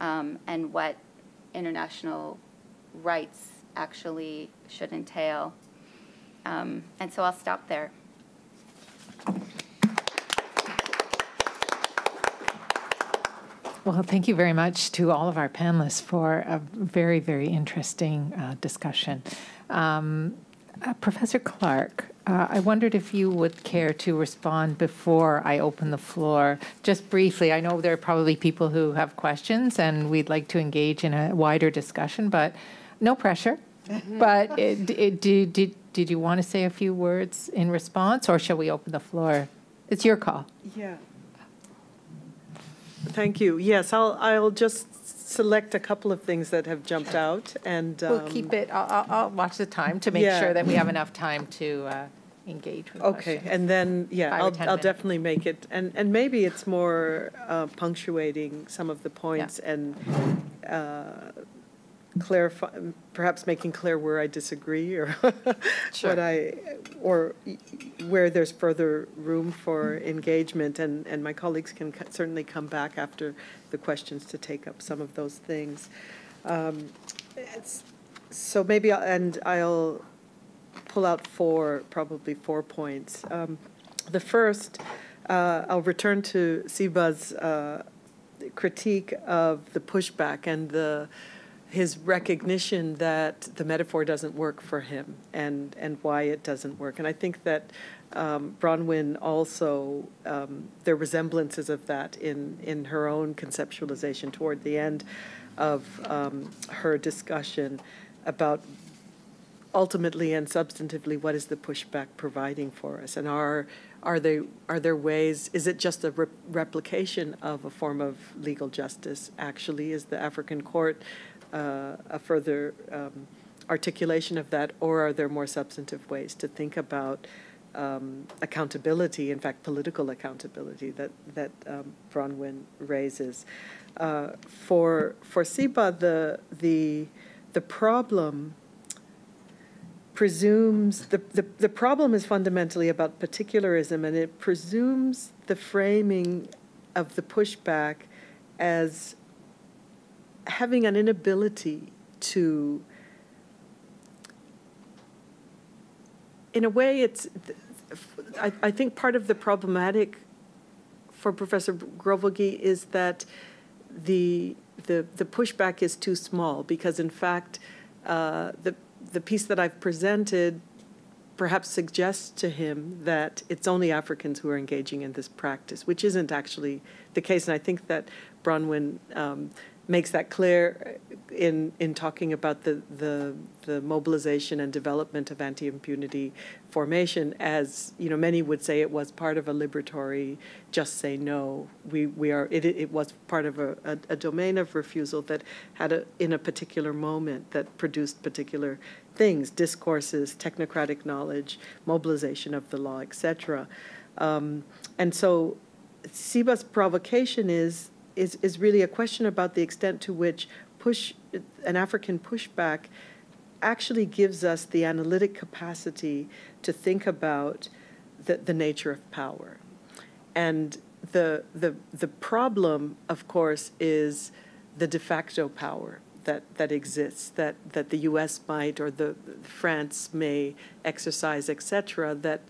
and what international rights actually should entail. And so I'll stop there. Well, thank you very much to all of our panelists for a very, very interesting discussion. Professor Clarke, I wondered if you would care to respond before I open the floor, just briefly. I know there are probably people who have questions, and we'd like to engage in a wider discussion, but no pressure. But did you want to say a few words in response, or shall we open the floor? It's your call. Yeah. Thank you. Yes, I'll just select a couple of things that have jumped out, and we'll keep it. I'll watch the time to make sure that we have enough time to engage with questions. And then I'll definitely make it, and maybe it's more punctuating some of the points and clarify, perhaps making clear where I disagree or or where there's further room for engagement, and my colleagues can certainly come back after the questions to take up some of those things. So maybe I'll pull out probably four points. The first I'll return to Siba's critique of the pushback and his recognition that the metaphor doesn't work for him and why it doesn't work. And I think that Bronwyn also, there are resemblances of that in her own conceptualization toward the end of her discussion about ultimately and substantively what is the pushback providing for us, and are there ways, is it just a replication of a form of legal justice? Actually, is the African court a further articulation of that, or are there more substantive ways to think about accountability, in fact, political accountability that Bronwyn raises? For Siba, the problem presumes, the problem is fundamentally about particularism, and it presumes the framing of the pushback as having an inability to, in a way, I think part of the problematic for Professor Grovogi is that the pushback is too small, because in fact the piece that I've presented perhaps suggests to him that it's only Africans who are engaging in this practice, which isn't actually the case. And I think that Bronwyn makes that clear in talking about the mobilization and development of anti-impunity formation, as, you know, many would say it was part of a liberatory just say no. It was part of a domain of refusal that had in a particular moment that produced particular things, discourses, technocratic knowledge, mobilization of the law, etc. And so Siba's provocation is really a question about the extent to which an African pushback actually gives us the analytic capacity to think about the nature of power. And the problem, of course, is the de facto power that exists, that the U.S. might, or France may exercise, etc., that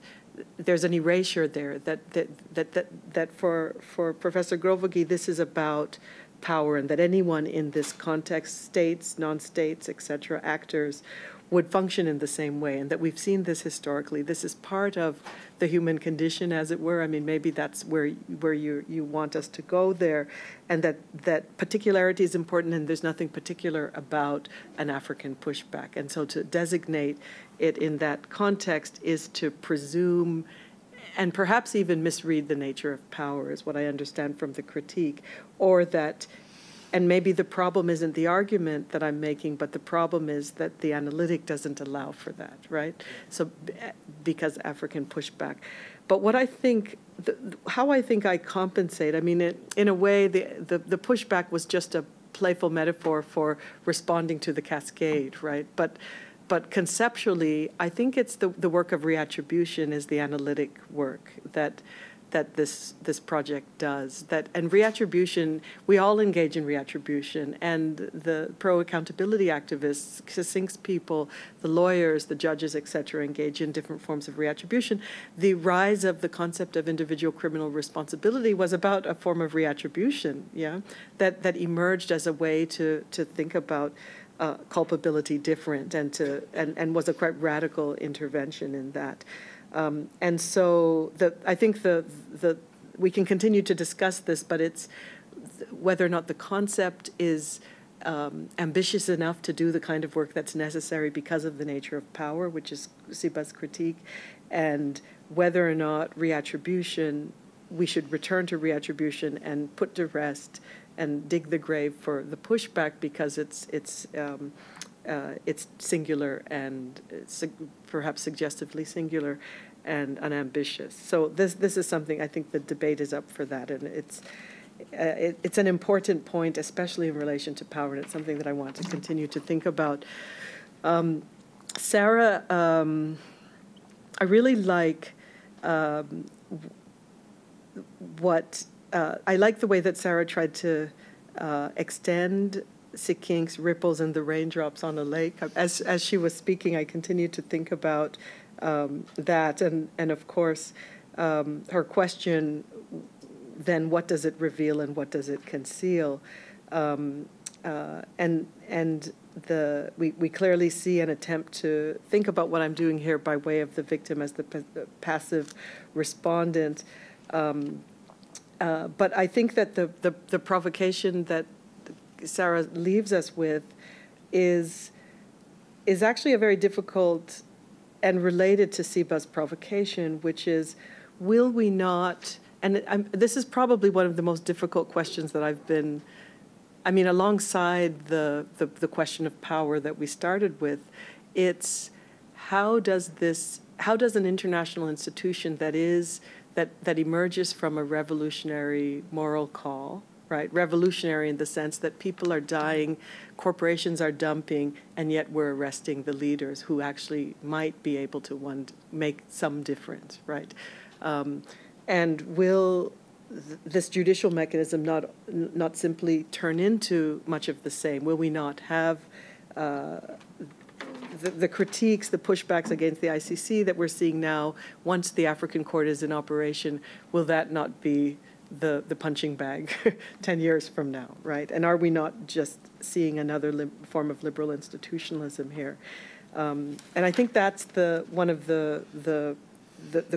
there's an erasure there, that for Professor Grovogi, this is about power, and that anyone in this context, states, non-states, etc., actors, would function in the same way, and that we've seen this historically. This is part of the human condition, as it were. I mean, maybe that's where you want us to go there, and that particularity is important, and there's nothing particular about an African pushback. And so to designate it in that context is to presume and perhaps even misread the nature of power, is what I understand from the critique, or that, and maybe the problem isn't the argument that I'm making, but the problem is that the analytic doesn't allow for that, right? So because African pushback. But what I think, how I think I compensate, I mean, in a way, the pushback was just a playful metaphor for responding to the cascade, right? But conceptually, I think it's the work of reattribution is the analytic work that this project does. And reattribution, we all engage in reattribution, and the pro-accountability activists, CICINC's people, the lawyers, the judges, etc., engage in different forms of reattribution. The rise of the concept of individual criminal responsibility was about a form of reattribution, yeah, that emerged as a way to think about culpability different, and was a quite radical intervention in that. And so I think we can continue to discuss this, but it's whether or not the concept is ambitious enough to do the kind of work that's necessary because of the nature of power, which is Siba's critique, and whether or not reattribution, we should return to reattribution and put to rest and dig the grave for the pushback, because it's singular and perhaps suggestively singular and unambitious. So this is something, I think the debate is up for that, and it's an important point, especially in relation to power, and it's something that I want to continue to think about. Sarah, I really like I like the way that Sarah tried to extend CICINC's ripples and the raindrops on a lake. As she was speaking, I continued to think about that, and of course, her question, then what does it reveal and what does it conceal? We clearly see an attempt to think about what I'm doing here by way of the victim as the passive respondent. But I think that the provocation that Sarah leaves us with is actually a very difficult and related to Siba's provocation, which is, will we not, and this is probably one of the most difficult questions that I've been, I mean, alongside the question of power that we started with, it's how does an international institution that emerges from a revolutionary moral call, right? Revolutionary in the sense that people are dying, corporations are dumping, and yet we're arresting the leaders who actually might be able to make some difference, right? And will this judicial mechanism not simply turn into much of the same? Will we not have the critiques, the pushbacks against the ICC that we're seeing now, once the African court is in operation, will that not be the punching bag 10 years from now, right? And are we not just seeing another form of liberal institutionalism here? And I think that's one of the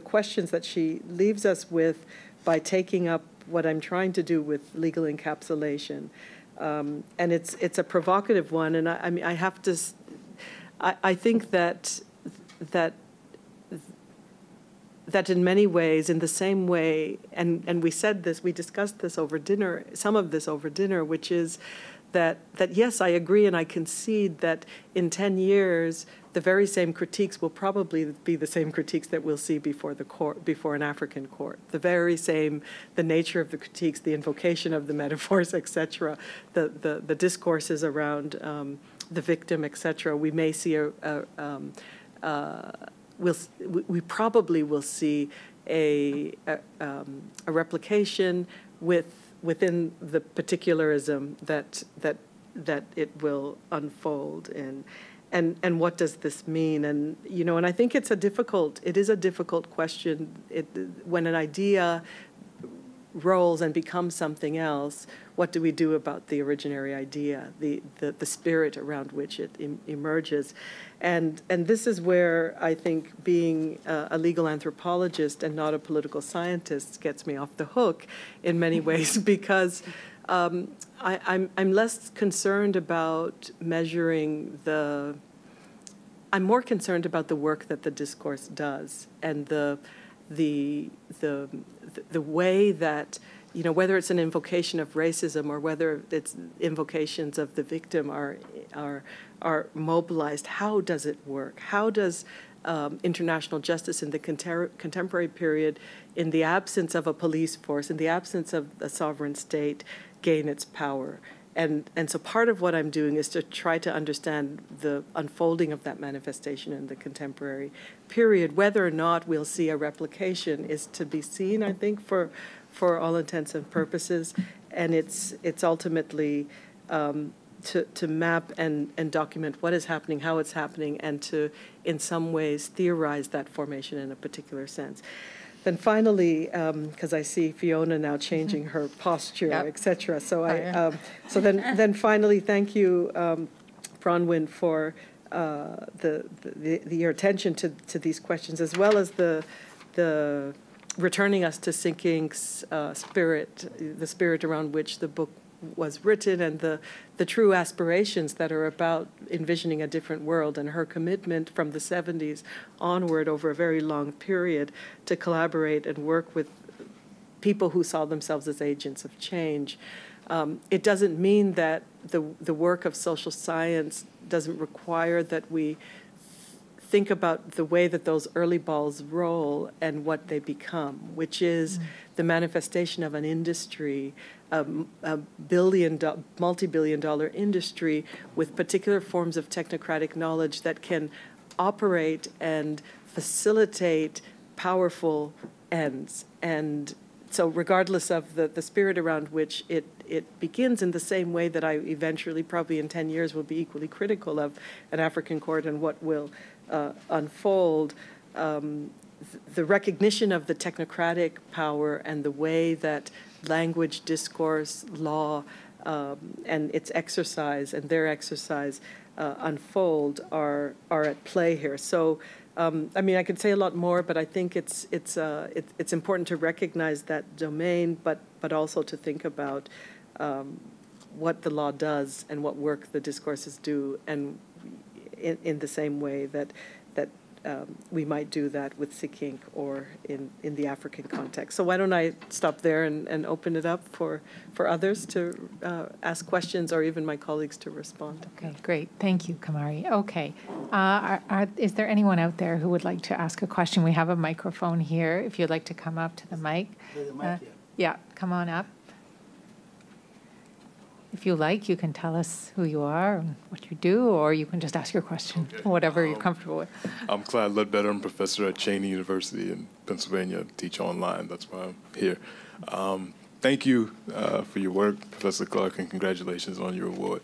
questions that she leaves us with by taking up what I'm trying to do with legal encapsulation. And it's a provocative one, and I mean, I have to, I think that in many ways, in the same way, and we said this, we discussed this over dinner, some of this over dinner, which is that yes, I agree and I concede that in 10 years, the very same critiques will probably be the same critiques that we'll see before the court, before an African court. The very same, the nature of the critiques, the invocation of the metaphors, etc., the discourses around the victim, etc. We may see we probably will see a replication within the particularism that it will unfold in. And what does this mean? And, you know, and I think it is a difficult question. When an idea rolls and becomes something else, what do we do about the originary idea, the spirit around which it emerges? And this is where I think being a legal anthropologist and not a political scientist gets me off the hook in many ways, because I'm less concerned about measuring I'm more concerned about the work that the discourse does, and the way that, you know, whether it's an invocation of racism or whether it's invocations of the victim are mobilized. How does it work? How does international justice in the contemporary period, in the absence of a police force, in the absence of a sovereign state, gain its power? And so part of what I'm doing is to try to understand the unfolding of that manifestation in the contemporary period. Whether or not we'll see a replication is to be seen, I think, for all intents and purposes. And it's ultimately to map and document what is happening, how it's happening, and to, in some ways, theorize that formation in a particular sense. Then finally, because I see Fiona now changing her posture, yep, etc. So so then finally, thank you, Bronwyn, for your attention to these questions, as well as the returning us to Sinking's spirit, the spirit around which the book was written, and the true aspirations that are about envisioning a different world, and her commitment from the 70s onward over a very long period to collaborate and work with people who saw themselves as agents of change. It doesn't mean that the work of social science doesn't require that we think about the way that those early balls roll and what they become, which is the manifestation of an industry, a multi-billion-dollar industry with particular forms of technocratic knowledge that can operate and facilitate powerful ends. And so regardless of the spirit around which it begins, in the same way that I eventually, probably in 10 years, will be equally critical of an African court and what will unfold, the recognition of the technocratic power and the way that language, discourse, law, and its exercise and their exercise unfold are at play here. So, I mean, I could say a lot more, but I think it's important to recognize that domain, but also to think about what the law does and what work the discourses do, and in the same way that we might do that with Sikink or in the African context. So why don't I stop there and open it up for others to ask questions, or even my colleagues to respond. Okay, great. Thank you, Kumari. Okay. Is there anyone out there who would like to ask a question? We have a microphone here. If you'd like to come up to the mic. There's a mic here. Yeah, come on up. If you like, you can tell us who you are and what you do, or you can just ask your question, whatever you're comfortable with. I'm Clyde Ledbetter. I'm a professor at Cheney University in Pennsylvania. I teach online. That's why I'm here. Thank you for your work, Professor Clarke, and congratulations on your award.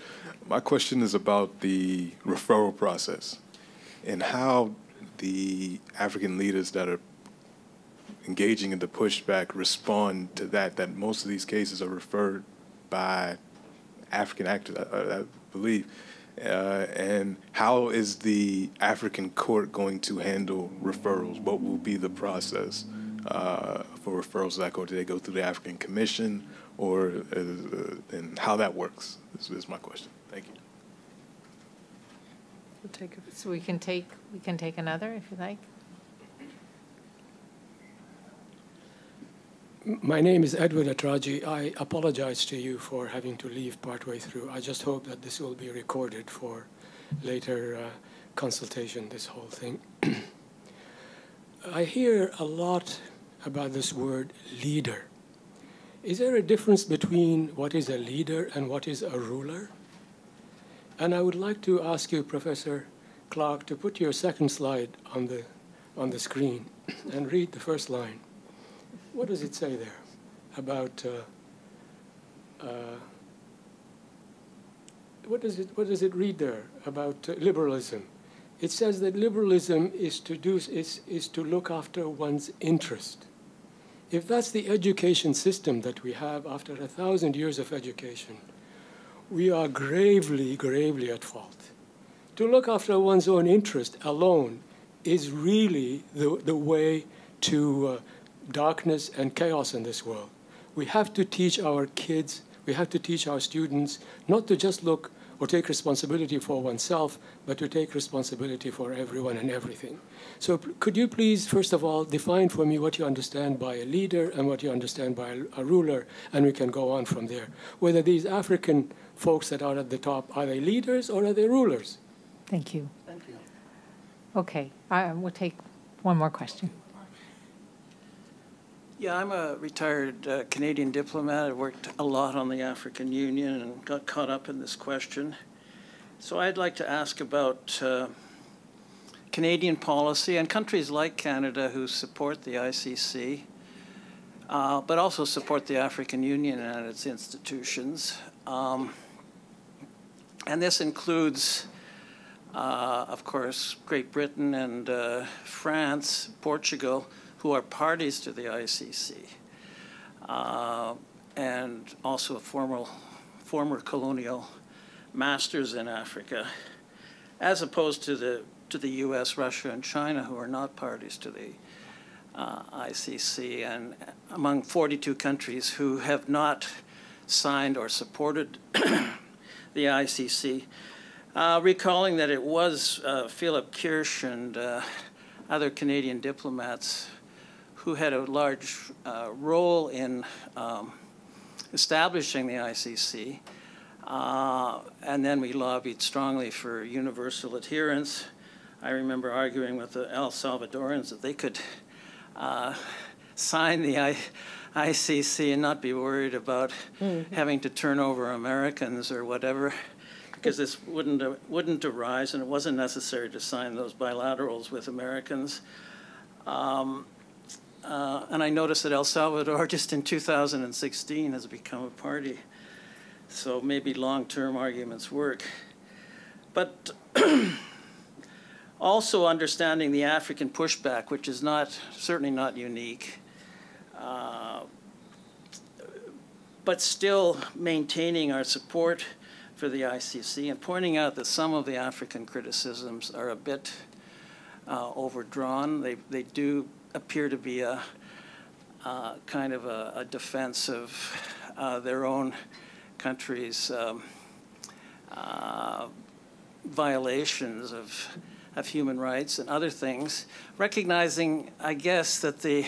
My question is about the referral process and how the African leaders that are engaging in the pushback respond to that most of these cases are referred by African actors, I believe. And how is the African court going to handle referrals? What will be the process for referrals that go? Do they go through the African Commission, or and how that works? This is my question. Thank you. So we can take another if you like. My name is Edward Atraji. I apologize to you for having to leave partway through. I just hope that this will be recorded for later consultation, this whole thing. I hear a lot about this word leader. Is there a difference between what is a leader and what is a ruler? And I would like to ask you, Professor Clarke, to put your second slide on the screen and read the first line. What does it say there about what does it read there about liberalism? It says that liberalism is to look after one's interest. If that's the education system that we have after 1,000 years of education, we are gravely, gravely at fault. To look after one's own interest alone is really the way to darkness and chaos in this world. We have to teach our kids, we have to teach our students not to just look or take responsibility for oneself, but to take responsibility for everyone and everything. So could you please, first of all, define for me what you understand by a leader and what you understand by a ruler, and we can go on from there. Whether these African folks that are at the top, are they leaders or are they rulers? Thank you. Thank you. Okay, we'll take one more question. Yeah, I'm a retired Canadian diplomat. I worked a lot on the African Union and got caught up in this question. So I'd like to ask about Canadian policy and countries like Canada who support the ICC, but also support the African Union and its institutions. And this includes, of course, Great Britain and France, Portugal, who are parties to the ICC, and also former colonial masters in Africa, as opposed to the U.S., Russia, and China, who are not parties to the ICC, and among 42 countries who have not signed or supported the ICC. Recalling that it was Philip Kirsch and other Canadian diplomats who had a large role in establishing the ICC. And then we lobbied strongly for universal adherence. I remember arguing with the El Salvadorans that they could sign the ICC and not be worried about having to turn over Americans or whatever, because this wouldn't arise, and it wasn't necessary to sign those bilaterals with Americans. And I noticed that El Salvador, just in 2016, has become a party. So maybe long-term arguments work. But Also understanding the African pushback, which is certainly not unique, but still maintaining our support for the ICC and pointing out that some of the African criticisms are a bit overdrawn. They do appear to be a kind of a defense of their own country's violations of human rights and other things, recognizing, I guess, that the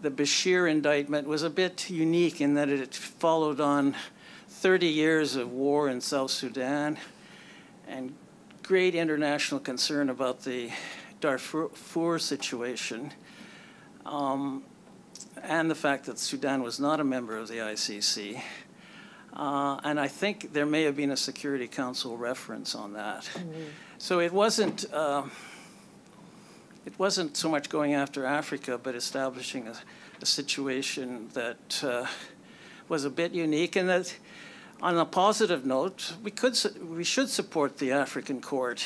Bashir indictment was a bit unique in that it followed on 30 years of war in South Sudan and great international concern about the Darfur situation, and the fact that Sudan was not a member of the ICC. And I think there may have been a Security Council reference on that. Mm-hmm. So it wasn't so much going after Africa, but establishing a situation that was a bit unique, and that, on a positive note, we should support the African Court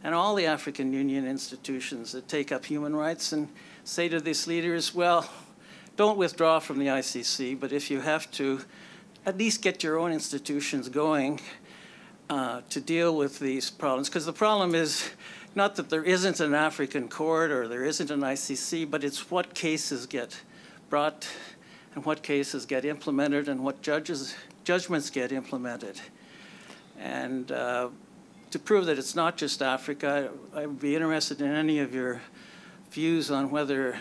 and all the African Union institutions that take up human rights, and say to these leaders, well, don't withdraw from the ICC, but if you have to, at least get your own institutions going to deal with these problems. Because the problem is not that there isn't an African court or there isn't an ICC, but it's what cases get brought and what cases get implemented and what judgments get implemented. And to prove that it's not just Africa, I would be interested in any of your views on whether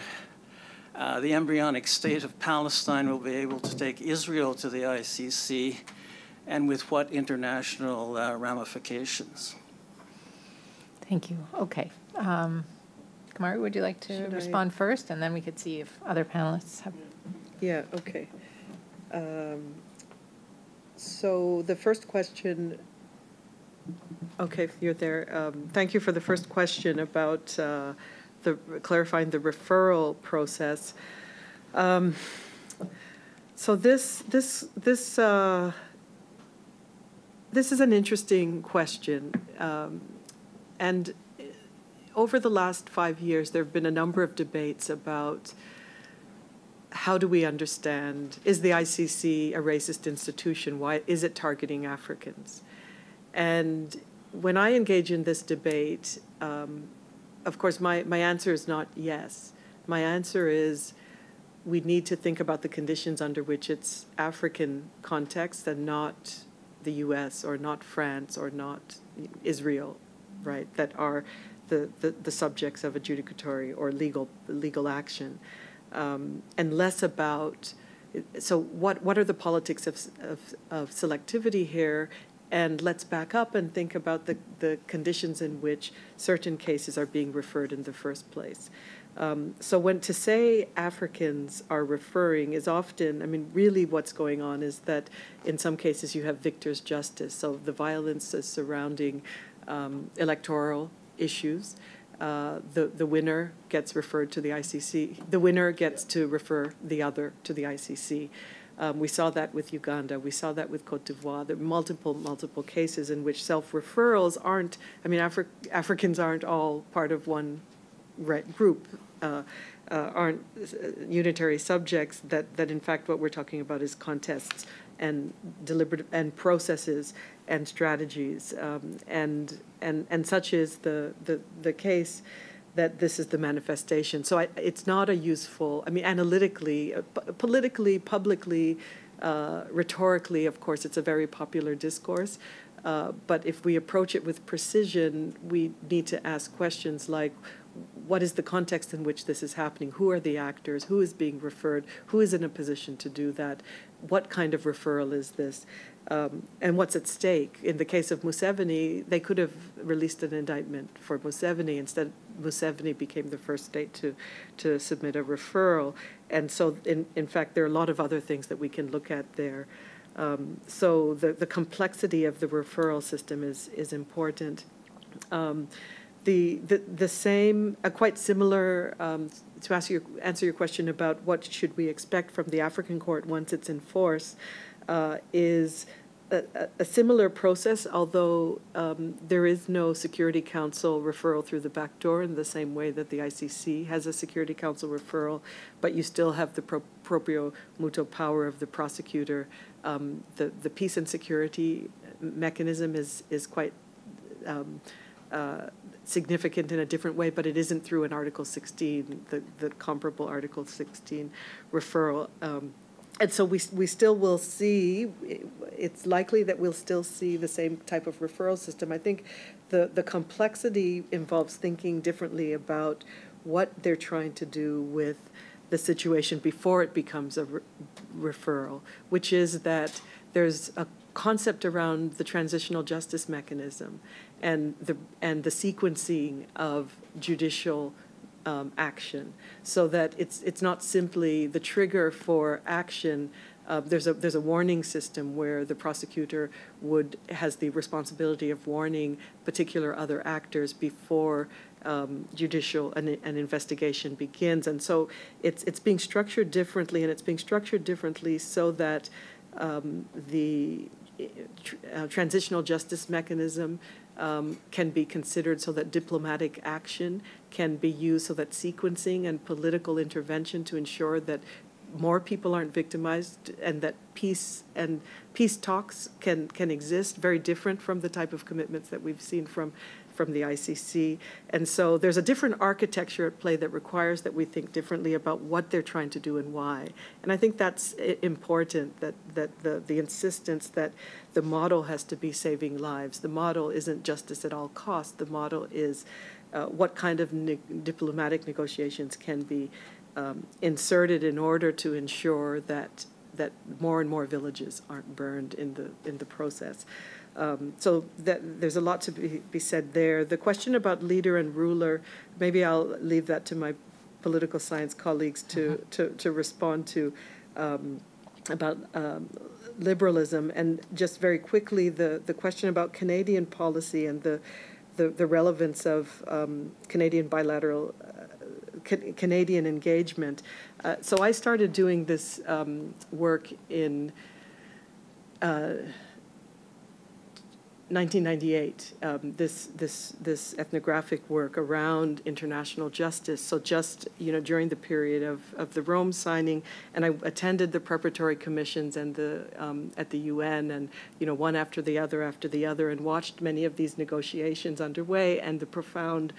the embryonic state of Palestine will be able to take Israel to the ICC, and with what international ramifications. Thank you. Okay. Kumari, would you like to respond first, and then we could see if other panelists have... Yeah, okay. So the first question, okay, you're there. Thank you for the first question about clarifying the referral process. So this is an interesting question, and over the last 5 years, there have been a number of debates about how do we understand, is the ICC a racist institution? Why is it targeting Africans? And when I engage in this debate, of course, my answer is not yes. My answer is we need to think about the conditions under which it's African context and not the US or not France or not Israel, right, that are the subjects of adjudicatory or legal action, and less about, so what are the politics of selectivity here, and let's back up and think about the conditions in which certain cases are being referred in the first place. So when to say Africans are referring is often, I mean, really what's going on is that in some cases you have victor's justice. So the violence is surrounding electoral issues. The winner gets referred to the ICC. The winner gets to refer the other to the ICC. We saw that with Uganda. We saw that with Cote d'Ivoire. There are multiple cases in which self-referrals aren't, I mean, Africans aren't all part of one group, aren't unitary subjects, that in fact what we're talking about is contests and deliberate and processes and strategies, and such is the case that this is the manifestation. So it's not a useful, I mean, analytically, politically, publicly, rhetorically, of course, it's a very popular discourse. But if we approach it with precision, we need to ask questions like, what is the context in which this is happening? Who are the actors? Who is being referred? Who is in a position to do that? What kind of referral is this? And what's at stake? In the case of Museveni, they could have released an indictment for Museveni. Instead, Museveni became the first state to submit a referral. And so, in fact, there are a lot of other things that we can look at there. So the complexity of the referral system is important. The same, quite similar, to answer your question about what should we expect from the African court once it's in force, is a similar process, although there is no Security Council referral through the back door in the same way that the ICC has a Security Council referral, but you still have the proprio mutuo power of the prosecutor. The peace and security mechanism is quite significant in a different way, but it isn't through an Article 16, the comparable Article 16 referral. And so we still will see, it's likely that we'll still see the same type of referral system. I think the complexity involves thinking differently about what they're trying to do with the situation before it becomes a referral, which is that there's a concept around the transitional justice mechanism and the sequencing of judicial action, so that it's not simply the trigger for action. There's a warning system where the prosecutor has the responsibility of warning particular other actors before judicial an investigation begins, and so it's being structured differently, and it's being structured differently so that the transitional justice mechanism can be considered so that diplomatic action can be used, so that sequencing and political intervention to ensure that more people aren't victimized, and that peace talks can exist, very different from the type of commitments that we've seen from the ICC. And so there's a different architecture at play that requires that we think differently about what they're trying to do and why. And I think that's important, that the insistence that the model has to be saving lives. The model isn't justice at all costs. The model is what kind of diplomatic negotiations can be inserted in order to ensure that more and more villages aren't burned in the process. So there's a lot to be said there. The question about leader and ruler, maybe I'll leave that to my political science colleagues to respond to, about liberalism. And just very quickly, the question about Canadian policy and the relevance of Canadian bilateral Canadian engagement. So I started doing this work in 1998, this ethnographic work around international justice. So just, during the period of the Rome signing, and I attended the preparatory commissions and at the UN, and one after the other, and watched many of these negotiations underway, and the profound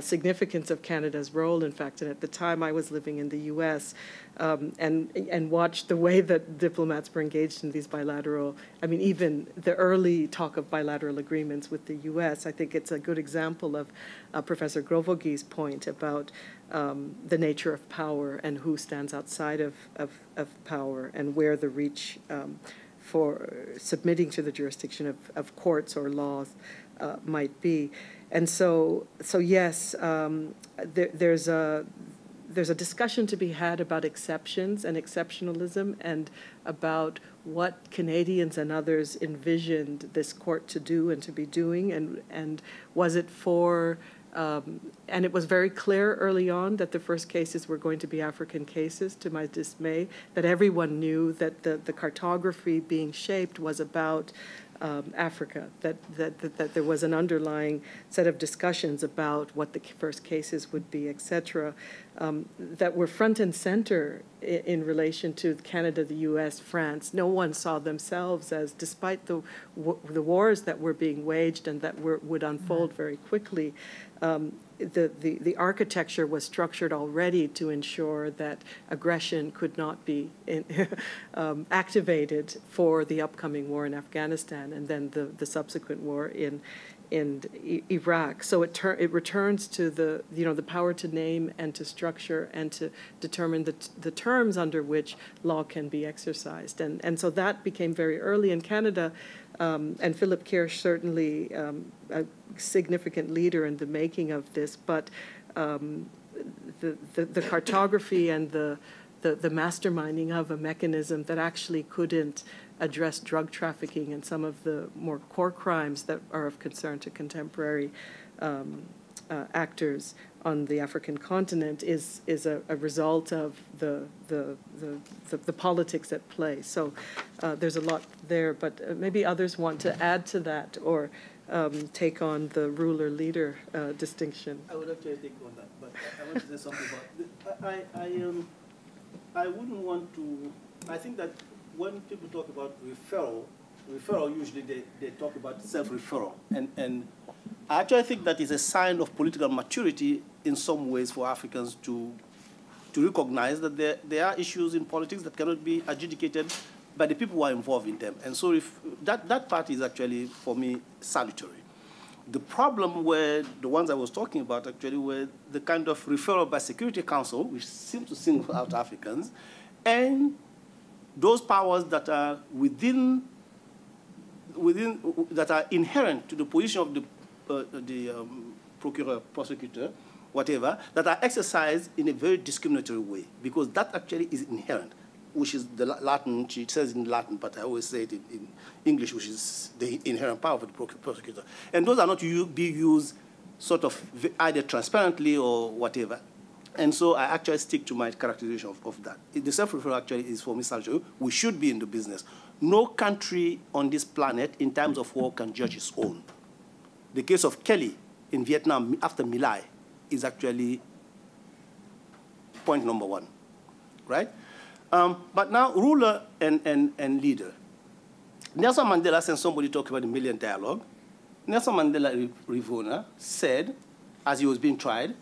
significance of Canada's role, in fact. And at the time I was living in the US, and watched the way that diplomats were engaged in these bilateral, even the early talk of bilateral agreements with the US. I think it's a good example of Professor Grovogi's point about the nature of power and who stands outside of power, and where the reach for submitting to the jurisdiction of courts or laws might be. And so yes, there's a discussion to be had about exceptions and exceptionalism, and about what Canadians and others envisioned this court to do and to be doing, and was it for, and it was very clear early on that the first cases were going to be African cases, to my dismay, that everyone knew that the cartography being shaped was about Africa, that there was an underlying set of discussions about what the first cases would be, etc., that were front and center in relation to Canada, the U.S., France. No one saw themselves as, despite the wars that were being waged and that would unfold very quickly, the architecture was structured already to ensure that aggression could not be activated for the upcoming war in Afghanistan, and then the subsequent war in Iraq. So it returns to the power to name and to structure and to determine the terms under which law can be exercised. And so that became very early in Canada, and Philip Kirsch certainly a significant leader in the making of this, but the cartography and the masterminding of a mechanism that actually couldn't address drug trafficking and some of the more core crimes that are of concern to contemporary actors on the African continent is a result of the politics at play. So there's a lot there, but maybe others want to add to that or take on the ruler-leader distinction. I would actually take on that, but I want to say something about I wouldn't want to. I think that when people talk about referral usually they talk about self-referral, and I actually think that is a sign of political maturity in some ways for Africans to recognize that there are issues in politics that cannot be adjudicated by the people who are involved in them. And so if that part is actually, for me, salutary. The problem were the ones I was talking about actually were the kind of referral by Security Council, which seems to single out Africans, and those powers that are that are inherent to the position of the procureur, prosecutor, whatever, that are exercised in a very discriminatory way, because that actually is inherent, which is the Latin, she says in Latin, but I always say it in English, which is the inherent power of the prosecutor. And those are not to be used sort of either transparently or whatever. And so I actually stick to my characterization of that. The self-referral actually is, for me, salutary. We should be in the business. No country on this planet in times of war can judge its own. The case of Kelly in Vietnam after My Lai is actually point number one, right? But now, ruler and leader. Nelson Mandela, since somebody talked about the Million Dialogue, Nelson Mandela Rivona said, as he was being tried,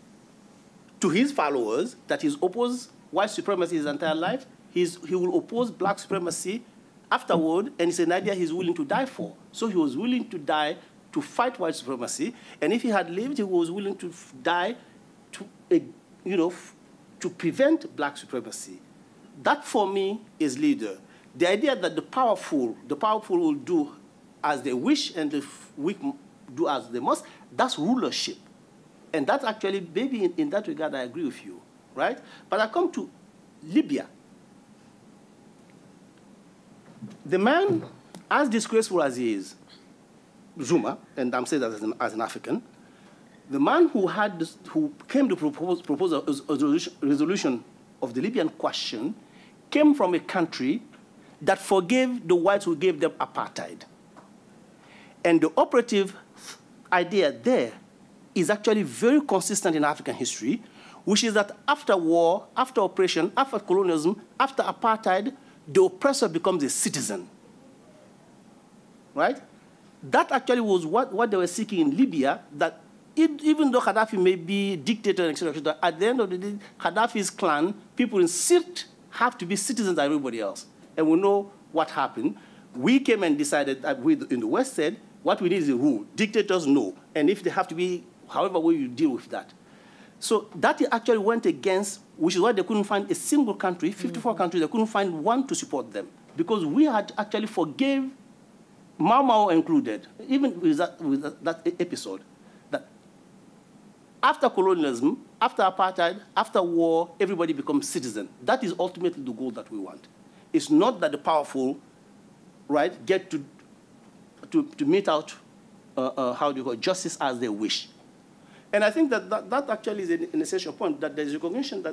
to his followers that he's opposed white supremacy his entire life, he will oppose black supremacy afterward, and it's an idea he's willing to die for. So he was willing to die to fight white supremacy, and if he had lived, he was willing to die to prevent black supremacy. That, for me, is leader. The idea that the powerful will do as they wish and the weak do as they must, that's rulership. And that's actually, maybe in that regard, I agree with you, right? But I come to Libya. The man, as disgraceful as he is, Zuma, and I'm saying that as an African, the man who came to propose a resolution of the Libyan question came from a country that forgave the whites who gave them apartheid. And the operative idea there is actually very consistent in African history, which is that after war, after oppression, after colonialism, after apartheid, the oppressor becomes a citizen, right? That actually was what they were seeking in Libya, that even though Gaddafi may be dictator, etc., at the end of the day, Gaddafi's clan, people in Sirte have to be citizens like everybody else. And we know what happened. We came and decided that we in the West said, what we need is a rule. Dictators, no. And if they have to be, however way you deal with that. So that actually went against, which is why they couldn't find a single country, 54 countries, they couldn't find one to support them. Because we had actually forgave, Mau Mau included, even with that episode, that after colonialism, after apartheid, after war, everybody becomes citizen. That is ultimately the goal that we want. It's not that the powerful, right, get to mete out, how do you call it, justice as they wish. And I think that actually is an essential point, that there's recognition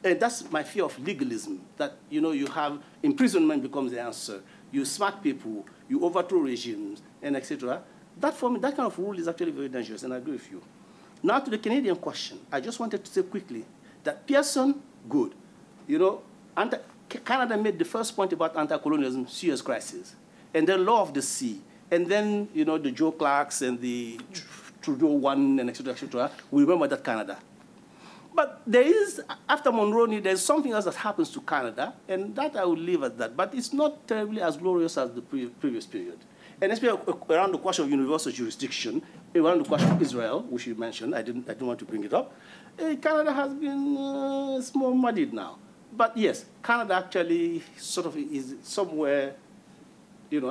and that's my fear of legalism, that, you have imprisonment becomes the answer. You smack people, you overthrow regimes, and etc. That, for me, that kind of rule is actually very dangerous, and I agree with you. Now to the Canadian question, I just wanted to say quickly that Pearson, good. Canada made the first point about anti-colonialism, Suez crisis, and then law of the sea, and then, the Joe Clarks and the Trudeau one, and etc. We remember that Canada. But there is, after Mulroney, there's something else that happens to Canada, and that I will leave at that. But it's not terribly as glorious as the previous period. And especially around the question of universal jurisdiction, around the question of Israel, which you mentioned, I didn't want to bring it up. Canada has been small muddied now. But yes, Canada actually sort of is somewhere,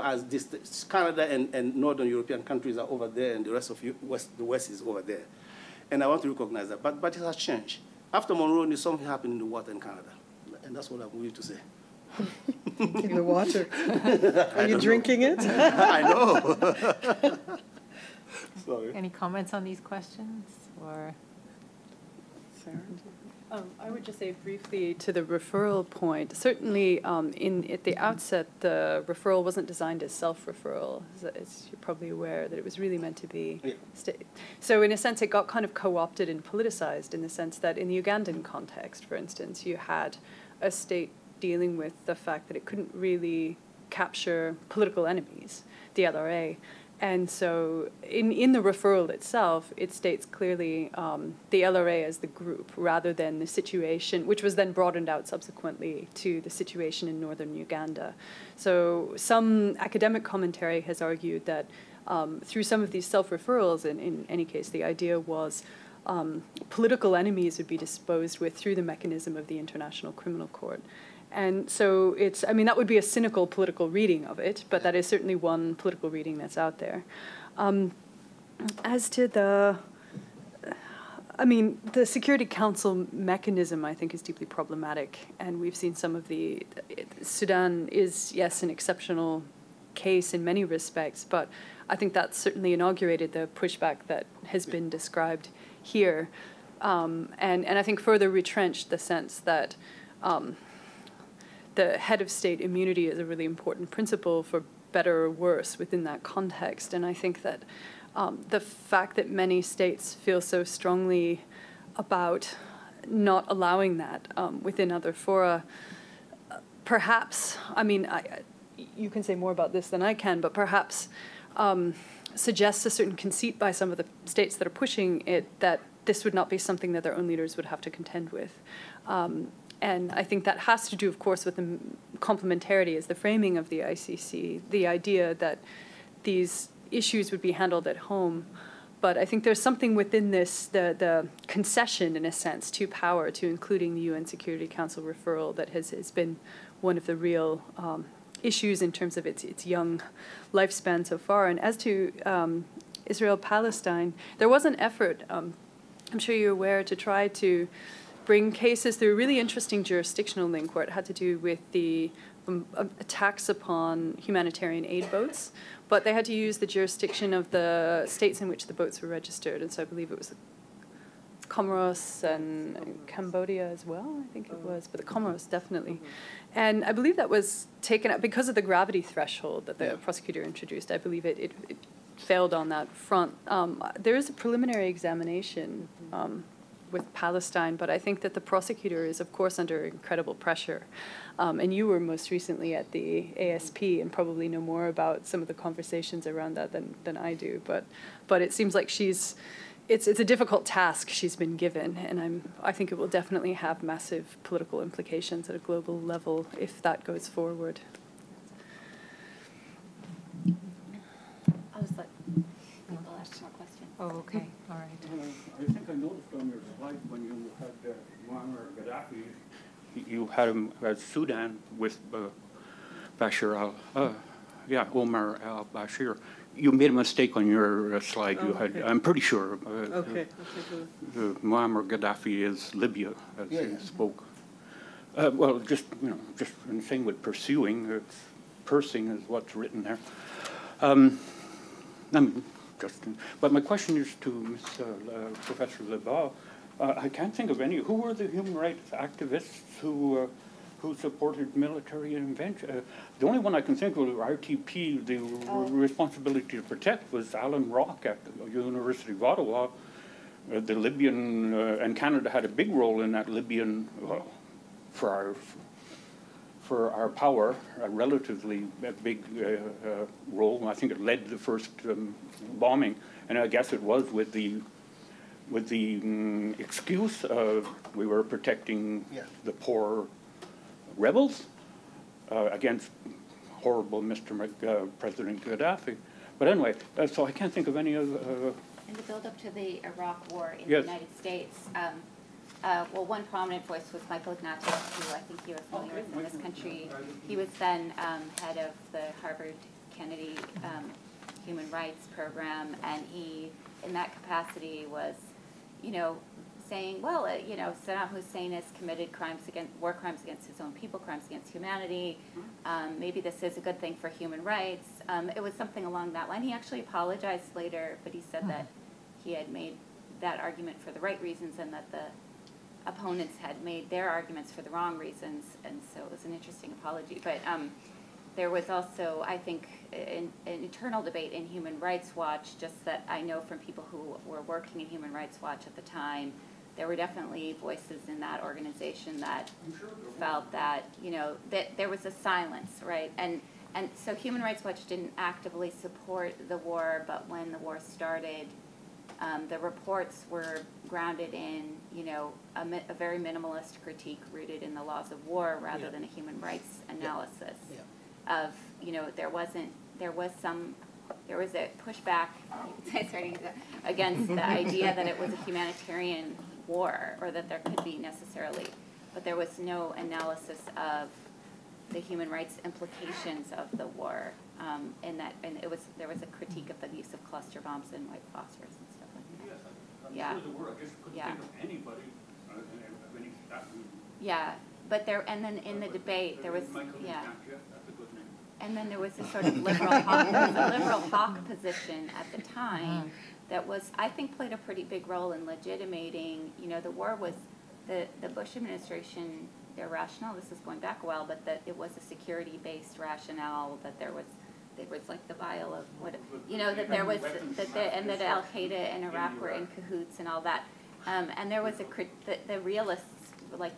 as this Canada and Northern European countries are over there, and the rest of the West is over there. And I want to recognize that. But it has changed. After Mulroney, something happened in the water in Canada. And that's what I'm willing to say. In the water? Are you drinking it? I know. Sorry. Any comments on these questions, or? Sarah? I would just say briefly to the referral point, certainly at the outset, the referral wasn't designed as self-referral, as you're probably aware, that it was really meant to be. Yeah. So in a sense, it got kind of co-opted and politicized in the sense that in the Ugandan context, for instance, you had a state dealing with the fact that it couldn't really capture political enemies, the LRA. And so in the referral itself, it states clearly the LRA as the group rather than the situation, which was then broadened out subsequently to the situation in northern Uganda. So some academic commentary has argued that through some of these self-referrals, in any case, the idea was political enemies would be disposed with through the mechanism of the International Criminal Court. And so it's, I mean, that would be a cynical political reading of it, but that is certainly one political reading that's out there. As to the Security Council mechanism, I think, is deeply problematic, and we've seen some of the, Sudan is, yes, an exceptional case in many respects, but I think that certainly inaugurated the pushback that has been described here, and I think further retrenched the sense that the head of state immunity is a really important principle for better or worse within that context. And I think that the fact that many states feel so strongly about not allowing that within other fora, perhaps, I mean, you can say more about this than I can, but perhaps suggests a certain conceit by some of the states that are pushing it that this would not be something that their own leaders would have to contend with. And I think that has to do, of course, with the complementarity as the framing of the ICC, the idea that these issues would be handled at home. But I think there's something within this, the concession, in a sense, to power, to including the UN Security Council referral that has been one of the real issues in terms of its young lifespan so far. And as to Israel-Palestine, there was an effort, I'm sure you're aware, to try to bring cases through a really interesting jurisdictional link where it had to do with the attacks upon humanitarian aid boats, but they had to use the jurisdiction of the states in which the boats were registered, and so I believe it was Comoros and Cambodia as well, I think it was, but the Comoros definitely. And I believe that was taken up because of the gravity threshold that the prosecutor introduced. I believe it failed on that front. There is a preliminary examination with Palestine, but I think that the prosecutor is, of course, under incredible pressure. And you were most recently at the ASP and probably know more about some of the conversations around that than I do. But it seems like it's a difficult task she's been given, and I think it will definitely have massive political implications at a global level if that goes forward. I'll just let people ask more questions. Oh, okay, all right. I think I noticed on your slide when you had Muammar Gaddafi, you had him as Sudan with Omar al-Bashir. You made a mistake on your slide. You had, I'm pretty sure. Muammar Gaddafi is Libya, as he spoke. Well, just in saying with pursuing, pursing is what's written there. But my question is to Professor Lebas. I can't think of any. Who were the human rights activists who supported military intervention? The only one I can think of, RTP, the responsibility to protect, was Alan Rock at the University of Ottawa. The Libyan, and Canada had a big role in that Libyan, for our power, a relatively big role. I think it led the first bombing, and I guess it was with the excuse of we were protecting the poor rebels against horrible President Gaddafi. But anyway, so I can't think of any of... In the build-up to the Iraq War in the United States, well, one prominent voice was Michael Ignatius, who I think you are familiar with in this country. He was then head of the Harvard Kennedy Human Rights Program, and he, in that capacity, was, saying, well, you know, Saddam Hussein has committed war crimes against his own people, crimes against humanity. Maybe this is a good thing for human rights. It was something along that line. He actually apologized later, but he said that he had made that argument for the right reasons and that the opponents had made their arguments for the wrong reasons, and so it was an interesting apology. But there was also, I think, an internal debate in Human Rights Watch, just that I know from people who were working in Human Rights Watch at the time, there were definitely voices in that organization that felt that, you know, that there was a silence, right? And so Human Rights Watch didn't actively support the war, but when the war started, the reports were grounded in, you know, a very minimalist critique rooted in the laws of war rather than a human rights analysis of, you know, there was a pushback, against the idea that it was a humanitarian war or that there could be necessarily, but there was no analysis of the human rights implications of the war, and there was a critique of the use of cluster bombs and white phosphorus and stuff like that. Yes, I'm sure there were. I just couldn't think of anybody of any that. Yeah, but there, and then in the debate there was, and then there was a sort of liberal hawk position at the time that was, I think, played a pretty big role in legitimating, you know, the war was, the Bush administration, their rationale, this is going back a while, but that it was a security-based rationale, that there was like the vial of what, you know, that there was, and that Al-Qaeda and Iraq were in cahoots and all that. And there was the realists like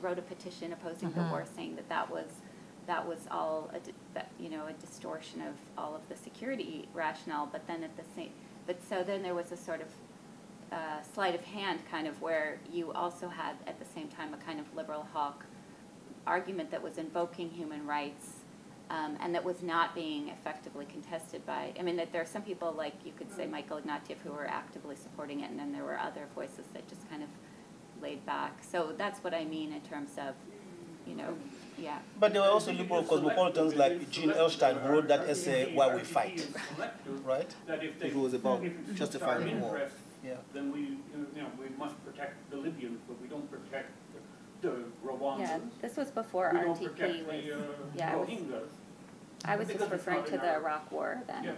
wrote a petition opposing the war, saying that was all a distortion of all of the security rationale. But then so then there was a sort of sleight of hand kind of where you also had at the same time a kind of liberal hawk argument that was invoking human rights. And that was not being effectively contested by, I mean, that there are some people, like you could say Michael Ignatieff, who were actively supporting it, and then there were other voices that just kind of laid back. So that's what I mean in terms of, you know, But there were also liberal cosmopolitans like Jean Elstein who wrote that essay, Why We Fight, right? It was about justifying the war. Then we must protect the Libyans, but we don't protect the Rwandans. Yeah, this was before RTP was, I was just referring to the Iraq War then,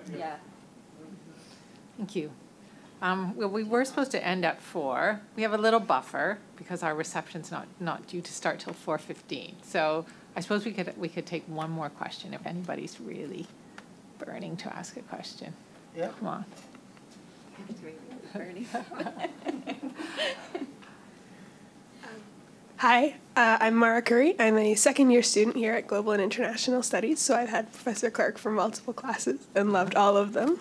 Thank you. Well, we were supposed to end at 4. We have a little buffer because our reception's not due to start till 4:15. So I suppose we could take one more question if anybody's really burning to ask a question. Yeah. Come on. Hi, I'm Mara Curry. I'm a second-year student here at Global and International Studies, so I've had Professor Clarke for multiple classes and loved all of them.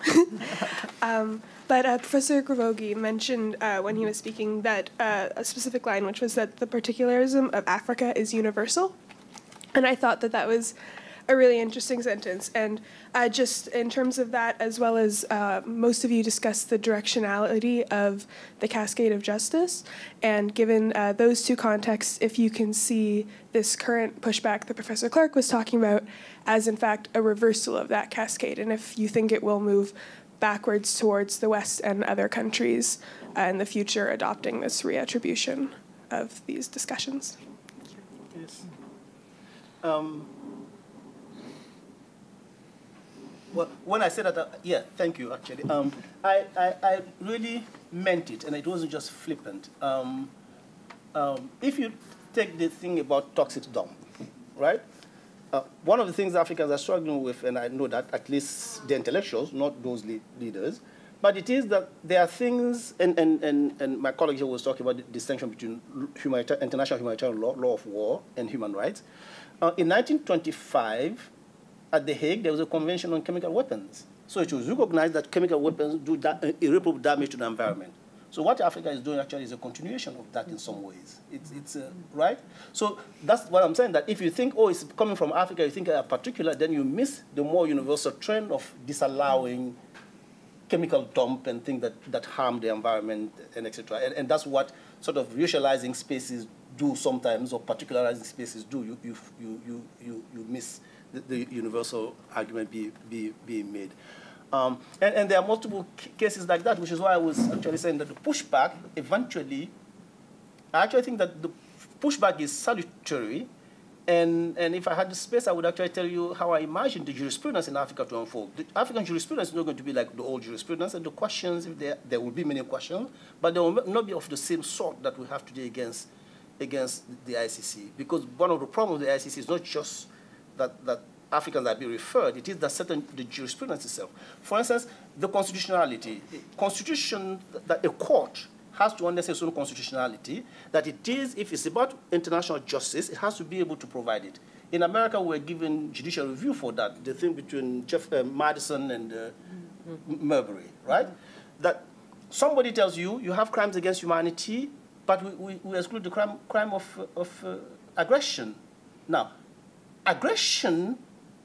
But Professor Gravogi mentioned when he was speaking that a specific line, which was that the particularism of Africa is universal. And I thought that was a really interesting sentence. And just in terms of that, as well as most of you discussed the directionality of the cascade of justice. And given those two contexts, if you can see this current pushback that Professor Clarke was talking about as, in fact, a reversal of that cascade, and if you think it will move backwards towards the West and other countries in the future adopting this reattribution of these discussions. Yes. Well, when I said that, thank you, actually. I really meant it, and it wasn't just flippant. If you take the thing about toxic dump, right? One of the things Africans are struggling with, and I know that at least the intellectuals, not those leaders, but it is that there are things, and my colleague here was talking about the distinction between international humanitarian law of war and human rights. In 1925, at The Hague, there was a convention on chemical weapons. So it was recognized that chemical weapons do irreparable damage to the environment. So what Africa is doing actually is a continuation of that in some ways. It's right? So that's what I'm saying, that if you think, oh, it's coming from Africa, you think a particular, then you miss the more universal trend of disallowing chemical dump and things that harm the environment and et cetera. And that's what sort of racializing spaces do sometimes, or particularizing spaces do. You miss the universal argument being made. And there are multiple cases like that, which is why I was actually saying that the pushback eventually I actually think that the pushback is salutary. And if I had the space, I would actually tell you how I imagine the jurisprudence in Africa to unfold. The African jurisprudence is not going to be like the old jurisprudence, and the questions, if there will be many questions, but they will not be of the same sort that we have today against the ICC. Because one of the problems with the ICC is not just that Africans are being referred, it is that the jurisprudence itself. For instance, the constitutionality. Constitution, that a court has to understand its own constitutionality, that it is, if it's about international justice, it has to be able to provide it. In America, we're given judicial review for that, the thing between Madison and Marbury, right? That somebody tells you, you have crimes against humanity, but we exclude the crime of aggression. Now, aggression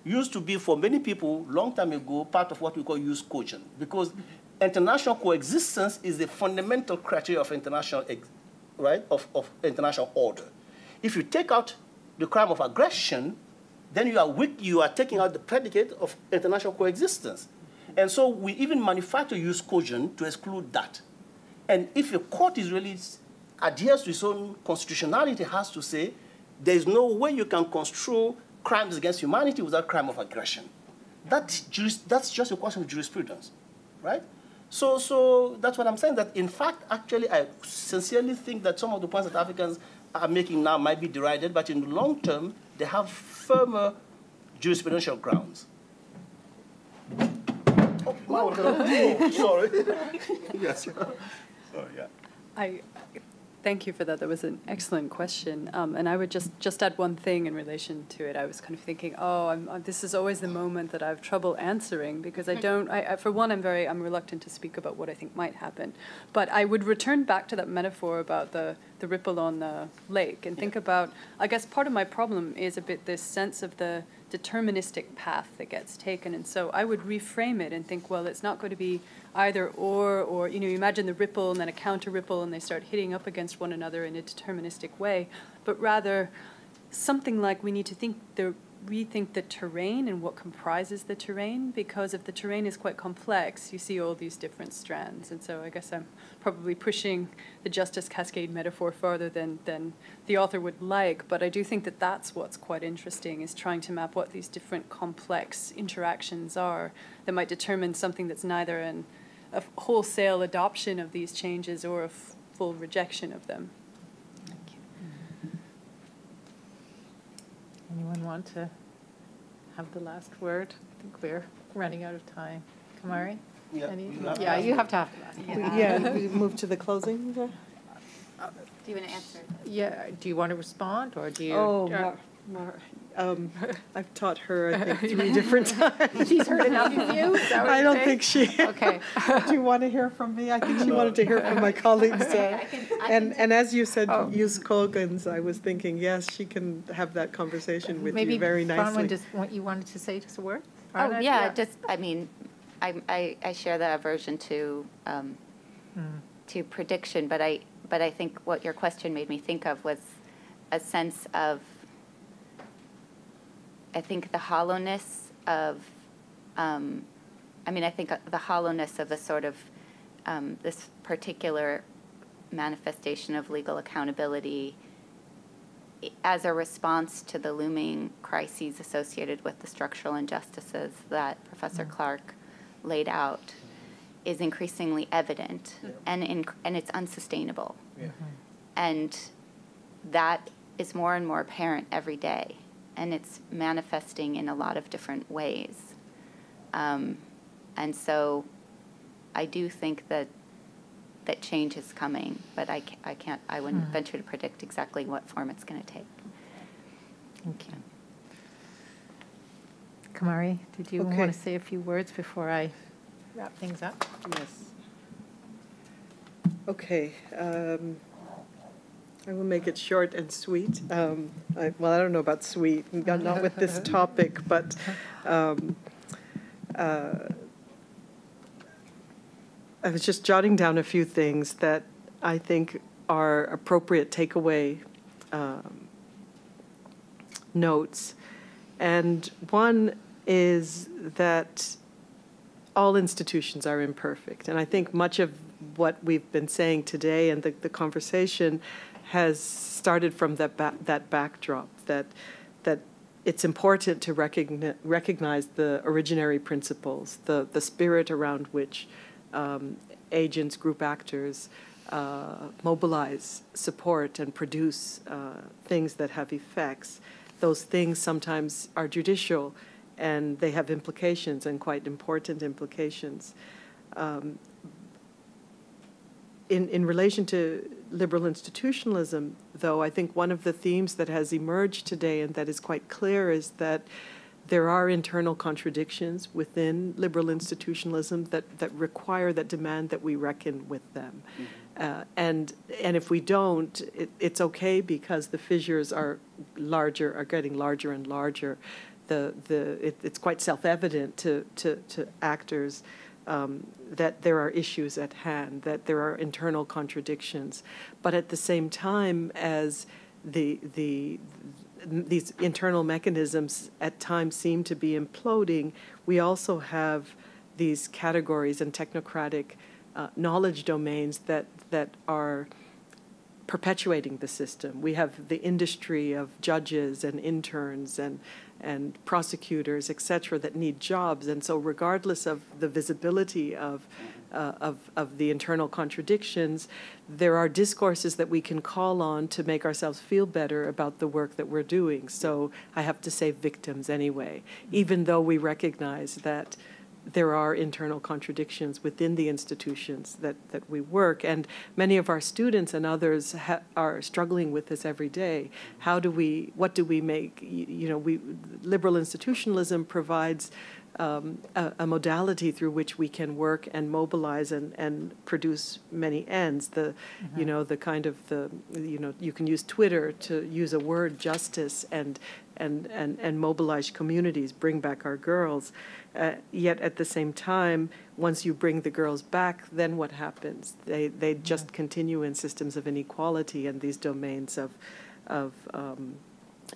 used to be, for many people, long time ago, part of what we call use cogent, because international coexistence is the fundamental criteria of international, of international order. If you take out the crime of aggression, then you are taking out the predicate of international coexistence. And so we even manufacture use cogent to exclude that. And if a court is really adheres to its own constitutionality, it has to say there is no way you can construe crimes against humanity without crime of aggression. That's just a question of jurisprudence, right? So that's what I'm saying, that in fact, actually, I sincerely think that some of the points that Africans are making now might be derided, but in the long term, they have firmer jurisprudential grounds. Oh, sorry. Yes. Oh, yeah. Thank you for that. That was an excellent question. And I would just add one thing in relation to it. I was kind of thinking, this is always the moment that I have trouble answering, because for one, I'm reluctant to speak about what I think might happen. But I would return back to that metaphor about the ripple on the lake and think about, I guess part of my problem is a bit this sense of the deterministic path that gets taken. And so I would reframe it and think, well, it's not going to be either or you imagine the ripple and then a counter ripple and they start hitting up against one another in a deterministic way, but rather something like we need to rethink the terrain and what comprises the terrain, because if the terrain is quite complex, you see all these different strands. And so I guess I'm probably pushing the Justice Cascade metaphor farther than the author would like, but I do think that that's what's quite interesting, is trying to map what these different complex interactions are that might determine something that's neither a wholesale adoption of these changes or a full rejection of them. Thank you. Anyone want to have the last word? I think we're running out of time. Kamari? Yeah, you have to have the last word. Yeah, we move to the closing. Do you want to answer? Yeah, do you want to respond, or do you? I've taught her, I think, 3 different times. She's heard enough of you? I don't think she. Okay. Do you want to hear from me? I think she wanted to hear from my colleagues. And as you said, use Colgan's, I was thinking, yes, she can have that conversation with you very nicely. Maybe what you wanted to say just a word? I share the aversion to prediction, but I think what your question made me think of was a sense of, I think the hollowness of, the hollowness of a sort of this particular manifestation of legal accountability as a response to the looming crises associated with the structural injustices that Professor Clarke laid out is increasingly evident, and it's unsustainable. Yeah. And that is more and more apparent every day, and it's manifesting in a lot of different ways. And so I do think that change is coming, but I wouldn't venture to predict exactly what form it's going to take. Thank you. Kamari, did you want to say a few words before I wrap things up? Yes. Okay. I will make it short and sweet. I don't know about sweet, not with this topic, but I was just jotting down a few things that I think are appropriate takeaway notes. And one is that all institutions are imperfect. And I think much of what we've been saying today and the conversation has started from that backdrop, that it's important to recognize the originary principles, the spirit around which agents, group actors, mobilize, support, and produce things that have effects. Those things sometimes are judicial, and they have implications, and quite important implications. In relation to liberal institutionalism, though, I think one of the themes that has emerged today and that is quite clear is that there are internal contradictions within liberal institutionalism that require, that demand that we reckon with them. Mm-hmm. And if we don't, it's okay, because the fissures are getting larger and larger. It's quite self-evident to actors that there are issues at hand, that there are internal contradictions. But at the same time as these internal mechanisms at times seem to be imploding, we also have these categories and technocratic knowledge domains that are perpetuating the system. We have the industry of judges and interns and prosecutors, et cetera, that need jobs. And so regardless of the visibility of the internal contradictions, there are discourses that we can call on to make ourselves feel better about the work that we're doing. So I have to say victims anyway, even though we recognize that there are internal contradictions within the institutions that we work. And many of our students and others are struggling with this every day. What do we make, liberal institutionalism provides a modality through which we can work and mobilize and produce many ends. You can use Twitter to use a word, justice, and mobilize communities, bring back our girls. Yet at the same time, once you bring the girls back, then what happens? They just continue in systems of inequality and these domains of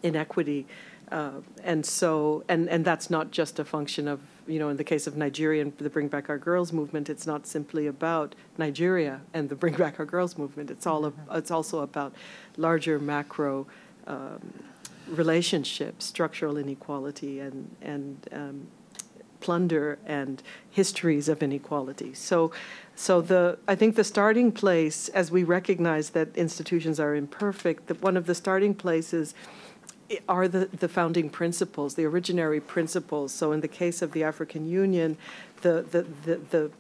inequity. And that's not just a function of, in the case of Nigeria and the Bring Back Our Girls movement, it's not simply about Nigeria and the Bring Back Our Girls movement. It's also about larger macro relationships, structural inequality, and plunder and histories of inequality. So I think the starting place, as we recognize that institutions are imperfect, that one of the starting places are the founding principles, the originary principles. So in the case of the African Union, the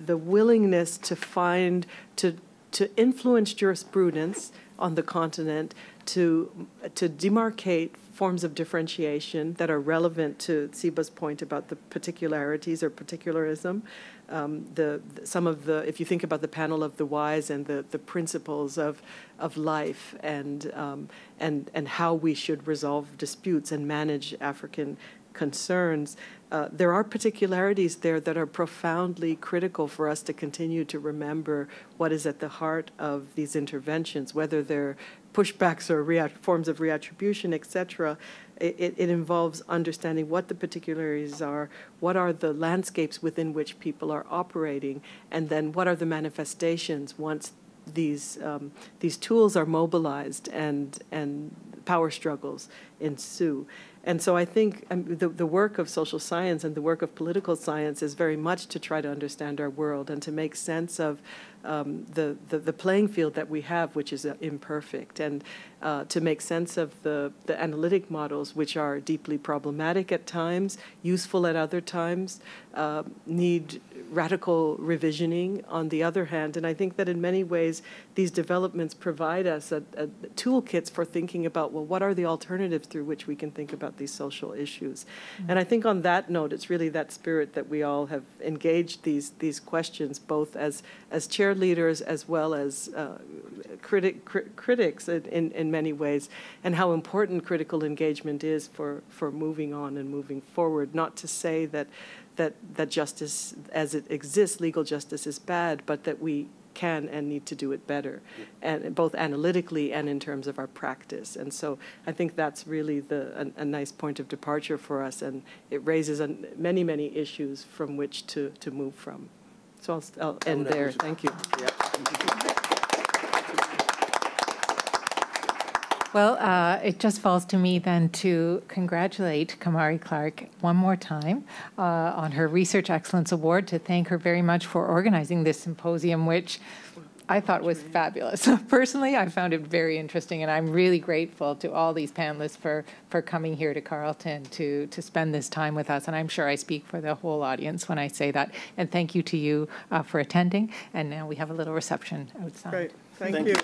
willingness to influence jurisprudence on the continent, to demarcate forms of differentiation that are relevant to Siba's point about the particularities or particularism. If you think about the panel of the wise and the principles of life and how we should resolve disputes and manage African concerns, there are particularities there that are profoundly critical for us to continue to remember what is at the heart of these interventions, whether they're pushbacks or forms of reattribution, et cetera. It involves understanding what the particularities are, what are the landscapes within which people are operating, and then what are the manifestations once these tools are mobilized and power struggles ensue. And so I think the work of social science and the work of political science is very much to try to understand our world and to make sense of the playing field that we have, which is imperfect, and to make sense of the analytic models, which are deeply problematic at times, useful at other times, need radical revisioning on the other hand. And I think that in many ways, these developments provide us toolkits for thinking about, well, what are the alternatives through which we can think about these social issues? Mm-hmm. And I think on that note, it's really that spirit that we all have engaged these questions, both as chair leaders as well as critics in many ways, and how important critical engagement is for moving on and moving forward. Not to say that justice as it exists, legal justice, is bad, but that we can and need to do it better, and both analytically and in terms of our practice. And so I think that's really a nice point of departure for us, and it raises many, many issues from which to move from. So I'll end there. Thank you. Yeah. Well, it just falls to me then to congratulate Kumari Clark one more time on her Research Excellence Award, to thank her very much for organizing this symposium, which I thought was fabulous. Personally, I found it very interesting, and I'm really grateful to all these panelists for coming here to Carleton to spend this time with us, and I'm sure I speak for the whole audience when I say that. And thank you to you for attending, and now we have a little reception outside. Great, thank you.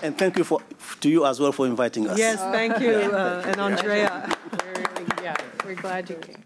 And thank you to you as well for inviting us. Yes, thank you, and Andrea. We're glad you came.